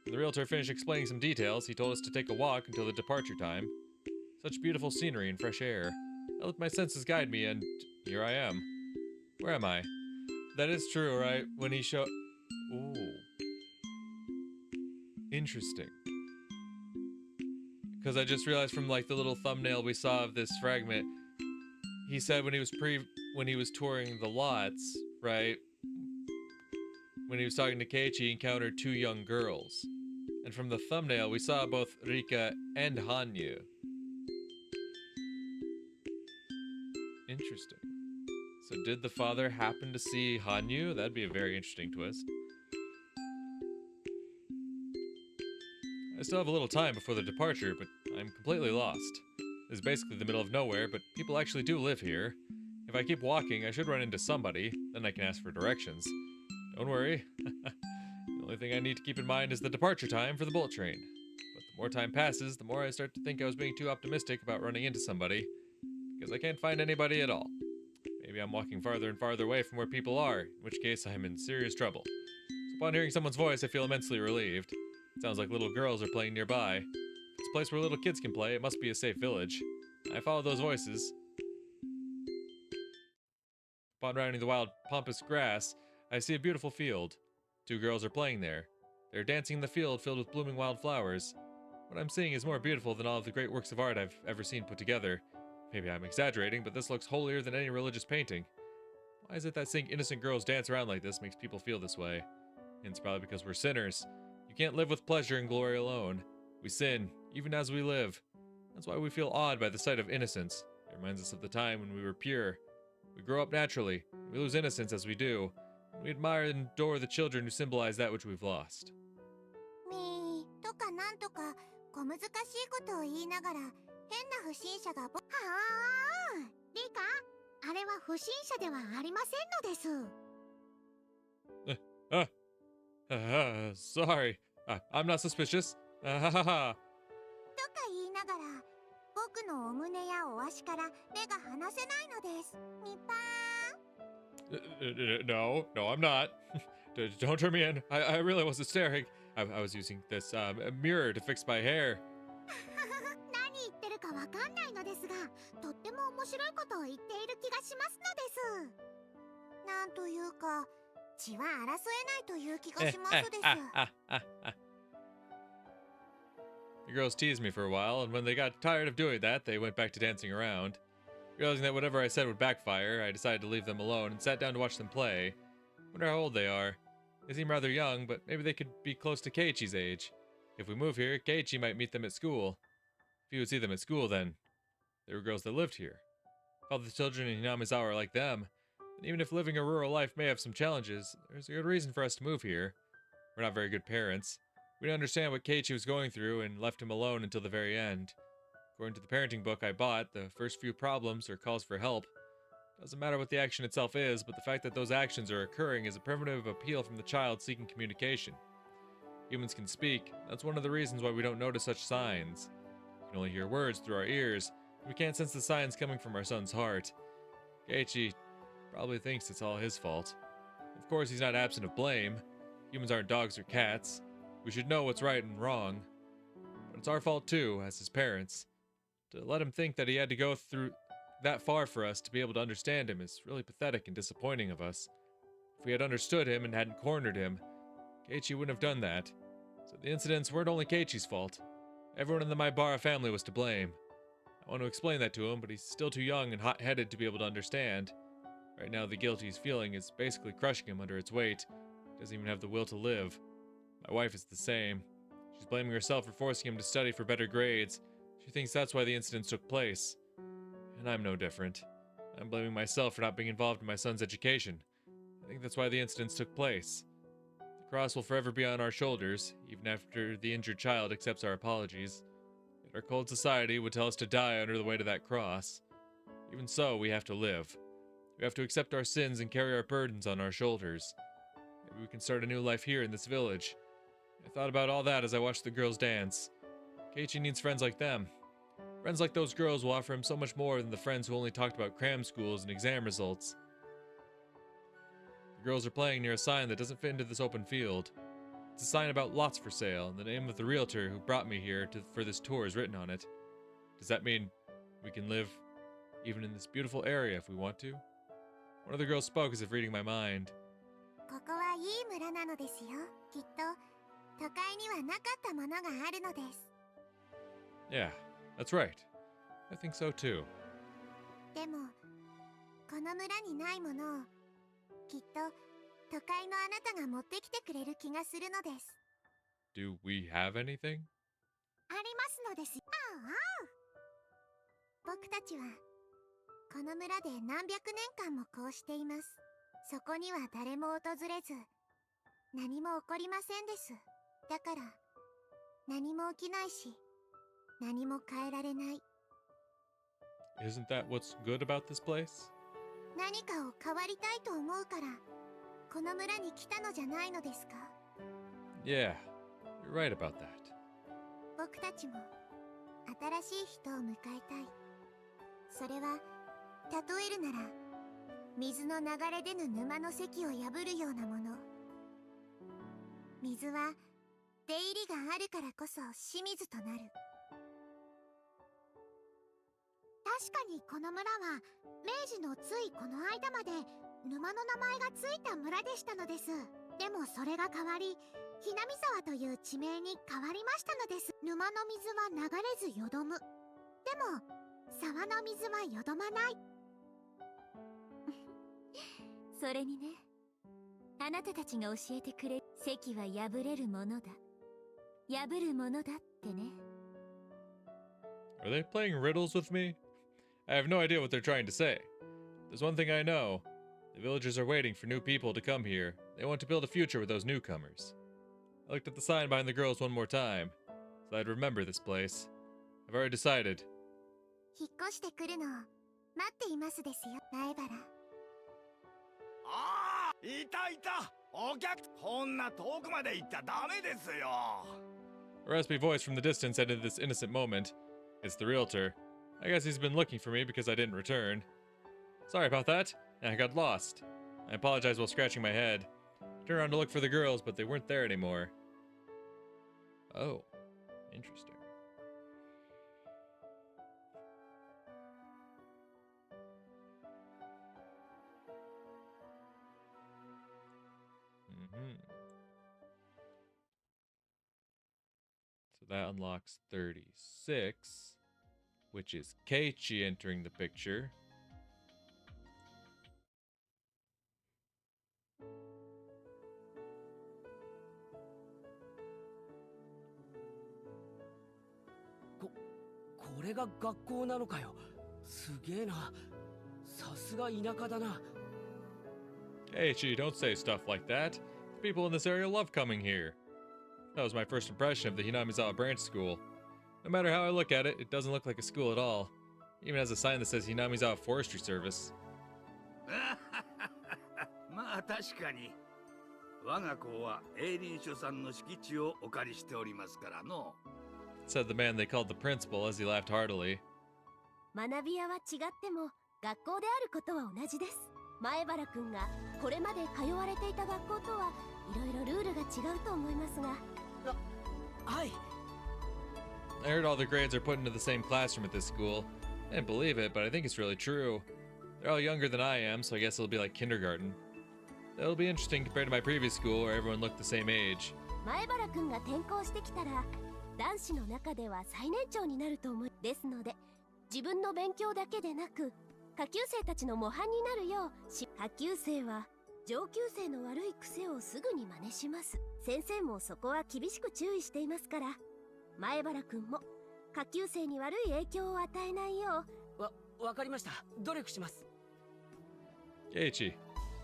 When the realtor finished explaining some details, he told us to take a walk until the departure time. Such beautiful scenery and fresh air. I let my senses guide me, and here I am. Where am I? That is true, right? When he showed... Ooh. Interesting. Because I just realized from, like, the little thumbnail we saw of this fragment, he said when he was touring the lots, right? When he was talking to Keiichi, he encountered 2 young girls. And from the thumbnail, we saw both Rika and Hanyu. Interesting. So did the father happen to see Hanyu? That'd be a very interesting twist. I still have a little time before the departure, but I'm completely lost. It's basically the middle of nowhere, but people actually do live here. If I keep walking, I should run into somebody, then I can ask for directions. Don't worry. The only thing I need to keep in mind is the departure time for the bullet train. But the more time passes, the more I start to think I was being too optimistic about running into somebody, because I can't find anybody at all. Maybe I'm walking farther and farther away from where people are, in which case I'm in serious trouble. So upon hearing someone's voice, I feel immensely relieved. It sounds like little girls are playing nearby. If it's a place where little kids can play, it must be a safe village. I follow those voices. Upon rounding the wild, pompous grass, I see a beautiful field. 2 girls are playing there. They're dancing in the field filled with blooming wildflowers. What I'm seeing is more beautiful than all of the great works of art I've ever seen put together. Maybe I'm exaggerating, but this looks holier than any religious painting. Why is it that seeing innocent girls dance around like this makes people feel this way? And it's probably because we're sinners. You can't live with pleasure and glory alone. We sin, even as we live. That's why we feel awed by the sight of innocence. It reminds us of the time when we were pure. We grow up naturally. We lose innocence as we do. We admire and adore the children who symbolize that which we've lost. みーとかなんとか小難しいことを言いながら変な不審者がはあリカあれは不審者ではありませんのです Sorry. I'm not suspicious. とか言いながら僕のお胸やお足から目が離せないのですみぱNo, I'm not. Don't turn me in. I really wasn't staring. I was using this mirror to fix my hair. 何言ってるかわかんないのですがとっても面白いことを言っている気がしますのですなんというか血は争えないという気がしますです The girls teased me for a while, and when they got tired of doing that, they went back to dancing around. Realizing that whatever I said would backfire, I decided to leave them alone and sat down to watch them play. Wonder how old they are. They seem rather young, but maybe they could be close to Keiichi's age. If we move here, Keiichi might meet them at school. If he would see them at school, then they were girls that lived here. If all the children in Hinamizawa are like them, then even if living a rural life may have some challenges, there's a good reason for us to move here. We're not very good parents. We didn't understand what Keiichi was going through and left him alone until the very end. According to the parenting book I bought, the first few problems or calls for help. Doesn't matter what the action itself is, but the fact that those actions are occurring is a primitive appeal from the child seeking communication. Humans can speak. That's one of the reasons why we don't notice such signs. We can only hear words through our ears. We can't sense the signs coming from our son's heart. Keiichi probably thinks it's all his fault. Of course, he's not absent of blame. Humans aren't dogs or cats. We should know what's right and wrong. But it's our fault too, as his parents. To let him think that he had to go through that far for us to be able to understand him is really pathetic and disappointing of us. If we had understood him and hadn't cornered him, Keiichi wouldn't have done that. So the incidents weren't only Keiichi's fault. Everyone in the Maibara family was to blame. I want to explain that to him, but he's still too young and hot-headed to be able to understand. Right now, the guilt he's feeling is basically crushing him under its weight. He doesn't even have the will to live. My wife is the same. She's blaming herself for forcing him to study for better grades. She thinks that's why the incidents took place. And I'm no different. I'm blaming myself for not being involved in my son's education. I think that's why the incidents took place. The cross will forever be on our shoulders, even after the injured child accepts our apologies. Yet our cold society would tell us to die under the weight of that cross. Even so, we have to live. We have to accept our sins and carry our burdens on our shoulders. Maybe we can start a new life here in this village. I thought about all that as I watched the girls dance. Keiichi needs friends like them. Friends like those girls will offer him so much more than the friends who only talked about cram schools and exam results. The girls are playing near a sign that doesn't fit into this open field. It's a sign about lots for sale, and the name of the realtor who brought me here for this tour is written on it. Does that mean we can live even in this beautiful area if we want to? One of the girls spoke as if reading my mind. ここはいい村なのですよ。きっと都会にはなかったものがあるのです。 Yeah, that's right. I think so too. でもこの村にないものをきっと都会のあなたが持ってきてくれる気がするのです。 Do we have anything? ありますのです。僕たちはこの村で何百年間もこうしています。そこには誰も訪れず、何も起こりませんです。だから何も起きないし、何も変えられない。 Isn't that what's good about this place? 何かを変わりたいと思うからこの村に来たのじゃないのですか？ Yeah, you're right about that. 僕たちも新しい人を迎えたい。それは例えるなら水の流れ出ぬ沼の堰を破るようなもの。水は出入りがあるからこそ清水となる。確かにこの村は明治のついこの間まで沼の名前がついた村でしたのです。でもそれが変わり、ひなみ沢という地名に変わりましたのです。沼の水は流れずよどむ。でも沢の水はよどまない。それにね、あなたたちが教えてくれ、堰は破れるものだ、破るものだってね。 Are they playing riddles with me? I have no idea what they're trying to say. There's one thing I know. The villagers are waiting for new people to come here. They want to build a future with those newcomers. I looked at the sign behind the girls one more time, so I'd remember this place. I've already decided. 引っ越してくるのを待っていますですよ、苗原。ああ、いたいた。お客、こんな遠くまで行っちゃダメですよ。 A raspy voice from the distance ended this innocent moment. It's the realtor. I guess he's been looking for me because I didn't return. Sorry about that. I got lost. I apologized while scratching my head. I turned around to look for the girls, but they weren't there anymore. Oh, interesting. So that unlocks 36, which is Keiichi entering the picture. れが学校なのかよ。すげえな。さすが田舎だな。Keiichi, don't say stuff like that. The people in this area love coming here. That was my first impression of the Hinamizawa branch school. No matter how I look at it, it doesn't look like a school at all. It even has a sign that says Hinamizawa Forestry Service. まあ確かに我が校は営林署さんの敷地をお借りしておりますからの Said the man they called the principal as he laughed heartily. 学び屋は違っても学校であることは同じです。前原くんがこれまで通われていた学校とはいろいろルールが違うと思いますが。はい。 I heard all the grades are put into the same classroom at this school. I didn't believe it, but I think it's really true. They're all younger than I am, so I guess it'll be like kindergarten. It'll be interesting compared to my previous school where everyone looked the same age. 前原くんが転校してきたら男子の中では最年長になると思いですので、自分の勉強だけでなく下級生たちの模範になるよう下級生は上級生の悪い癖をすぐに真似します。先生もそこは厳しく注意していますから、前原くんも下級生に悪い影響を与えないよう。わかりました。努力します。Keiichi,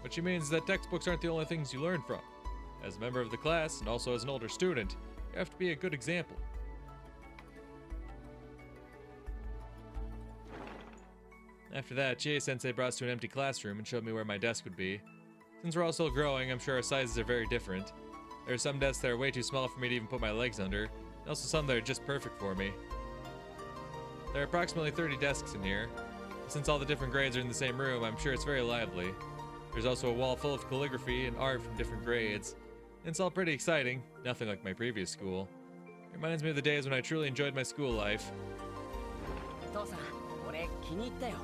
what she means is that textbooks aren't the only things you learn from. As a member of the class, and also as an older student, you have to be a good example. After that, Chie-sensei brought us to an empty classroom and showed me where my desk would be. Since we're all still growing, I'm sure our sizes are very different. There are some desks that are way too small for me to even put my legs under, and also some that are just perfect for me. There are approximately 30 desks in here. Since all the different grades are in the same room, I'm sure it's very lively. There's also a wall full of calligraphy and art from different grades. It's all pretty exciting, nothing like my previous school. It reminds me of the days when I truly enjoyed my school life. 父さん、俺気に入ったよ。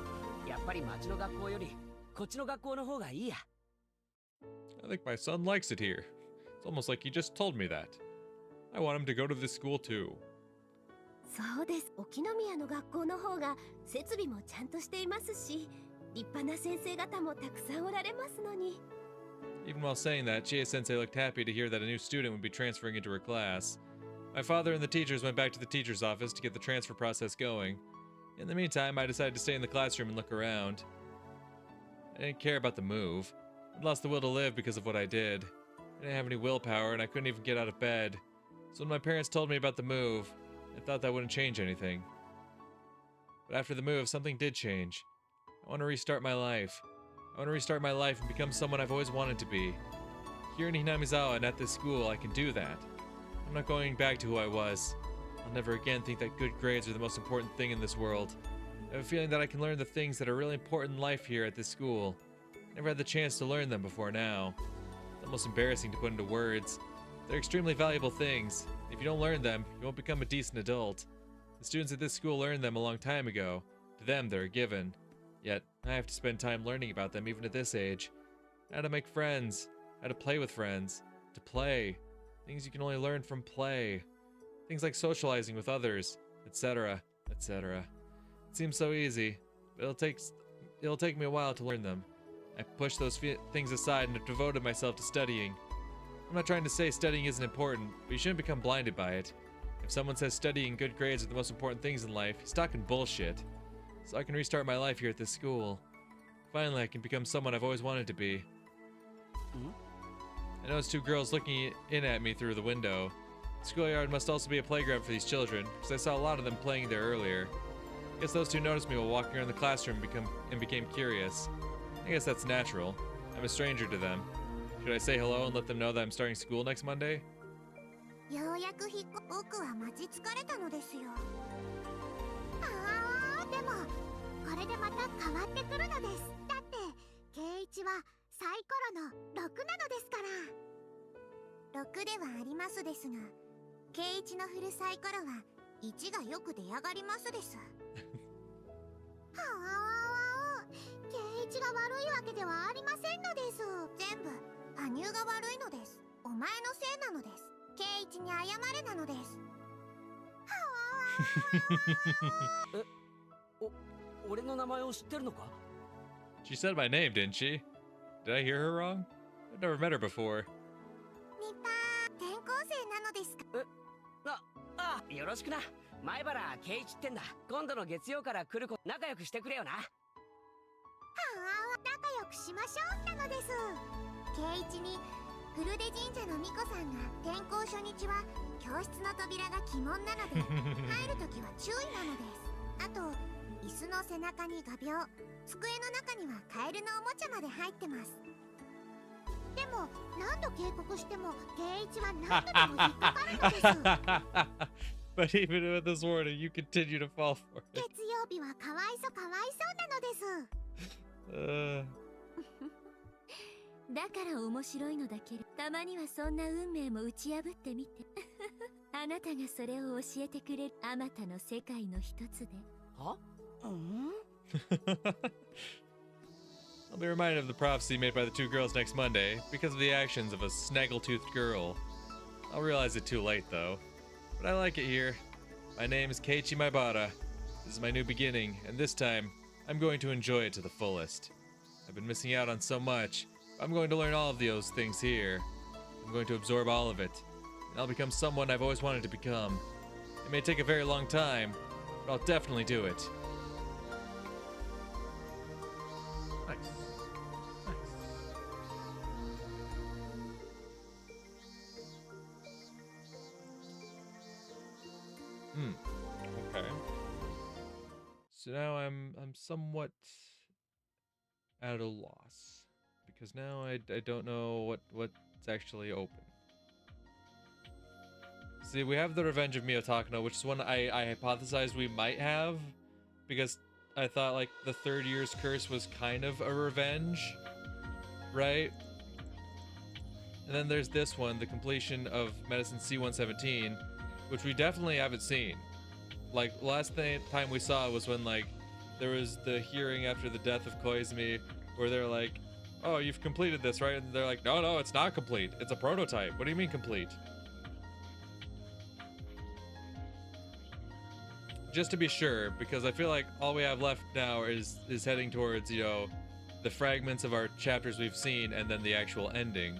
やっぱり町の学校よりこっちの学校の方がいいや。I think my son likes it here. It's almost like he just told me that. I want him to go to this school too. そうです。沖宮の学校の方が設備もちゃんとしていますし、立派な先生方もたくさんおられますのに。Even while saying that, Chie-sensei looked happy to hear that a new student would be transferring into her class. My father and the teachers went back to the teacher's office to get the transfer process going. In the meantime, I decided to stay in the classroom and look around. I didn't care about the move. I'd lost the will to live because of what I did. I didn't have any willpower and I couldn't even get out of bed. So when my parents told me about the move, I thought that wouldn't change anything. But after the move, something did change. I want to restart my life. I want to restart my life and become someone I've always wanted to be. Here in Hinamizawa and at this school, I can do that. I'm not going back to who I was. I'll never again think that good grades are the most important thing in this world. I have a feeling that I can learn the things that are really important in life here at this school. Never had the chance to learn them before now. It's almost embarrassing to put into words. They're extremely valuable things. If you don't learn them, you won't become a decent adult. The students at this school learned them a long time ago. To them, they're a given. Yet, I have to spend time learning about them even at this age. How to make friends. How to play with friends. To play. Things you can only learn from play. Things like socializing with others, etc., etc. It seems so easy, but it'll take me a while to learn them. I pushed those things aside and have devoted myself to studying. I'm not trying to say studying isn't important, but you shouldn't become blinded by it. If someone says studying and good grades are the most important things in life, he's talking bullshit. So I can restart my life here at this school. Finally, I can become someone I've always wanted to be. I noticed two girls looking in at me through the window. The schoolyard must also be a playground for these children, because I saw a lot of them playing there earlier. I guess those two noticed me while walking around the classroom and became curious. I guess that's natural. I'm a stranger to them. Should I say hello and let them know that I'm starting school next Monday? ようやく僕は待ち疲れたのですよ。でもこれでまた変わってくるのです。だって圭一はサイコロの6なのですから。6ではありますですが、圭一の振るサイコロは1がよく出上がりますです。圭一が悪いわけではありませんのです。全部羽生が悪いのです。お前のせいなのです。圭一に謝れなのです。俺の名前を知ってるのか? She said my name, didn't she? Did I hear her wrong? I've never met her before. 転校生なのですか? よろしくな。前原圭一ってんだ。今度の月曜から来る子仲良くしてくれよな。はあ、仲良くしましょうなのです。圭一に古出神社の巫女さんが転校初日は教室の扉が鬼門なので入るときは注意なのです。あと椅子の背中に画鋲、机の中にはカエルのおもちゃまで入ってます。でも何度警告しても圭一は何度でも引っかかるのです。But even with this warning, you continue to fall for it. 月曜日はかわいそうなのです。だから面白いのだけど、たまにはそんな運命も打ち破ってみて。あなたがそれを教えてくれるあまたの世界の一つで。は？I'll be reminded of the prophecy made by the two girls next Monday because of the actions of a snaggle-toothed girl. I'll realize it too late, though. But I like it here. My name is Keiichi Maibara. This is my new beginning, and this time, I'm going to enjoy it to the fullest. I've been missing out on so much. I'm going to learn all of those things here. I'm going to absorb all of it, and I'll become someone I've always wanted to become. It may take a very long time, but I'll definitely do it. Nice. Okay. So now I'm somewhat at a loss because now I don't know what's actually open. See, we have the Revenge of Miyotakano, which is one I hypothesized we might have because I thought like the third year's curse was kind of a revenge, right? And then there's this one, the completion of Medicine C-117, which we definitely haven't seen. Like, last time we saw was when, like, there was the hearing after the death of Koizumi, where they're like, oh, you've completed this, right? And they're like, no, it's not complete. It's a prototype. What do you mean complete? Just to be sure, because I feel like all we have left now is heading towards, you know, the fragments of our chapters we've seen and then the actual ending.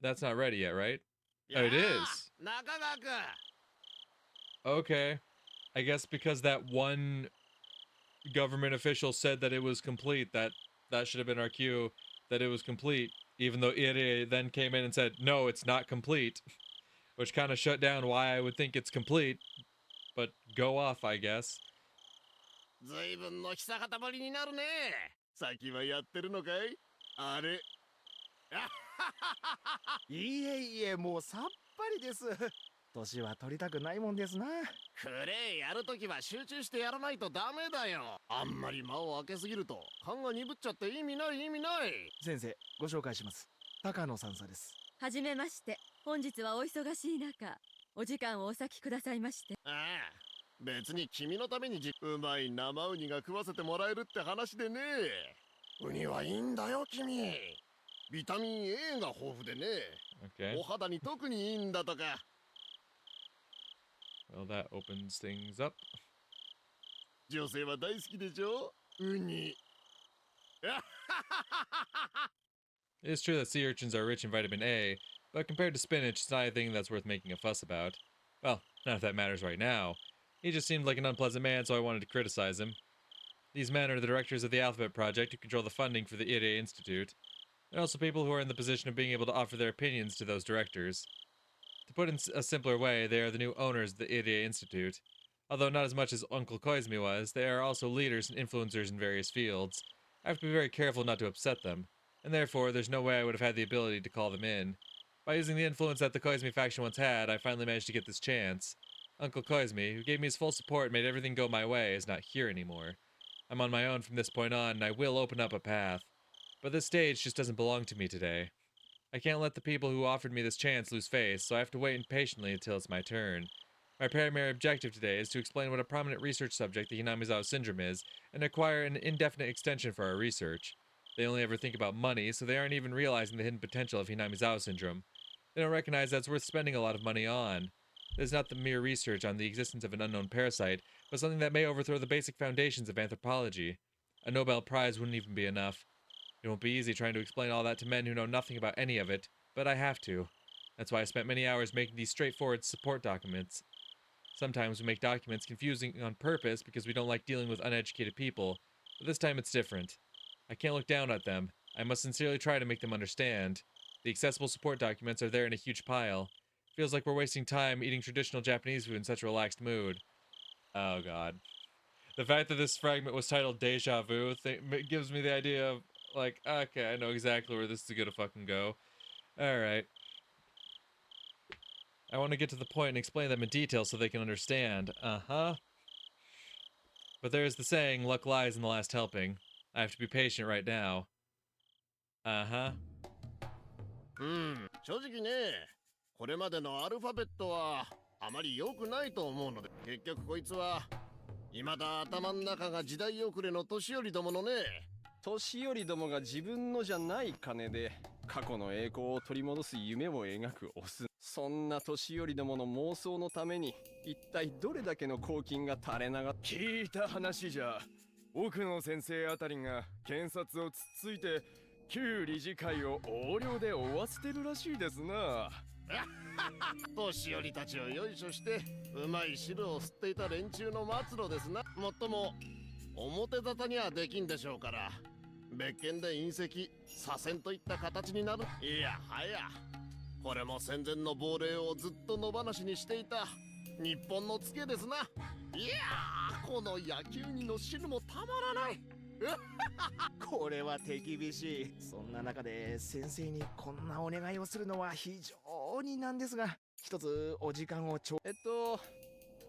That's not ready yet, right? Oh, it is. Okay. I guess because that one government official said that it was complete, that should have been our cue, that it was complete, even though it then came in and said, no, it's not complete, which kind of shut down why I would think it's complete, but go off, I guess. 随分の久方ぶりになるね。先はやってるのかい？あれ。いえいえ、もうさっぱりです。年は取りたくないもんですな。クレイやるときは集中してやらないとダメだよ。あんまり間を空けすぎると勘が鈍っちゃって意味ない。先生、ご紹介します。高野さんさです。はじめまして。本日はお忙しい中、お時間をお割きくださいまして。ああ、別に君のためにうまい生ウニが食わせてもらえるって話でね。ウニはいいんだよ君。ビタミン A が豊富でね。Okay. お肌に特にいいんだとか。Well, that opens things up. 女性は大好きでしょ？ウニ。It is true that sea urchins are rich in vitamin A, but compared to spinach, it's not anything that's worth making a fuss about. Well, not if that matters right now. He just seemed like an unpleasant man, so I wanted to criticize him. These men are the directors of the Alphabet Project who control the funding for the IRE Institute. They're also people who are in the position of being able to offer their opinions to those directors. To put in a simpler way, they are the new owners of the IRE Institute. Although not as much as Uncle Koizumi was, they are also leaders and influencers in various fields. I have to be very careful not to upset them, and therefore there's no way I would have had the ability to call them in. By using the influence that the Koizumi faction once had, I finally managed to get this chance. Uncle Koizumi, who gave me his full support and made everything go my way, is not here anymore. I'm on my own from this point on, and I will open up a path. But this stage just doesn't belong to me today. I can't let the people who offered me this chance lose face, so I have to wait patiently until it's my turn. My primary objective today is to explain what a prominent research subject the Hinamizawa syndrome is, and acquire an indefinite extension for our research. They only ever think about money, so they aren't even realizing the hidden potential of Hinamizawa syndrome. They don't recognize that it's worth spending a lot of money on. It is not the mere research on the existence of an unknown parasite, but something that may overthrow the basic foundations of anthropology. A Nobel Prize wouldn't even be enough. It won't be easy trying to explain all that to men who know nothing about any of it, but I have to. That's why I spent many hours making these straightforward support documents. Sometimes we make documents confusing on purpose because we don't like dealing with uneducated people, but this time it's different. I can't look down at them. I must sincerely try to make them understand. The accessible support documents are there in a huge pile. Feels like we're wasting time eating traditional Japanese food in such a relaxed mood. Oh god. The fact that this fragment was titled Deja Vu gives me the idea of, like, okay, I know exactly where this is gonna fucking go. Alright. I want to get to the point and explain them in detail so they can understand. Uh-huh. But there's the saying, luck lies in the last helping. I have to be patient right now. Uh-huh. 正直ね、これまでのアルファベットはあまり良くないと思うので、結局こいつは未だ頭の中が時代遅れの年寄りどものね。年寄りどもが自分のじゃない金で過去の栄光を取り戻す夢を描くオス。そんな年寄りどもの妄想のために一体どれだけの公金が垂れ流っ。聞いた話じゃ、奥野先生あたりが検察をつっついて旧理事会を横領で追わせてるらしいですな。年寄りたちをよいしょしてうまい汁を吸っていた連中の末路ですな。もっとも表沙汰にはできんでしょうから、別件で隕石左遷といった形になる。いやはや、これも戦前の亡霊をずっと野放しにしていた日本のツケですな。いやー、この野球にの汁もたまらない。これは手厳しい。そんな中で先生にこんなお願いをするのは非常になんですが、一つお時間を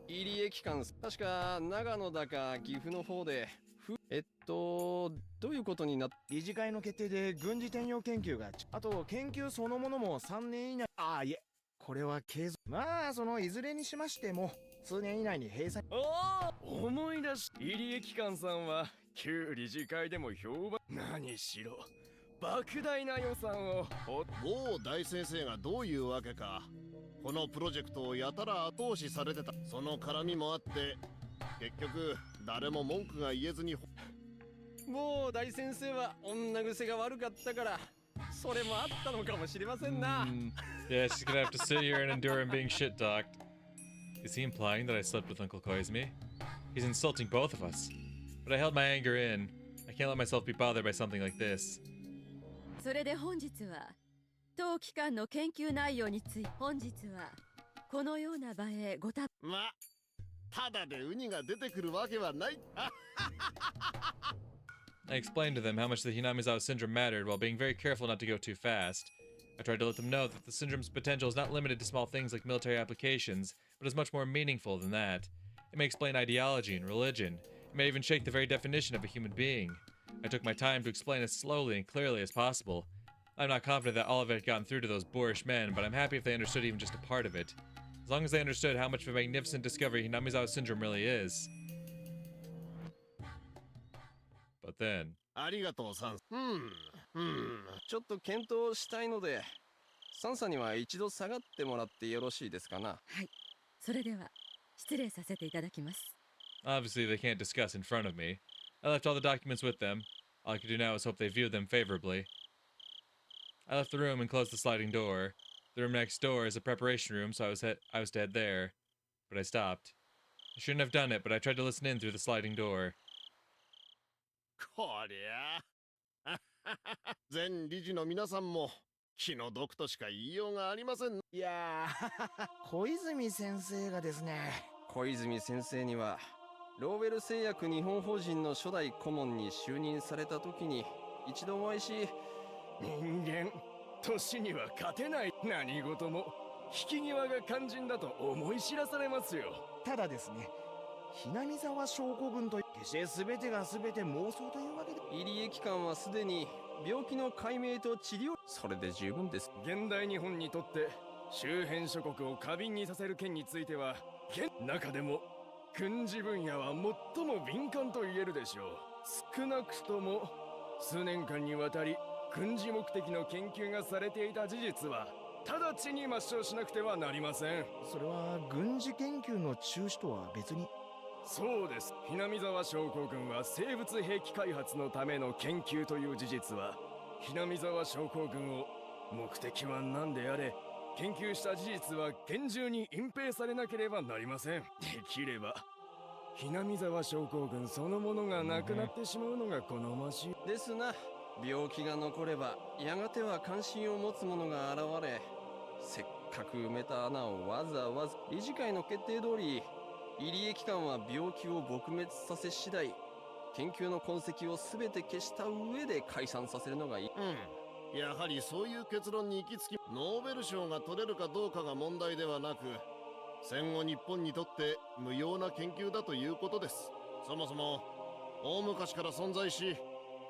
入江機関、確か長野だか岐阜の方でどういうことになっ。理事会の決定で軍事転用研究が、あと研究そのものも3年以内。いえ、これは継続。まあそのいずれにしましても数年以内に閉鎖。思い出し、入江機関さんは旧理事会でも評判。何しろ莫大な予算を。某大先生がどういうわけかこのプロジェクトをやたら後押しされてた。その絡みもあって結局誰も文句が言えずに。もう大先生は女癖が悪かったからそれもあったのかもしれませんな。Yeah, she's gonna have to sit here and endure him being shit-talked. Is he implying that I slept with Uncle Koizumi? He's insulting both of us. But I held my anger in. I can't let myself be bothered by something like this. それで本日は当機関の研究内容について、本日はこのような場へごた。ま、ただでウニが出てくるわけはない。I explained to them how much the Hinamizawa syndrome mattered while being very careful not to go too fast. I tried to let them know that the syndrome's potential is not limited to small things like military applications, but is much more meaningful than that. It may explain ideology and religion. It may even shake the very definition of a human being. I took my time to explain as slowly and clearly as possible. I'm not confident that all of it had gotten through to those boorish men, but I'm happy if they understood even just a part of it. As long as they understood how much of a magnificent discovery Hinamizawa syndrome really is. But then... ありがとうさん。ちょっと検討したいので、サンサには一度下がってもらってよろしいですかな。はい。それでは失礼させていただきます。Obviously, they can't discuss in front of me. I left all the documents with them. All I can do now is hope they view them favorably. I left the room and closed the sliding door. The room next door is a preparation room, so I was to head there. But I stopped. I shouldn't have done it, but I tried to listen in through the sliding door. こりゃ全理事の皆さんも気の毒としか言いようがありません。いやー小泉先生がですね。小泉先生にはローベル製薬日本法人の初代顧問に就任された時に一度お会いし、人間年には勝てない。何事も引き際が肝心だと思い知らされますよ。ただですね、南沢症候群と決して全てが全て妄想というわけで。入江機関はすでに病気の解明と治療、それで十分です。現代日本にとって周辺諸国を過敏にさせる件については、中でも軍事分野は最も敏感と言えるでしょう。少なくとも数年間にわたり軍事目的の研究がされていた事実は直ちに抹消しなくてはなりません。それは軍事研究の中止とは別に。そうです。南沢症候群は生物兵器開発のための研究という事実は、南沢症候群を目的は何であれ研究した事実は厳重に隠蔽されなければなりません。できればひなみ沢症候群そのものがなくなってしまうのが好ましいですな。病気が残ればやがては関心を持つ者が現れ、せっかく埋めた穴をわざわざ理事会の決定通り、入江機関は病気を撲滅させ次第研究の痕跡を全て消した上で解散させるのがいい。やはりそういう結論に行き着き、ノーベル賞が取れるかどうかが問題ではなく、戦後日本にとって無用な研究だということです。そもそも大昔から存在し、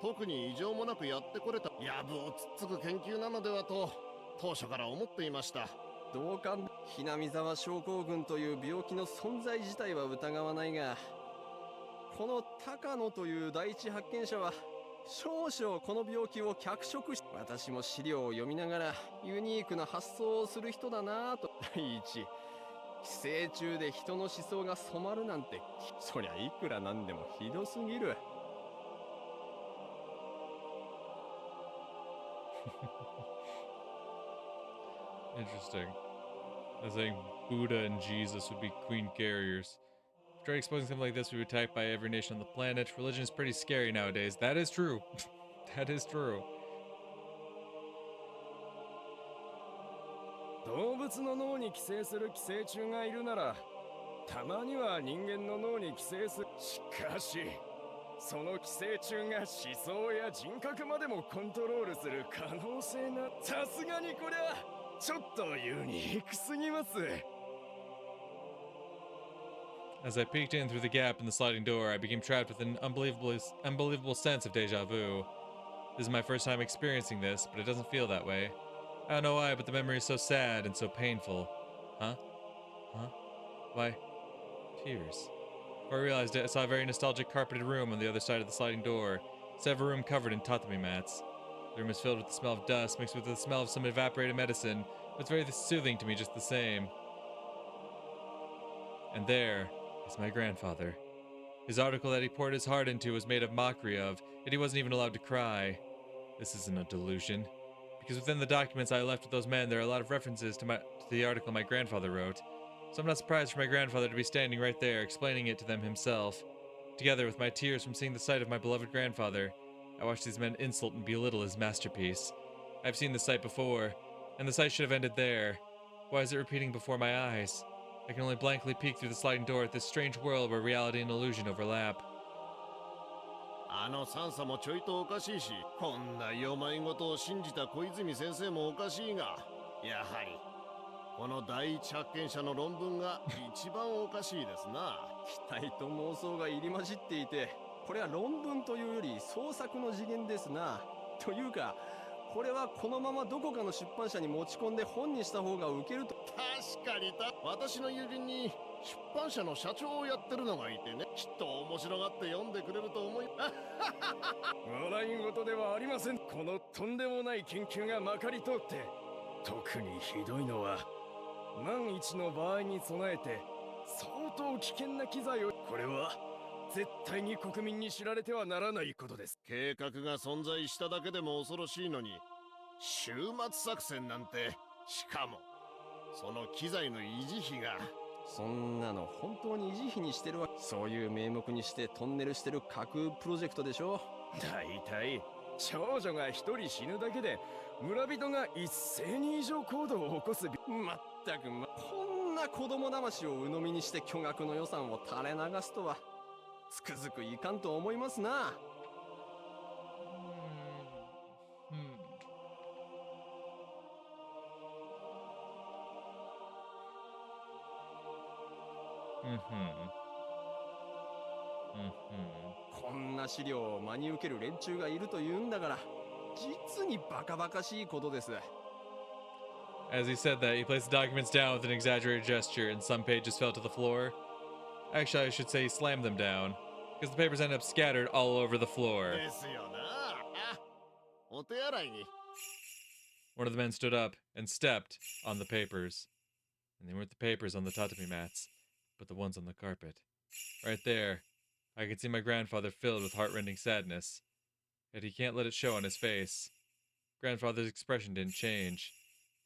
特に異常もなくやってこれた藪をつっつく研究なのではと当初から思っていました。同感。ひなみ沢症候群という病気の存在自体は疑わないが、この高野という第一発見者は少々この病気を脚色し、私も資料を読みながらユニークな発想をする人だなぁと。第一、寄生虫で人の思想が染まるなんて、そりゃいくらなんでもひどすぎる。Interesting. I was saying Buddha and Jesus would be queen carriers. Try exposing something like this, we would be attacked by every nation on the planet. Religion is pretty scary nowadays. That is true. That is true. 動物の脳に寄生する寄生虫がいるなら、たまには人間の脳に寄生する。しかしその寄生虫が思想や人格までもコントロールする可能性な、さすがにこりゃちょっとユニークすぎます。As I peeked in through the gap in the sliding door, I became trapped with an unbelievable sense of deja vu. This is my first time experiencing this, but it doesn't feel that way. I don't know why, but the memory is so sad and so painful. Huh? Huh? Why? Tears. Before I realized it, I saw a very nostalgic carpeted room on the other side of the sliding door. Instead of a room covered in tatami mats. The room is filled with the smell of dust mixed with the smell of some evaporated medicine, but it's very soothing to me just the same. And there is my grandfather. His article that he poured his heart into was made of mockery of, yet he wasn't even allowed to cry. This isn't a delusion. Because within the documents I left with those men, there are a lot of references to the article my grandfather wrote. So I'm not surprised for my grandfather to be standing right there, explaining it to them himself. Together with my tears from seeing the sight of my beloved grandfather, I watched these men insult and belittle his masterpiece. I've seen this sight before, and the sight should have ended there. Why is it repeating before my eyes? I can only blankly peek through the sliding door at this strange world where reality and illusion overlap. あのサンサもちょいとおかしいし、こんな世まいごとを信じた小泉先生もおかしいが、やはりこの第一発見者の論文が一番おかしいですな。期待と妄想が入り混じっていて、これは論文というより創作の次元ですな。というか、これはこのままどこかの出版社に持ち込んで本にした方がウケると。確かに私の友人に出版社の社長をやってるのがいてね、きっと面白がって読んでくれると思い笑い事ではありません。このとんでもない研究がまかり通って、特にひどいのは万一の場合に備えて相当危険な機材を。これは絶対に国民に知られてはならないことです。計画が存在しただけでも恐ろしいのに、終末作戦なんて、しかもその機材の維持費が。そんなの本当に維持費にしてるわ。そういう名目にしてトンネルしてる架空プロジェクトでしょ。だいたい少女が一人死ぬだけで村人が一斉に異常行動を起こす。まったくこんな子供騙しを鵜呑みにして巨額の予算を垂れ流すとはつくづくいかんと思いますな。こんな資料を真に受ける連中がいるというんだから、実にバカバカしいことです。As he said that, he placed the documents down with an exaggerated gesture, and some pages fell to the floor. Actually, I should say he slammed them down, because the papers ended up scattered all over the floor. One of the men stood up and stepped on the papers. And they weren't the papers on the tatami mats, but the ones on the carpet. Right there, I could see my grandfather filled with heartrending sadness. Yet he can't let it show on his face. Grandfather's expression didn't change.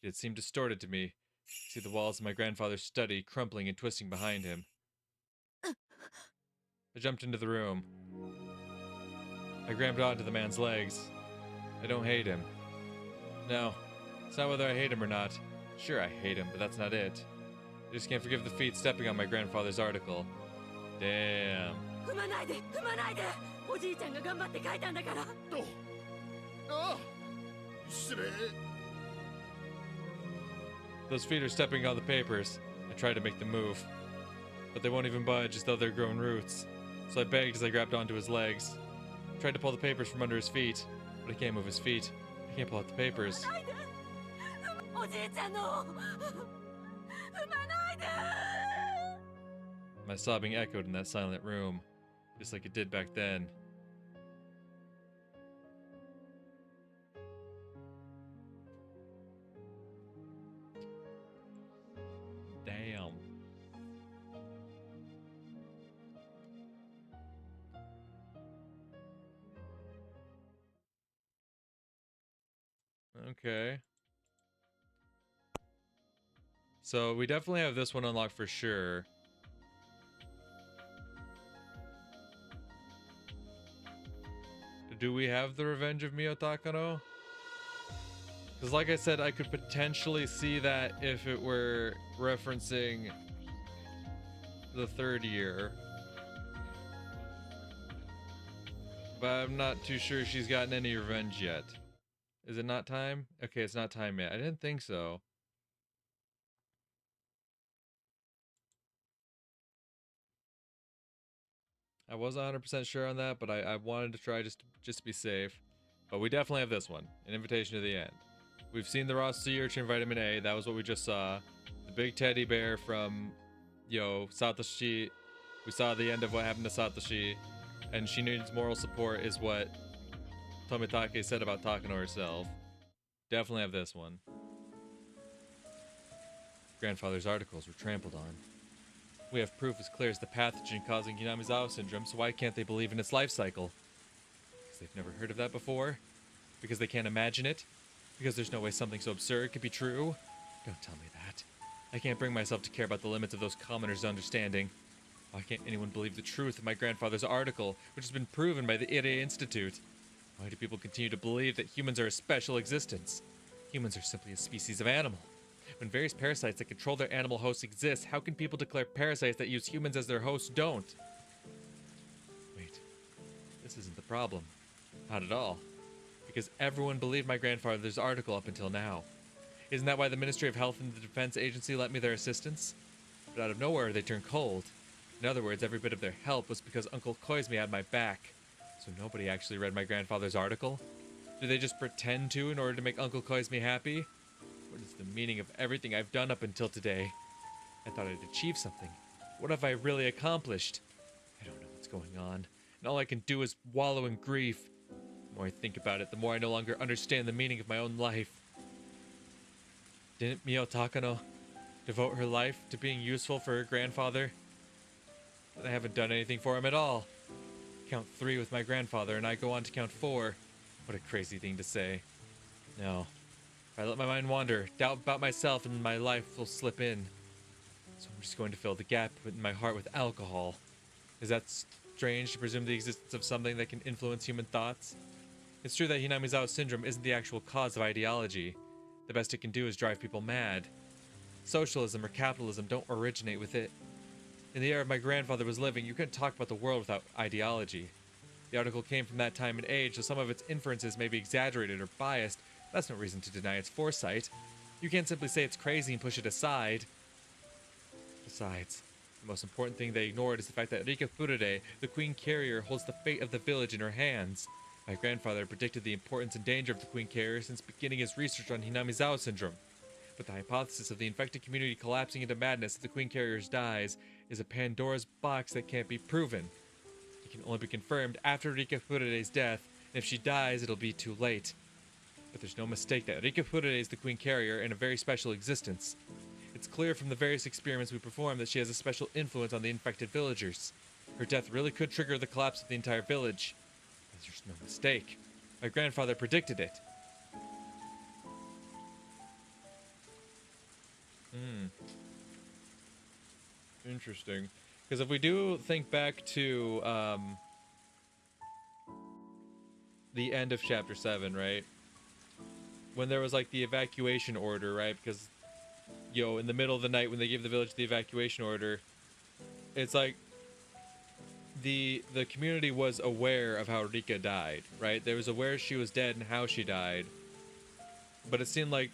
It seemed distorted to me. I see the walls of my grandfather's study crumpling and twisting behind him. I jumped into the room. I grabbed onto the man's legs. I don't hate him. No, it's not whether I hate him or not. Sure, I hate him, but that's not it. I just can't forgive the feet stepping on my grandfather's article. Damn. 踏まないで踏まないでおじいちゃんが頑張って書いたんだから失礼 Those feet are stepping on the papers. I tried to make them move, but they won't even budge as though they're growing roots. So I begged as I grabbed onto his legs. I tried to pull the papers from under his feet, but I can't move his feet. I can't pull out the papers. おじいちゃんの踏まないで My sobbing echoed in that silent room, just like it did back then. Damn. Okay. So we definitely have this one unlocked for sure. Do we have the Revenge of Mio Takano? Because like I said, I could potentially see that if it were referencing the third year. But I'm not too sure she's gotten any revenge yet. Is it not time? Okay, it's not time yet. I didn't think so. I wasn't 100% sure on that, but I wanted to try just to be safe. But we definitely have this one, an invitation to the end. We've seen the raw sea urchin vitamin A, that was what we just saw. The big teddy bear from, Satoshi. We saw the end of what happened to Satoshi. And she needs moral support is what Tomitake said about Takano herself. Definitely have this one. Grandfather's articles were trampled on. We have proof as clear as the pathogen causing Hinamizawa syndrome, so why can't they believe in its life cycle? Because they've never heard of that before? Because they can't imagine it? Because there's no way something so absurd could be true? Don't tell me that. I can't bring myself to care about the limits of those commoners' understanding. Why can't anyone believe the truth of my grandfather's article, which has been proven by the Ire Institute? Why do people continue to believe that humans are a special existence? Humans are simply a species of animal. When various parasites that control their animal hosts exist, how can people declare parasites that use humans as their hosts don't? Wait, this isn't the problem. Not at all. Because everyone believed my grandfather's article up until now. Isn't that why the Ministry of Health and the Defense Agency lent me their assistance? But out of nowhere, they turned cold. In other words, every bit of their help was because Uncle Koizumi had my back. So nobody actually read my grandfather's article? Do they just pretend to in order to make Uncle Koizumi happy? What is the meaning of everything I've done up until today? I thought I'd achieved something. What have I really accomplished? I don't know what's going on, and all I can do is wallow in grief. The more I think about it, the more I no longer understand the meaning of my own life. Didn't Mio Takano devote her life to being useful for her grandfather? But I haven't done anything for him at all. Count 3 with my grandfather, and I go on to count 4. What a crazy thing to say. No. If I let my mind wander, doubt about myself and my life will slip in. So I'm just going to fill the gap in my heart with alcohol. Is that strange to presume the existence of something that can influence human thoughts? It's true that Hinamizawa syndrome isn't the actual cause of ideology. The best it can do is drive people mad. Socialism or capitalism don't originate with it. In the era my grandfather was living, you couldn't talk about the world without ideology. The article came from that time and age, so some of its inferences may be exaggerated or biased. That's no reason to deny its foresight. You can't simply say it's crazy and push it aside. Besides, the most important thing they ignored is the fact that Rika Furure, the Queen Carrier, holds the fate of the village in her hands. My grandfather predicted the importance and danger of the Queen Carrier since beginning his research on Hinamizawa syndrome. But the hypothesis of the infected community collapsing into madness if the Queen Carrier dies is a Pandora's box that can't be proven. It can only be confirmed after Rika Furure's death, and if she dies, it'll be too late. But there's no mistake that Rika Furure is the Queen Carrier and a very special existence. It's clear from the various experiments we perform that she has a special influence on the infected villagers. Her death really could trigger the collapse of the entire village. There's no mistake. My grandfather predicted it. Hmm. Interesting. Because if we do think back to the end of chapter 7, right? When there was like the evacuation order, right? Because, in the middle of the night when they gave the village the evacuation order, it's like the community was aware of how Rika died, right? They was aware she was dead and how she died. But it seemed like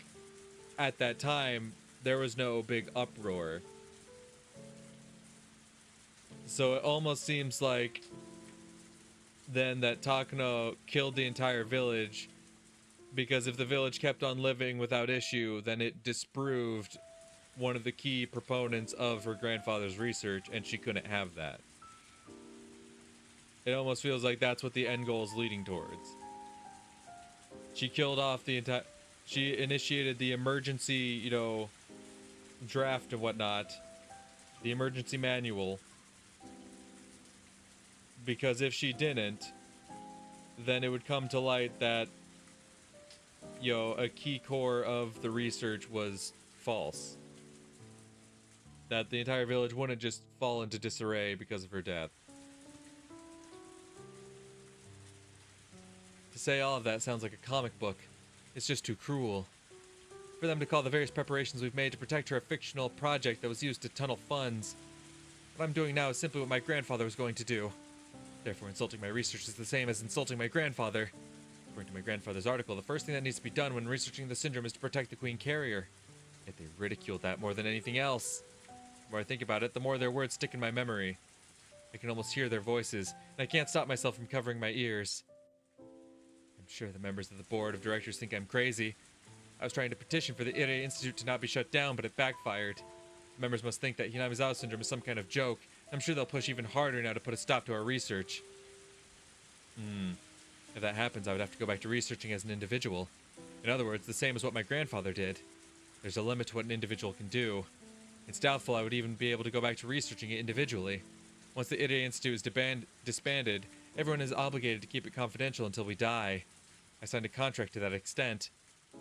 at that time there was no big uproar. So it almost seems like then that Takano killed the entire village, because if the village kept on living without issue, then it disproved one of the key proponents of her grandfather's research, and she couldn't have that. It almost feels like that's what the end goal is leading towards. She killed off the entire... She initiated the emergency, draft and whatnot. The emergency manual. Because if she didn't, then it would come to light that, a key core of the research was false. That the entire village wouldn't just fall into disarray because of her death. To say all of that sounds like a comic book. It's just too cruel. For them to call the various preparations we've made to protect her a fictional project that was used to tunnel funds. What I'm doing now is simply what my grandfather was going to do. Therefore, insulting my research is the same as insulting my grandfather. According to my grandfather's article, the first thing that needs to be done when researching the syndrome is to protect the Queen Carrier. Yet they ridiculed that more than anything else. The more I think about it, the more their words stick in my memory. I can almost hear their voices, and I can't stop myself from covering my ears. I'm sure the members of the board of directors think I'm crazy. I was trying to petition for the Ire Institute to not be shut down, but it backfired. The members must think that Hinamizawa syndrome is some kind of joke. I'm sure they'll push even harder now to put a stop to our research. If that happens, I would have to go back to researching as an individual. In other words, the same as what my grandfather did. There's a limit to what an individual can do. It's doubtful I would even be able to go back to researching it individually. Once the Ire Institute is disbanded, everyone is obligated to keep it confidential until we die. I signed a contract to that extent.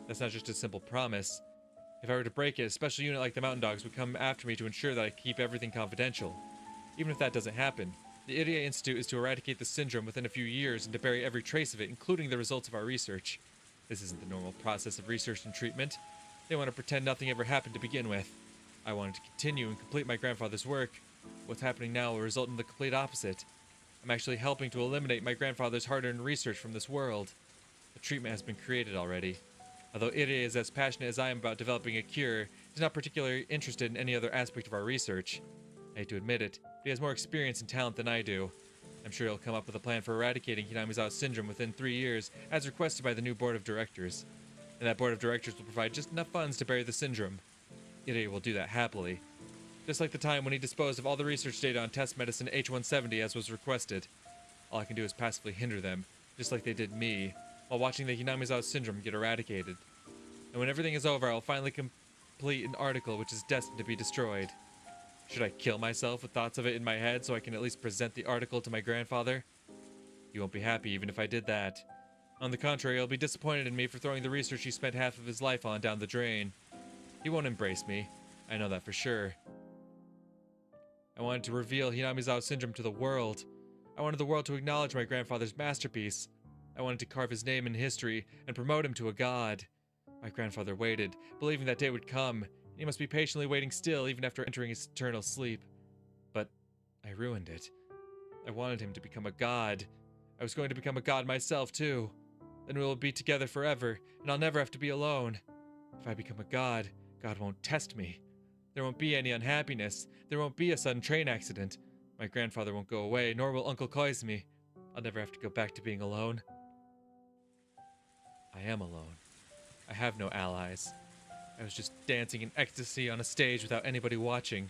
That's not just a simple promise. If I were to break it, a special unit like the Mountain Dogs would come after me to ensure that I keep everything confidential. Even if that doesn't happen, the Ire Institute is to eradicate the syndrome within a few years and to bury every trace of it, including the results of our research. This isn't the normal process of research and treatment. They want to pretend nothing ever happened to begin with. I wanted to continue and complete my grandfather's work. What's happening now will result in the complete opposite. I'm actually helping to eliminate my grandfather's hard-earned research from this world. The treatment has been created already. Although Ire is as passionate as I am about developing a cure, he's not particularly interested in any other aspect of our research. I hate to admit it, but he has more experience and talent than I do. I'm sure he'll come up with a plan for eradicating Hinamizawa syndrome within 3 years, as requested by the new board of directors. And that board of directors will provide just enough funds to bury the syndrome. Ire will do that happily. Just like the time when he disposed of all the research data on test medicine H170 as was requested. All I can do is passively hinder them, just like they did me, while watching the Hinamizawa syndrome get eradicated. And when everything is over, I'll finally complete an article which is destined to be destroyed. Should I kill myself with thoughts of it in my head so I can at least present the article to my grandfather? He won't be happy even if I did that. On the contrary, he'll be disappointed in me for throwing the research he spent half of his life on down the drain. He won't embrace me. I know that for sure. I wanted to reveal Hinamizawa syndrome to the world. I wanted the world to acknowledge my grandfather's masterpiece. I wanted to carve his name in history and promote him to a god. My grandfather waited, believing that day would come. He must be patiently waiting still, even after entering his eternal sleep. But I ruined it. I wanted him to become a god. I was going to become a god myself, too. Then we will be together forever, and I'll never have to be alone. If I become a god, God won't test me. There won't be any unhappiness. There won't be a sudden train accident. My grandfather won't go away, nor will Uncle Koizumi. I'll never have to go back to being alone. I am alone. I have no allies. I was just dancing in ecstasy on a stage without anybody watching.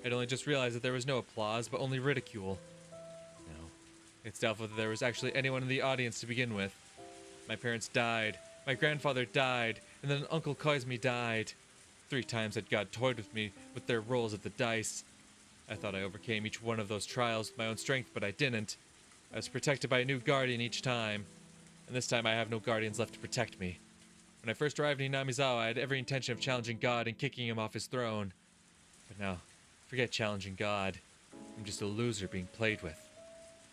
I'd only just realized that there was no applause, but only ridicule. No, it's doubtful that there was actually anyone in the audience to begin with. My parents died, my grandfather died, and then Uncle Koizumi died. 3 times had God toyed with me with their rolls of the dice. I thought I overcame each one of those trials with my own strength, but I didn't. I was protected by a new guardian each time, and this time I have no guardians left to protect me. When I first arrived in Hinamizawa, I had every intention of challenging God and kicking him off his throne. But now, forget challenging God. I'm just a loser being played with.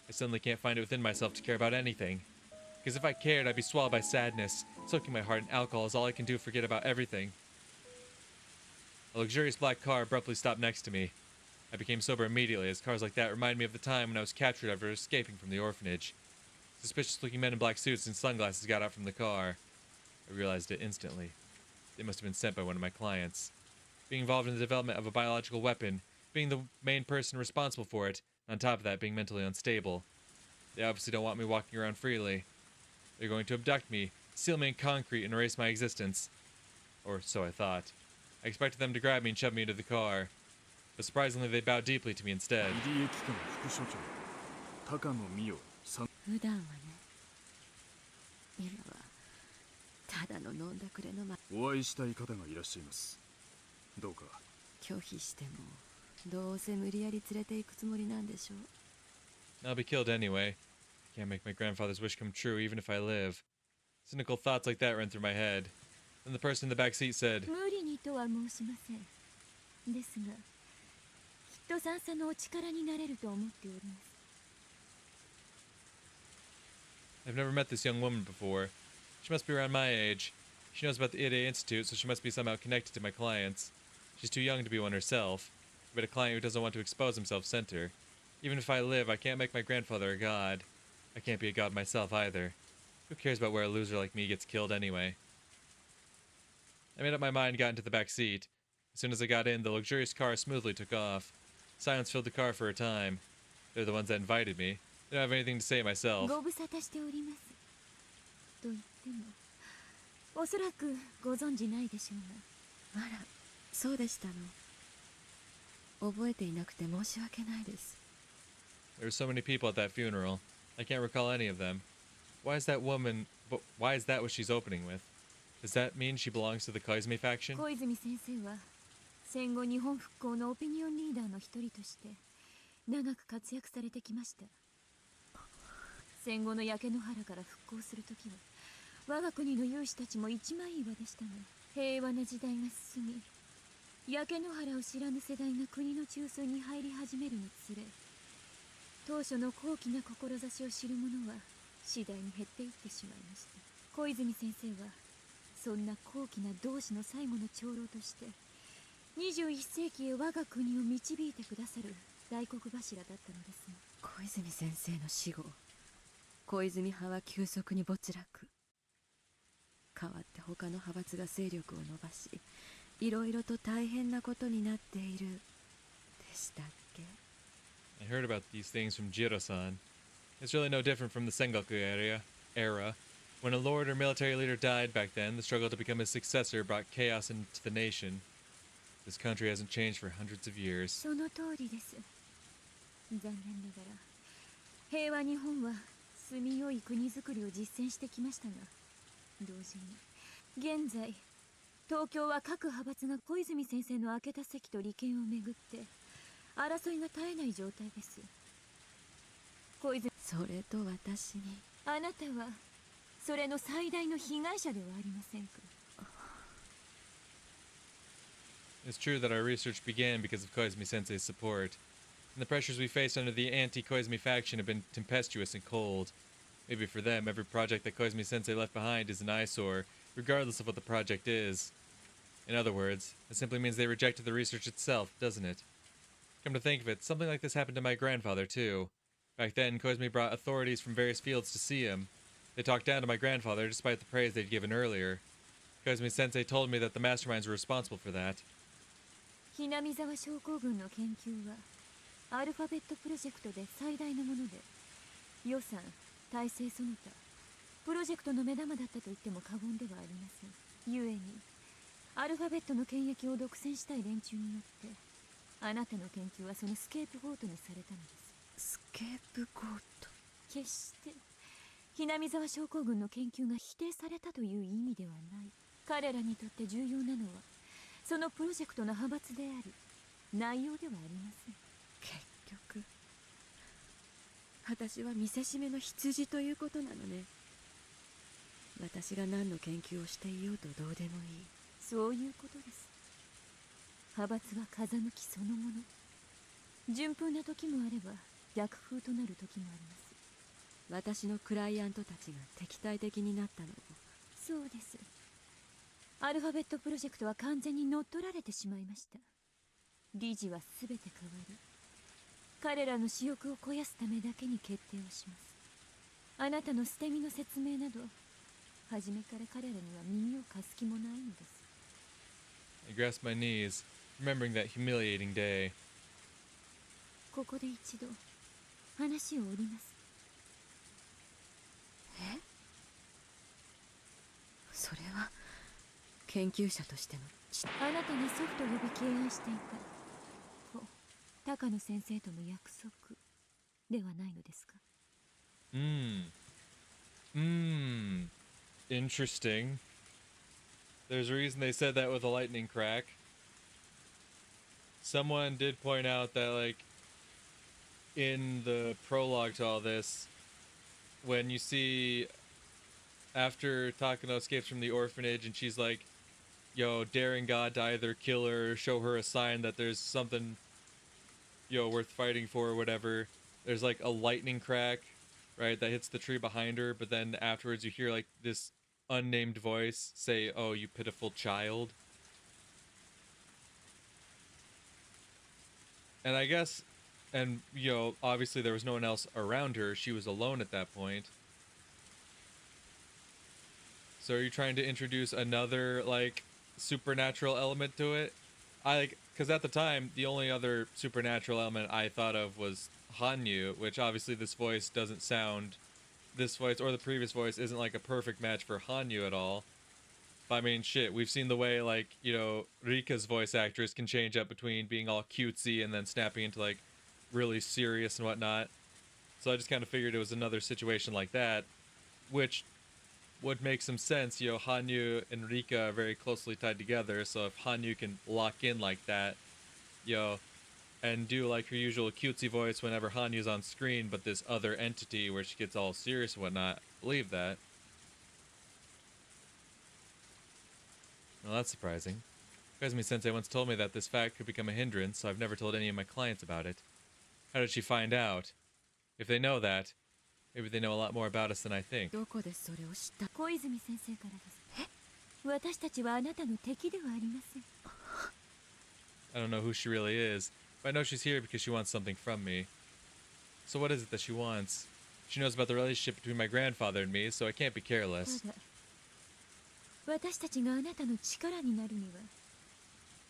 I suddenly can't find it within myself to care about anything. Because if I cared, I'd be swallowed by sadness. Soaking my heart in alcohol is all I can do to forget about everything. A luxurious black car abruptly stopped next to me. I became sober immediately, as cars like that remind me of the time when I was captured after escaping from the orphanage. Suspicious-looking men in black suits and sunglasses got out from the car. I realized it instantly. They must have been sent by one of my clients. Being involved in the development of a biological weapon, being the main person responsible for it, and on top of that, being mentally unstable. They obviously don't want me walking around freely. They're going to abduct me, seal me in concrete, and erase my existence. Or so I thought. I expected them to grab me and shove me into the car. But surprisingly, they bowed deeply to me instead. 普段はね、今はただの飲んだくれのお会いしたい方がいらっしゃいます。どうか。拒否してもどうせ無理やり連れて行くつもりなんでしょう。 I'll be killed anyway. Can't make my grandfather's wish come true even if I live. Cynical thoughts like that ran through my head. Then the person in the back seat said, 無理にとは申しません。ですが、きっと三叉のお力になれると思っております。 I've never met this young woman before. She must be around my age. She knows about the Ide Institute, so she must be somehow connected to my clients. She's too young to be one herself, but a client who doesn't want to expose himself sent her. Even if I live, I can't make my grandfather a god. I can't be a god myself either. Who cares about where a loser like me gets killed anyway? I made up my mind and got into the back seat. As soon as I got in, the luxurious car smoothly took off. Silence filled the car for a time. They're the ones that invited me. They don't have anything to say myself. ご無沙汰しております。と言っても、おそらくご存じないでしょうが。あら、そうでしたの。覚えていなくて申し訳ないです。 There were so many people at that funeral. I can't recall any of them. Why is that woman... But why is that what she's opening with? Does that mean she belongs to the Koizumi faction? 小泉先生は戦後日本復興のオピニオンリーダーの一人として長く活躍されてきました。戦後の焼け野原から復興するときは我が国の有志たちも一枚岩でしたが、平和な時代が進み、焼け野原を知らぬ世代が国の中枢に入り始めるにつれ、当初の高貴な志を知る者は次第に減っていってしまいました。小泉先生はそんな高貴な同志の最後の長老として21世紀へ我が国を導いてくださる大黒柱だったのですが、小泉先生の死後、小泉派は急速に没落。代わって他の派閥が勢力を伸ばし、いろいろと大変なことになっているでしたっけ？ I heard about these things from Jiro-san. It's really no different from the Sengoku era. When a lord or military leader died back then, the struggle to become his successor brought chaos into the nation. This country hasn't changed for hundreds of years. その通りです。残念ながら、平和日本は住みよい国づくりを実践してきましたが、同時に現在東京は各派閥が小泉先生の開けた席と利権をめぐって争いが絶えない状態です。小泉、それと私に、あなたはそれの最大の被害者ではありませんか？ It's true that our research began because of Koizumi Sensei's support, and the pressures we faced under the anti-Koizumi faction have been tempestuous and cold. Maybe for them, every project that Koizumi Sensei left behind is an eyesore, regardless of what the project is. In other words, it simply means they rejected the research itself, doesn't it? Come to think of it, something like this happened to my grandfather too. Back then, Koizumi brought authorities from various fields to see him. They talked down to my grandfather despite the praise they'd given earlier. Koizumi Sensei told me that the masterminds were responsible for that. 南沢症候群の研究はアルファベットプロジェクトで最大のもので、予算、体制その他プロジェクトの目玉だったと言っても過言ではありません。故にアルファベットの権益を独占したい連中によってあなたの研究はそのスケープゴートにされたのです。スケープゴート？決して南沢症候群の研究が否定されたという意味ではない。彼らにとって重要なのはそのプロジェクトの派閥である内容ではありません。結局私は見せしめの羊ということなのね。私が何の研究をしていようとどうでもいい。そういうことです。派閥は風向きそのもの。順風な時もあれば逆風となる時もあります。私のクライアントたちが敵対的になったのも。そうです。アルファベットプロジェクトは完全に乗っ取られてしまいました。理事は全て変わり、彼らの私欲を肥やすためだけに決定をします。あなたの捨て身の説明など初めから彼らには耳を貸す気もないのです。 I grasp my knees, remembering that humiliating day. ここで一度話を折ります。え？それは研究者としてのあなたが祖父と呼び敬愛していた高野先生との約束ではないのですか？Interesting. There's a reason they said that with a lightning crack. Someone did point out that, like, in the prologue to all this, when you see after Takano escapes from the orphanage and she's like, yo, daring God to either kill her or show her a sign that there's something, yo, worth fighting for or whatever. There's like a lightning crack, right, that hits the tree behind her, but then afterwards you hear like this unnamed voice say, oh, you pitiful child. And I guess, and, you know, obviously there was no one else around her. She was alone at that point. So are you trying to introduce another, like, supernatural element to it? Because at the time, the only other supernatural element I thought of was Hanyu, which obviously this voice doesn't sound, this voice or the previous voice isn't like a perfect match for Hanyu at all. But I mean, shit, we've seen the way, like, you know, Rika's voice actress can change up between being all cutesy and then snapping into, like, really serious and whatnot. So I just kind of figured it was another situation like that, which would make some sense. You know, Hanyu and Rika are very closely tied together, so if Hanyu can lock in like that, you know, and do like her usual cutesy voice whenever Hanyu's on screen, but this other entity where she gets all serious and whatnot, believe that. Well, that's surprising. Kazumi-sensei once told me that this fact could become a hindrance, so I've never told any of my clients about it. How did she find out? If they know that, maybe they know a lot more about us than I think. どこでそれを知った？小泉先生からです。私たちはあなたの敵ではありません。 I don't know who she really is, but I know she's here because she wants something from me. So what is it that she wants? She knows about the relationship between my grandfather and me, so I can't be careless. 私たちがあなたの力になるに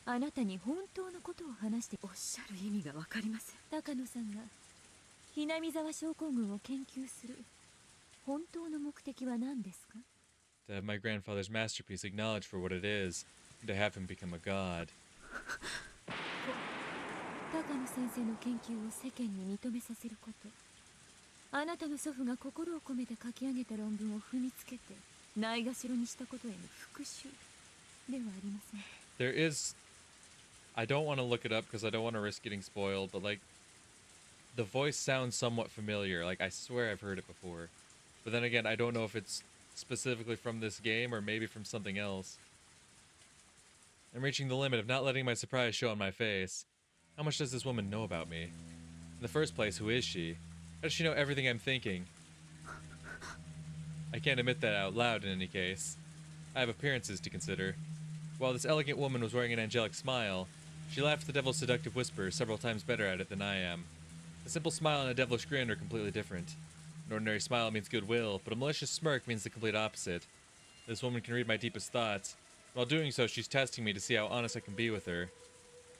は、あなたに本当のことを話して。おっしゃる意味がわかりません。高野さんがひなみ沢症候群を研究する本当の目的は何ですか？ To have my grandfather's masterpiece acknowledged for what it is, and to have him become a god. 高野先生の研究を世間に認めさせること。あなたの祖父が心を込めて書き上げた論文を踏みつけてないがしろにしたことへの復讐ではありません。 There is... I don't want to look it up because I don't want to risk getting spoiled, but like, the voice sounds somewhat familiar. Like, I swear I've heard it before. But then again, I don't know if it's specifically from this game or maybe from something else. I'm reaching the limit of not letting my surprise show on my face. How much does this woman know about me? In the first place, who is she? How does she know everything I'm thinking? I can't admit that out loud in any case. I have appearances to consider. While this elegant woman was wearing an angelic smile, she laughed the devil's seductive whisper, several times better at it than I am. A simple smile and a devilish grin are completely different. An ordinary smile means goodwill, but a malicious smirk means the complete opposite. This woman can read my deepest thoughts. While doing so, she's testing me to see how honest I can be with her.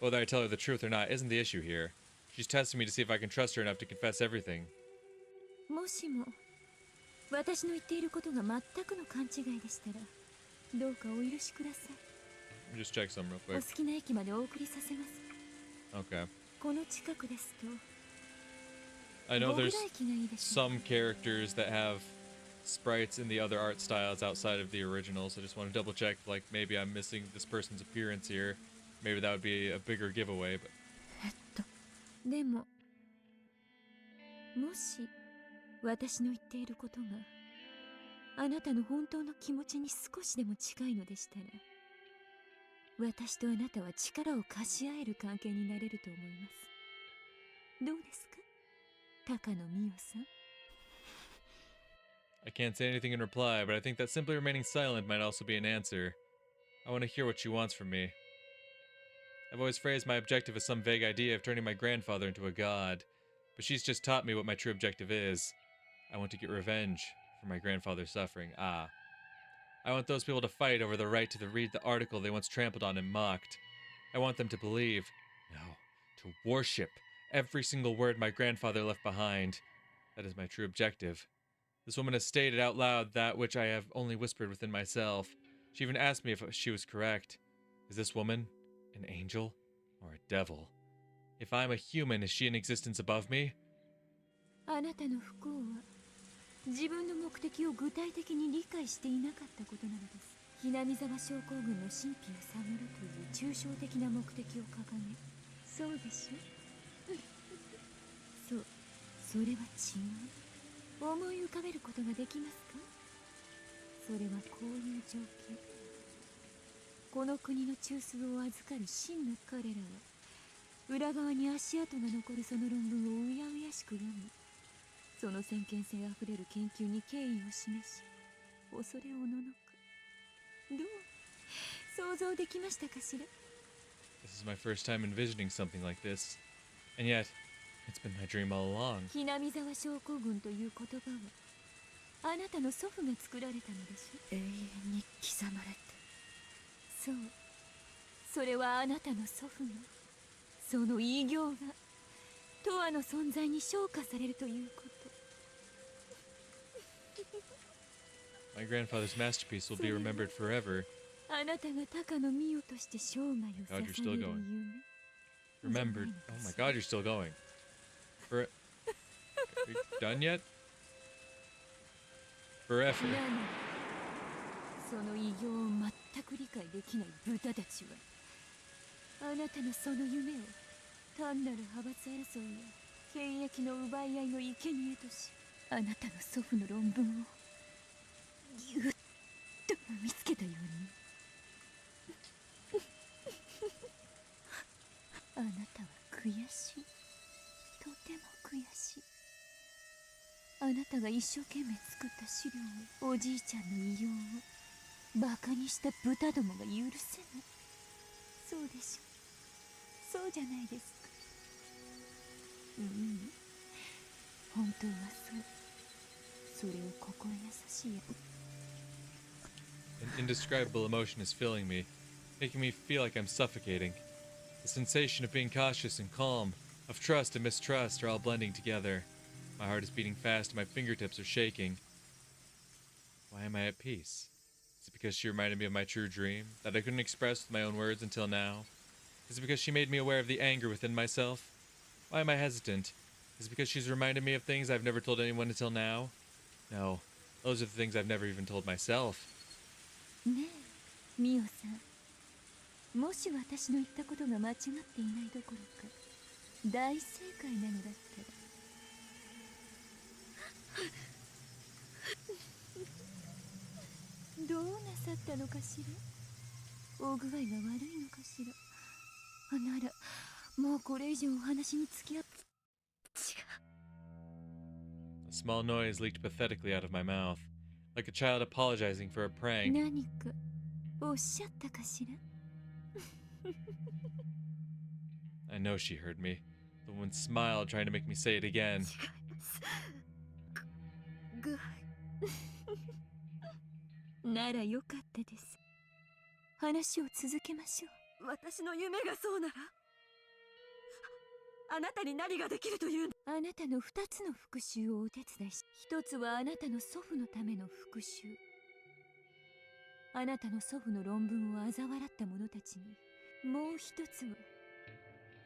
Whether I tell her the truth or not isn't the issue here. She's testing me to see if I can trust her enough to confess everything. もしも私の言っていることが全くの勘違いでしたら、どうかお許しください。 Let me just check some real お quick. 好きな駅までお送りさせます。 Okay. この近くですと。 I know there's どぐらい気がいいでしょう。 some characters that have sprites in the other art styles outside of the original, so I just want to double check, like, maybe I'm missing this person's appearance here. Maybe that would be a bigger giveaway, but... でも、もし私の言っていることがあなたの本当の気持ちに少しでも近いのでしたら、私とあなたは力を貸し合える関係になれると思います。どうですか、高野美代さん。I can't say anything in reply, but I think that simply remaining silent might also be an answer. I want to hear what she wants from me. I've always phrased my objective as some vague idea of turning my grandfather into a god, but she's just taught me what my true objective is. I want to get revenge for my grandfather's suffering. I want those people to fight over the right to read the article they once trampled on and mocked. I want them to believe, no, to worship every single word my grandfather left behind. That is my true objective. This woman has stated out loud that which I have only whispered within myself. She even asked me if she was correct. Is this woman an angel or a devil? If I'm a human, is she in existence above me? あなたの不幸は自分の目的を具体的に理解していなかったことなのです。ひなみ沢症候群の神秘を探るという抽象的な目的を掲げ、そうでしょそう、それは違う。思い浮かべることができますか。それはこういう状況。この国の中枢を預かる真の彼らは、裏側に足跡が残るその論文をうやうやしく読み、その先見性あふれる研究に敬意を示し、恐れおののく。どう想像できましたかしら。 This is my first time envisioning something like this, and yet it's been my dream all along. ひなみ沢症候群という言葉はあなたの祖父が作られたのでしょ。永遠に刻まれて。そう、それはあなたの祖父が、その偉業が永遠の存在に昇華されるということ。My grandfather's masterpiece will be remembered forever. あなたが高野美代として生涯を捧げる夢。Remembered. Oh my God, you're still going. Are you done yet? Forever. その偉業を全く理解できない豚たちは、あなたのその夢を単なる派閥争いや権益の奪い合いの生贄とし、あなたの祖父の論文をぎゅっと見つけたように。あなたは悔しい。とても悔しい。あなたが一生懸命作った資料を、おじいちゃんの偉業をバカにした豚どもが許せない。そうでしょ。そうじゃないですか。本当はそう。それを心優しい。 An indescribable emotion is filling me, making me feel like I'm suffocating. The sensation of being cautious and calm, of trust and mistrust are all blending together. My heart is beating fast and my fingertips are shaking. Why am I at peace? Is it because she reminded me of my true dream, that I couldn't express with my own words until now? Is it because she made me aware of the anger within myself? Why am I hesitant? Is it because she's reminded me of things I've never told anyone until now? No, those are the things I've never even told myself. ねえ、ミオさん。もし私の言ったことが間違っていないどころか、大正解なのだったら。どうなさったのかしら。お具合が悪いのかしら。なら、もうこれ以上お話に付き合って。A small noise leaked pathetically out of my mouth, like a child apologizing for a prank. 何かおっしゃったかしら。I know she heard me. The woman smiled, trying to make me say it again. 具合ならよかったです。話を続けましょう。私の夢がそうなら、あなたに何ができるというの。あなたの2つの復讐をお手伝いし、1つはあなたの祖父のための復讐。あなたの祖父の論文を嘲笑った者たちに、もう1つは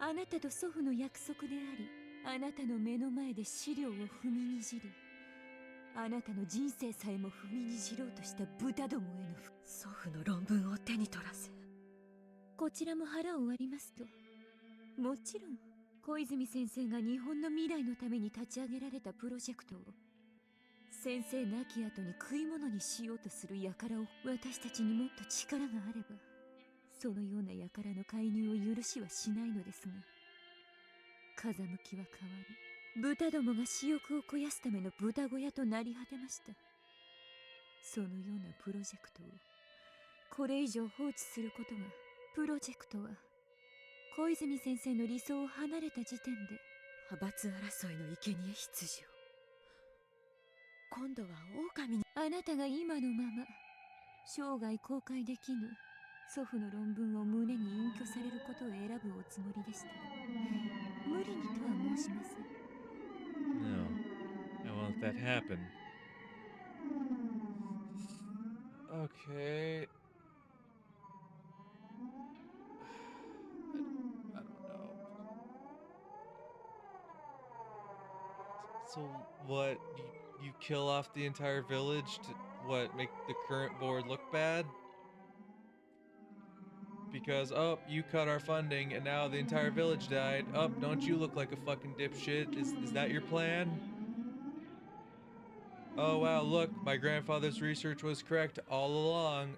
あなたと祖父の約束であり、あなたの目の前で資料を踏みにじり、あなたの人生さえも踏みにじろうとした豚どもへの祖父の論文を手に取らせ、こちらも腹を割りますと、もちろん小泉先生が日本の未来のために立ち上げられたプロジェクトを先生亡き後に食い物にしようとする輩を私たちにもっと力があればそのような輩の介入を許しはしないのですが、風向きは変わり豚どもが私欲を肥やすための豚小屋となり果てました。そのようなプロジェクトをこれ以上放置することが、プロジェクトは小泉先生の理想を離れた時点で派閥争いの生贄羊を今度は狼に。あなたが今のまま生涯公開できぬ祖父の論文を胸に隠居されることを選ぶおつもりでしたら、無理にとは申しません。 No, I won't let that happen. Okay. I don't know. So what? You kill off the entire village to what? Make the current board look bad? Because, oh, you cut our funding and now the entire village died. Oh, don't you look like a fucking dipshit? Is that your plan? Oh wow, look, my grandfather's research was correct all along.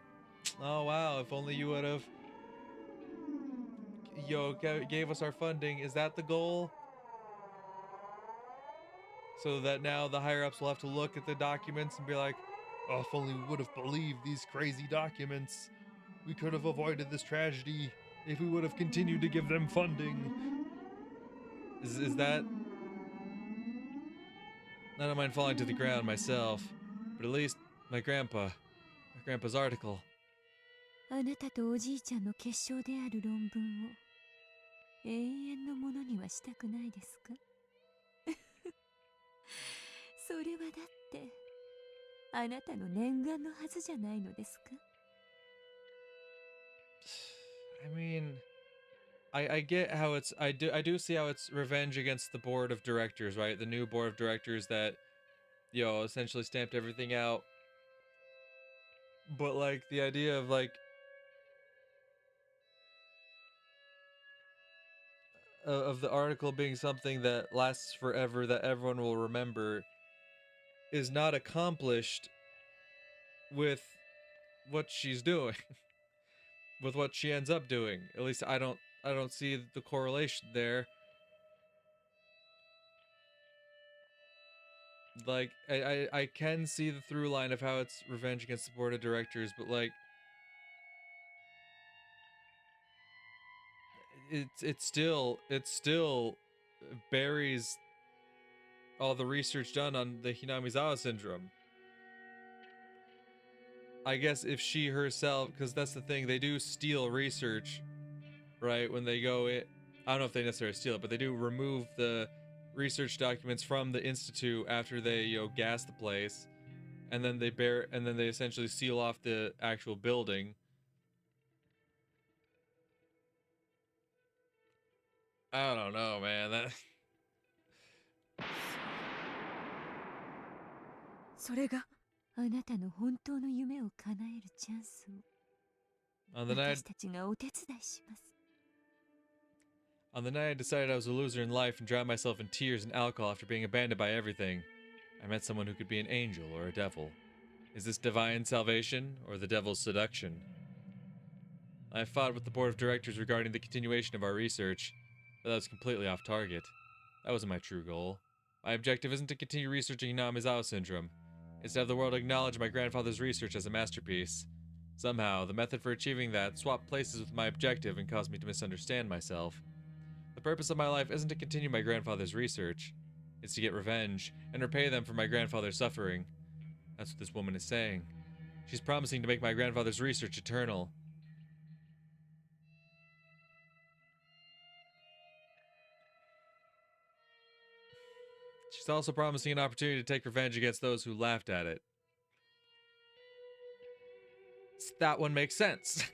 Oh wow, if only you would have gave us our funding. Is that the goal? So that now the higher ups will have to look at the documents and be like, oh, if only we would have believed these crazy documents. We could have avoided this tragedy if we would have continued to give them funding. Is that? I don't mind falling to the ground myself, but at least my grandpa's article. あなたとおじいちゃんの結晶である論文を永遠のものにはしたくないですか？それはだってあなたの念願のはずじゃないのですか？ I mean, I get how it's I do see how it's revenge against the board of directors, right? The new board of directors that essentially stamped everything out. But like the idea of like of the article being something that lasts forever, that everyone will remember, is not accomplished with what she's doing. With what she ends up doing. At least I don't see the correlation there. Like I can see the through line of how it's revenge against the board of directors, but like it still buries all the research done on the Hinamizawa syndrome. I guess if she herself, because that's the thing, they do steal research, right? When they go I don't know if they necessarily steal it, but they do remove the research documents from the institute after they gas the place, and then they essentially seal off the actual building. I don't know, man. That それがあなたの本当の夢を叶えるチャンスを on the night 私たちがお手伝いします。 On the night I decided I was a loser in life and drowned myself in tears and alcohol after being abandoned by everything, I met someone who could be an angel or a devil. Is this divine salvation or the devil's seduction? I fought with the board of directors regarding the continuation of our research, but that was completely off target. That wasn't my true goal. My objective isn't to continue researching Hinamizawa syndrome. It's to have the world acknowledge my grandfather's research as a masterpiece. Somehow, the method for achieving that swapped places with my objective and caused me to misunderstand myself. The purpose of my life isn't to continue my grandfather's research. It's to get revenge and repay them for my grandfather's suffering. That's what this woman is saying. She's promising to make my grandfather's research eternal. She's also promising an opportunity to take revenge against those who laughed at it. That one makes sense.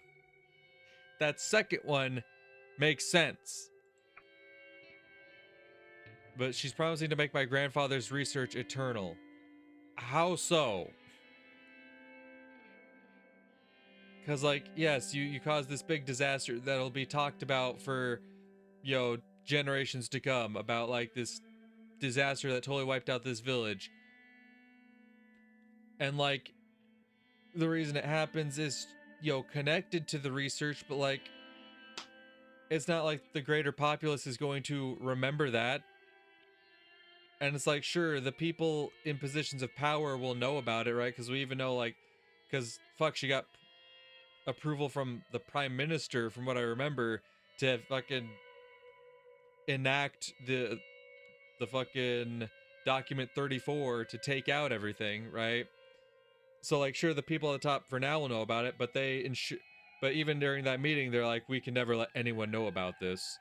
That second one makes sense. But she's promising to make my grandfather's research eternal. How so? Because, like, yes, you caused this big disaster that'll be talked about for, generations to come, about, like, this disaster that totally wiped out this village. And like, the reason it happens is, connected to the research, but like, it's not like the greater populace is going to remember that. And it's like, sure, the people in positions of power will know about it, right? Because we even know, like, because fuck, she got approval from the prime minister, from what I remember, to fucking enact the fucking document 34 to take out everything, right? So like, sure, the people at the top for now will know about it, but but even during that meeting, they're like, we can never let anyone know about this.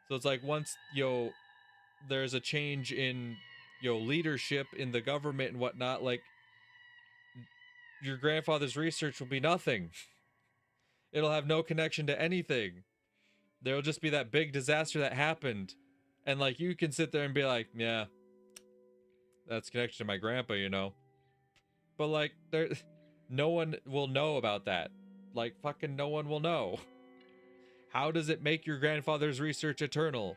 So it's like, once there's a change in leadership in the government and whatnot, like, your grandfather's research will be nothing. It'll have no connection to anything. There'll just be that big disaster that happened, and like, you can sit there and be like, yeah, that's connected to my grandpa, but like, no one will know about that. Like, fucking no one will know. How does it make your grandfather's research eternal?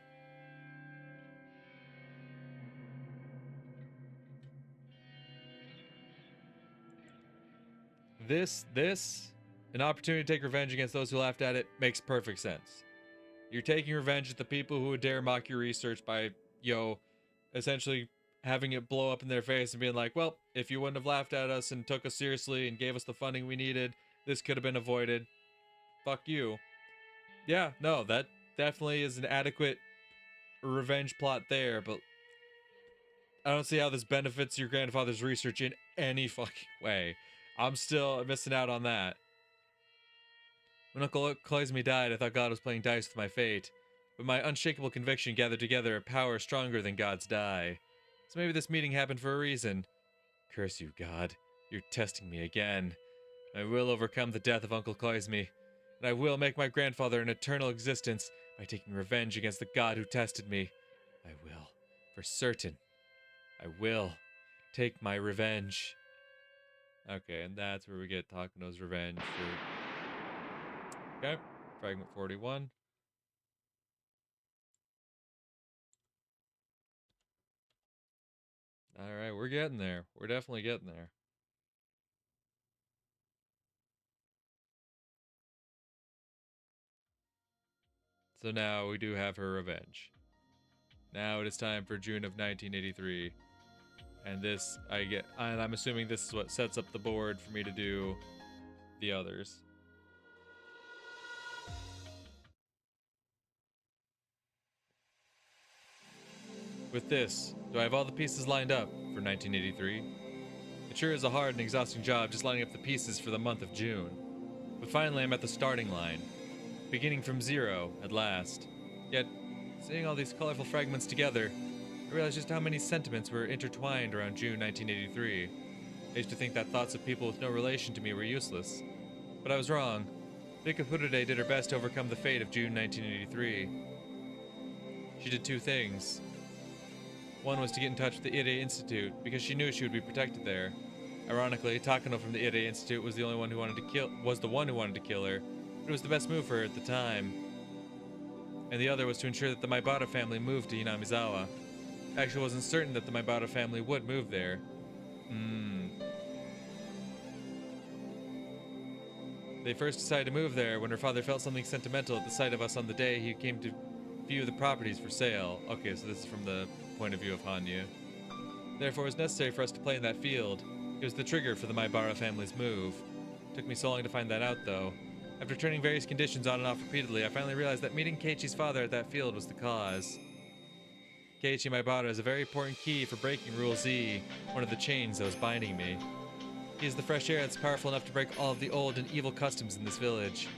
An opportunity to take revenge against those who laughed at it, makes perfect sense. You're taking revenge at the people who would dare mock your research by, essentially having it blow up in their face and being like, well, if you wouldn't have laughed at us and took us seriously and gave us the funding we needed, this could have been avoided. Fuck you. Yeah, no, that definitely is an adequate revenge plot there, but I don't see how this benefits your grandfather's research in any fucking way. I'm still missing out on that. When Uncle Koizumi died, I thought God was playing dice with my fate, but my unshakable conviction gathered together a power stronger than God's die. So maybe this meeting happened for a reason. Curse you, God. You're testing me again. I will overcome the death of Uncle Koizumi, and I will make my grandfather an eternal existence by taking revenge against the God who tested me. I will, for certain. I will take my revenge. Okay, and that's where we get Takano's revenge for... Okay, fragment 41. Alright, we're getting there. We're definitely getting there. So now we do have her revenge. Now it is time for June of 1983. And I'm assuming this is what sets up the board for me to do the others. With this, do I have all the pieces lined up for 1983? It sure is a hard and exhausting job just lining up the pieces for the month of June. But finally I'm at the starting line, beginning from zero at last. Yet, seeing all these colorful fragments together, I realized just how many sentiments were intertwined around June 1983. I used to think that thoughts of people with no relation to me were useless. But I was wrong. Rika Purude did her best to overcome the fate of June 1983. She did two things. One was to get in touch with the Ire Institute, because she knew she would be protected there. Ironically, Takano from the Ire Institute was the one who wanted to kill her, but it was the best move for her at the time. And the other was to ensure that the Maibara family moved to Hinamizawa. I actually wasn't certain that the Maibara family would move there. They first decided to move there when her father felt something sentimental at the sight of us on the day he came to view the properties for sale. Okay, so this is from the point of view of Hanyu. Therefore, it was necessary for us to play in that field. It was the trigger for the Maibara family's move. Took me so long to find that out, though. After turning various conditions on and off repeatedly, I finally realized that meeting Keiichi's father at that field was the cause. Keiichi Maibara is a very important key for breaking Rule Z, one of the chains that was binding me. He is the fresh air that's powerful enough to break all of the old and evil customs in this village.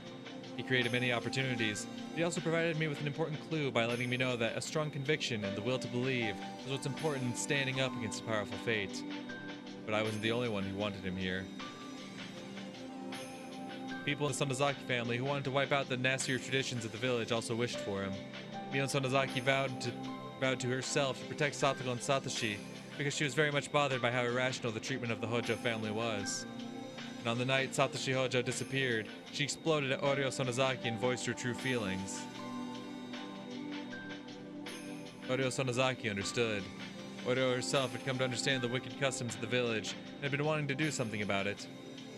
He created many opportunities, but he also provided me with an important clue by letting me know that a strong conviction and the will to believe was what's important in standing up against a powerful fate. But I wasn't the only one who wanted him here. People in the Sonozaki family who wanted to wipe out the nastier traditions of the village also wished for him. Mion Sonozaki vowed to herself to protect Satoko and Satoshi because she was very much bothered by how irrational the treatment of the Hojo family was. And on the night Satoshi Hojo disappeared, she exploded at Oryo Sonozaki and voiced her true feelings. Oryo Sonozaki understood. Odo herself had come to understand the wicked customs of the village and had been wanting to do something about it,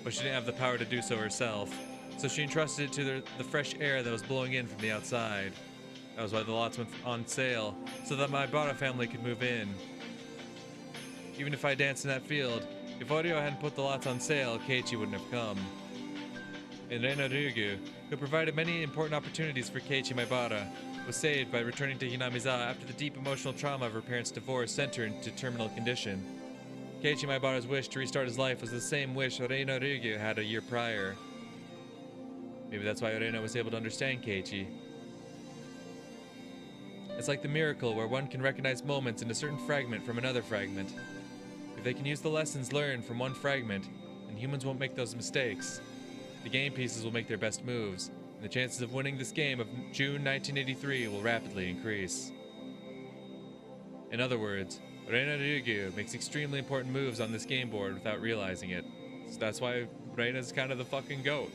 but she didn't have the power to do so herself, so she entrusted it to the fresh air that was blowing in from the outside. That was why the lots went on sale, so that my Ibarra family could move in. Even if I danced in that field, if Oreo hadn't put the lots on sale, Keiichi wouldn't have come. And Reina Ryugu, who provided many important opportunities for Keiichi Maibara, was saved by returning to Hinamizawa after the deep emotional trauma of her parents' divorce sent her into terminal condition. Keiichi Maibara's wish to restart his life was the same wish Reina Ryugu had a year prior. Maybe that's why Reina was able to understand Keiichi. It's like the miracle where one can recognize moments in a certain fragment from another fragment. If they can use the lessons learned from one fragment, then humans won't make those mistakes. The game pieces will make their best moves, and the chances of winning this game of June 1983 will rapidly increase. In other words, Reina Ryugu makes extremely important moves on this game board without realizing it, so that's why Reina's kind of the fucking GOAT.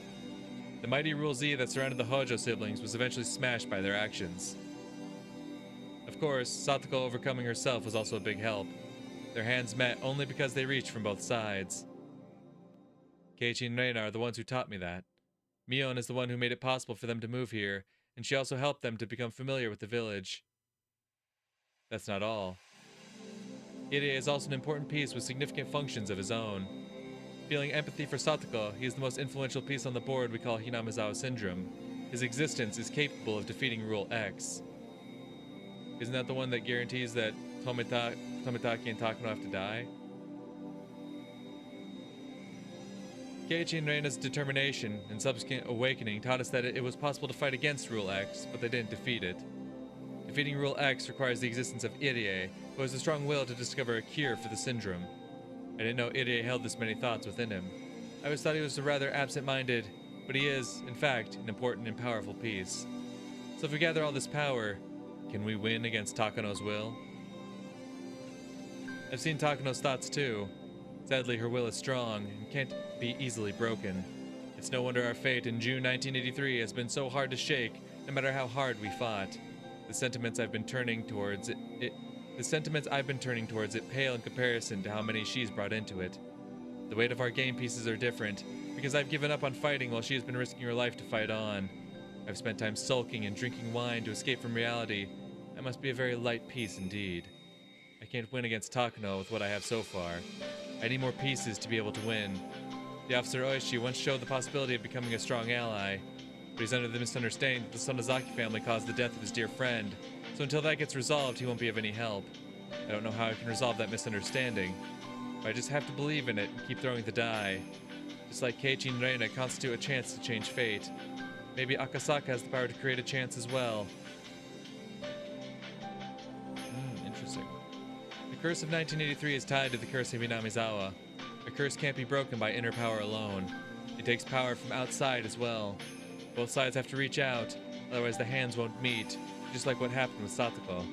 The mighty Rule Z that surrounded the Hojo siblings was eventually smashed by their actions. Of course, Satoko overcoming herself was also a big help. Their hands met only because they reached from both sides. Keiichi and Reina are the ones who taught me that. Mion is the one who made it possible for them to move here, and she also helped them to become familiar with the village. That's not all. Irie is also an important piece with significant functions of his own. Feeling empathy for Satoko, he is the most influential piece on the board we call Hinamizawa Syndrome. His existence is capable of defeating Rule X. Isn't that the one that guarantees that Tomitaki and Takano have to die? Keiichi and Reina's determination and subsequent awakening taught us that it was possible to fight against Rule X, but they didn't defeat it. Defeating Rule X requires the existence of Irie, who has a strong will to discover a cure for the syndrome. I didn't know Irie held this many thoughts within him. I always thought he was a rather absent-minded, but he is, in fact, an important and powerful piece. So if we gather all this power, can we win against Takano's will? I've seen Takano's thoughts too. Sadly, her will is strong and can't be easily broken. It's no wonder our fate in June 1983 has been so hard to shake, no matter how hard we fought. The sentiments I've been turning towards it pale in comparison to how many she's brought into it. The weight of our game pieces are different, because I've given up on fighting while she has been risking her life to fight on. I've spent time sulking and drinking wine to escape from reality. That must be a very light piece indeed. I can't win against Takano with what I have so far. I need more pieces to be able to win. The officer Oishi once showed the possibility of becoming a strong ally, but he's under the misunderstanding that the Sonozaki family caused the death of his dear friend, so until that gets resolved, he won't be of any help. I don't know how I can resolve that misunderstanding, but I just have to believe in it and keep throwing the die. Just like Keiichi and Reina constitute a chance to change fate. Maybe Akasaka has the power to create a chance as well. Interesting. The curse of 1983 is tied to the curse of Hinamizawa. A curse can't be broken by inner power alone. It takes power from outside as well. Both sides have to reach out, otherwise the hands won't meet, just like what happened with Satoko.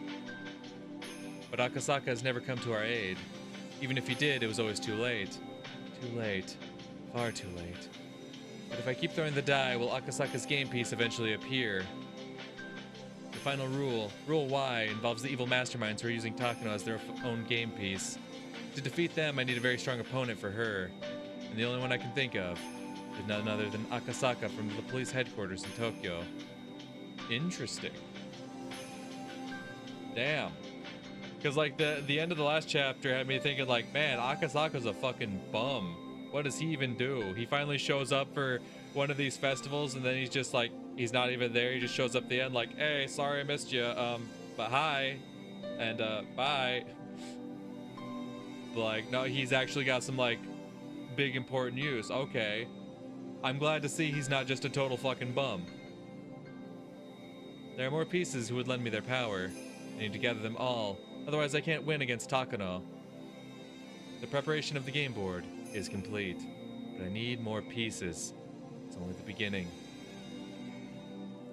But Akasaka has never come to our aid. Even if he did, it was always too late. Too late. Far too late. But if I keep throwing the die, will Akasaka's game piece eventually appear? The final rule, Rule Y, involves the evil masterminds who are using Takano as their own game piece. To defeat them, I need a very strong opponent for her. And the only one I can think of is none other than Akasaka from the police headquarters in Tokyo. Interesting. Damn. Because, like, the end of the last chapter had me thinking, like, man, Akasaka's a fucking bum. What does he even do? He finally shows up for one of these festivals, and then he's just, like, he's not even there. He just shows up at the end, like, hey, sorry I missed you, but hi, and, bye. But, like, no, he's actually got some, like, big important news. Okay. I'm glad to see he's not just a total fucking bum. There are more pieces who would lend me their power. I need to gather them all. Otherwise, I can't win against Takano. The preparation of the game board is complete, but I need more pieces. It's only the beginning.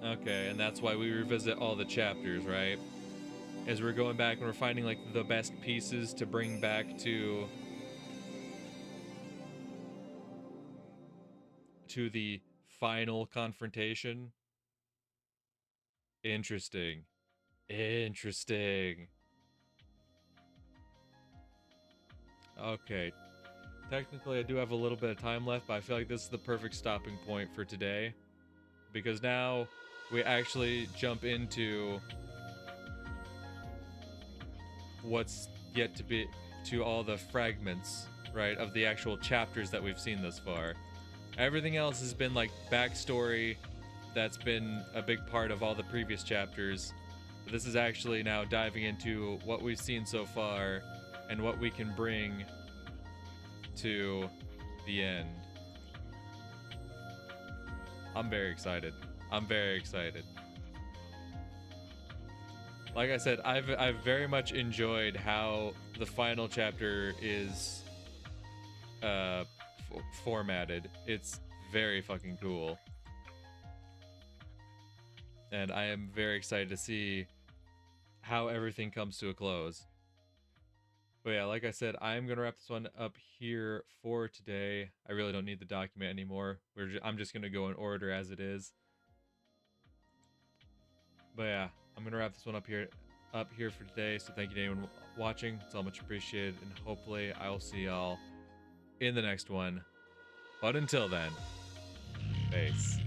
Okay, and that's why we revisit all the chapters, right? As we're going back and we're finding, like, the best pieces to bring back to the final confrontation. Interesting. Interesting. Okay. Technically, I do have a little bit of time left, but I feel like this is the perfect stopping point for today. Because now we actually jump into what's yet to be, to all the fragments, right, of the actual chapters that we've seen thus far. Everything else has been like backstory that's been a big part of all the previous chapters. But this is actually now diving into what we've seen so far and what we can bring to the end. I'm very excited. I'm very excited. Like I said, I've very much enjoyed how the final chapter is formatted. It's very fucking cool. And I am very excited to see how everything comes to a close. But yeah, like I said, I'm gonna wrap this one up here for today. I really don't need the document anymore. I'm just gonna go in order as it is. But yeah, I'm gonna wrap this one up here for today. So thank you to anyone watching. It's all much appreciated, and hopefully I will see y'all in the next one. But until then, peace.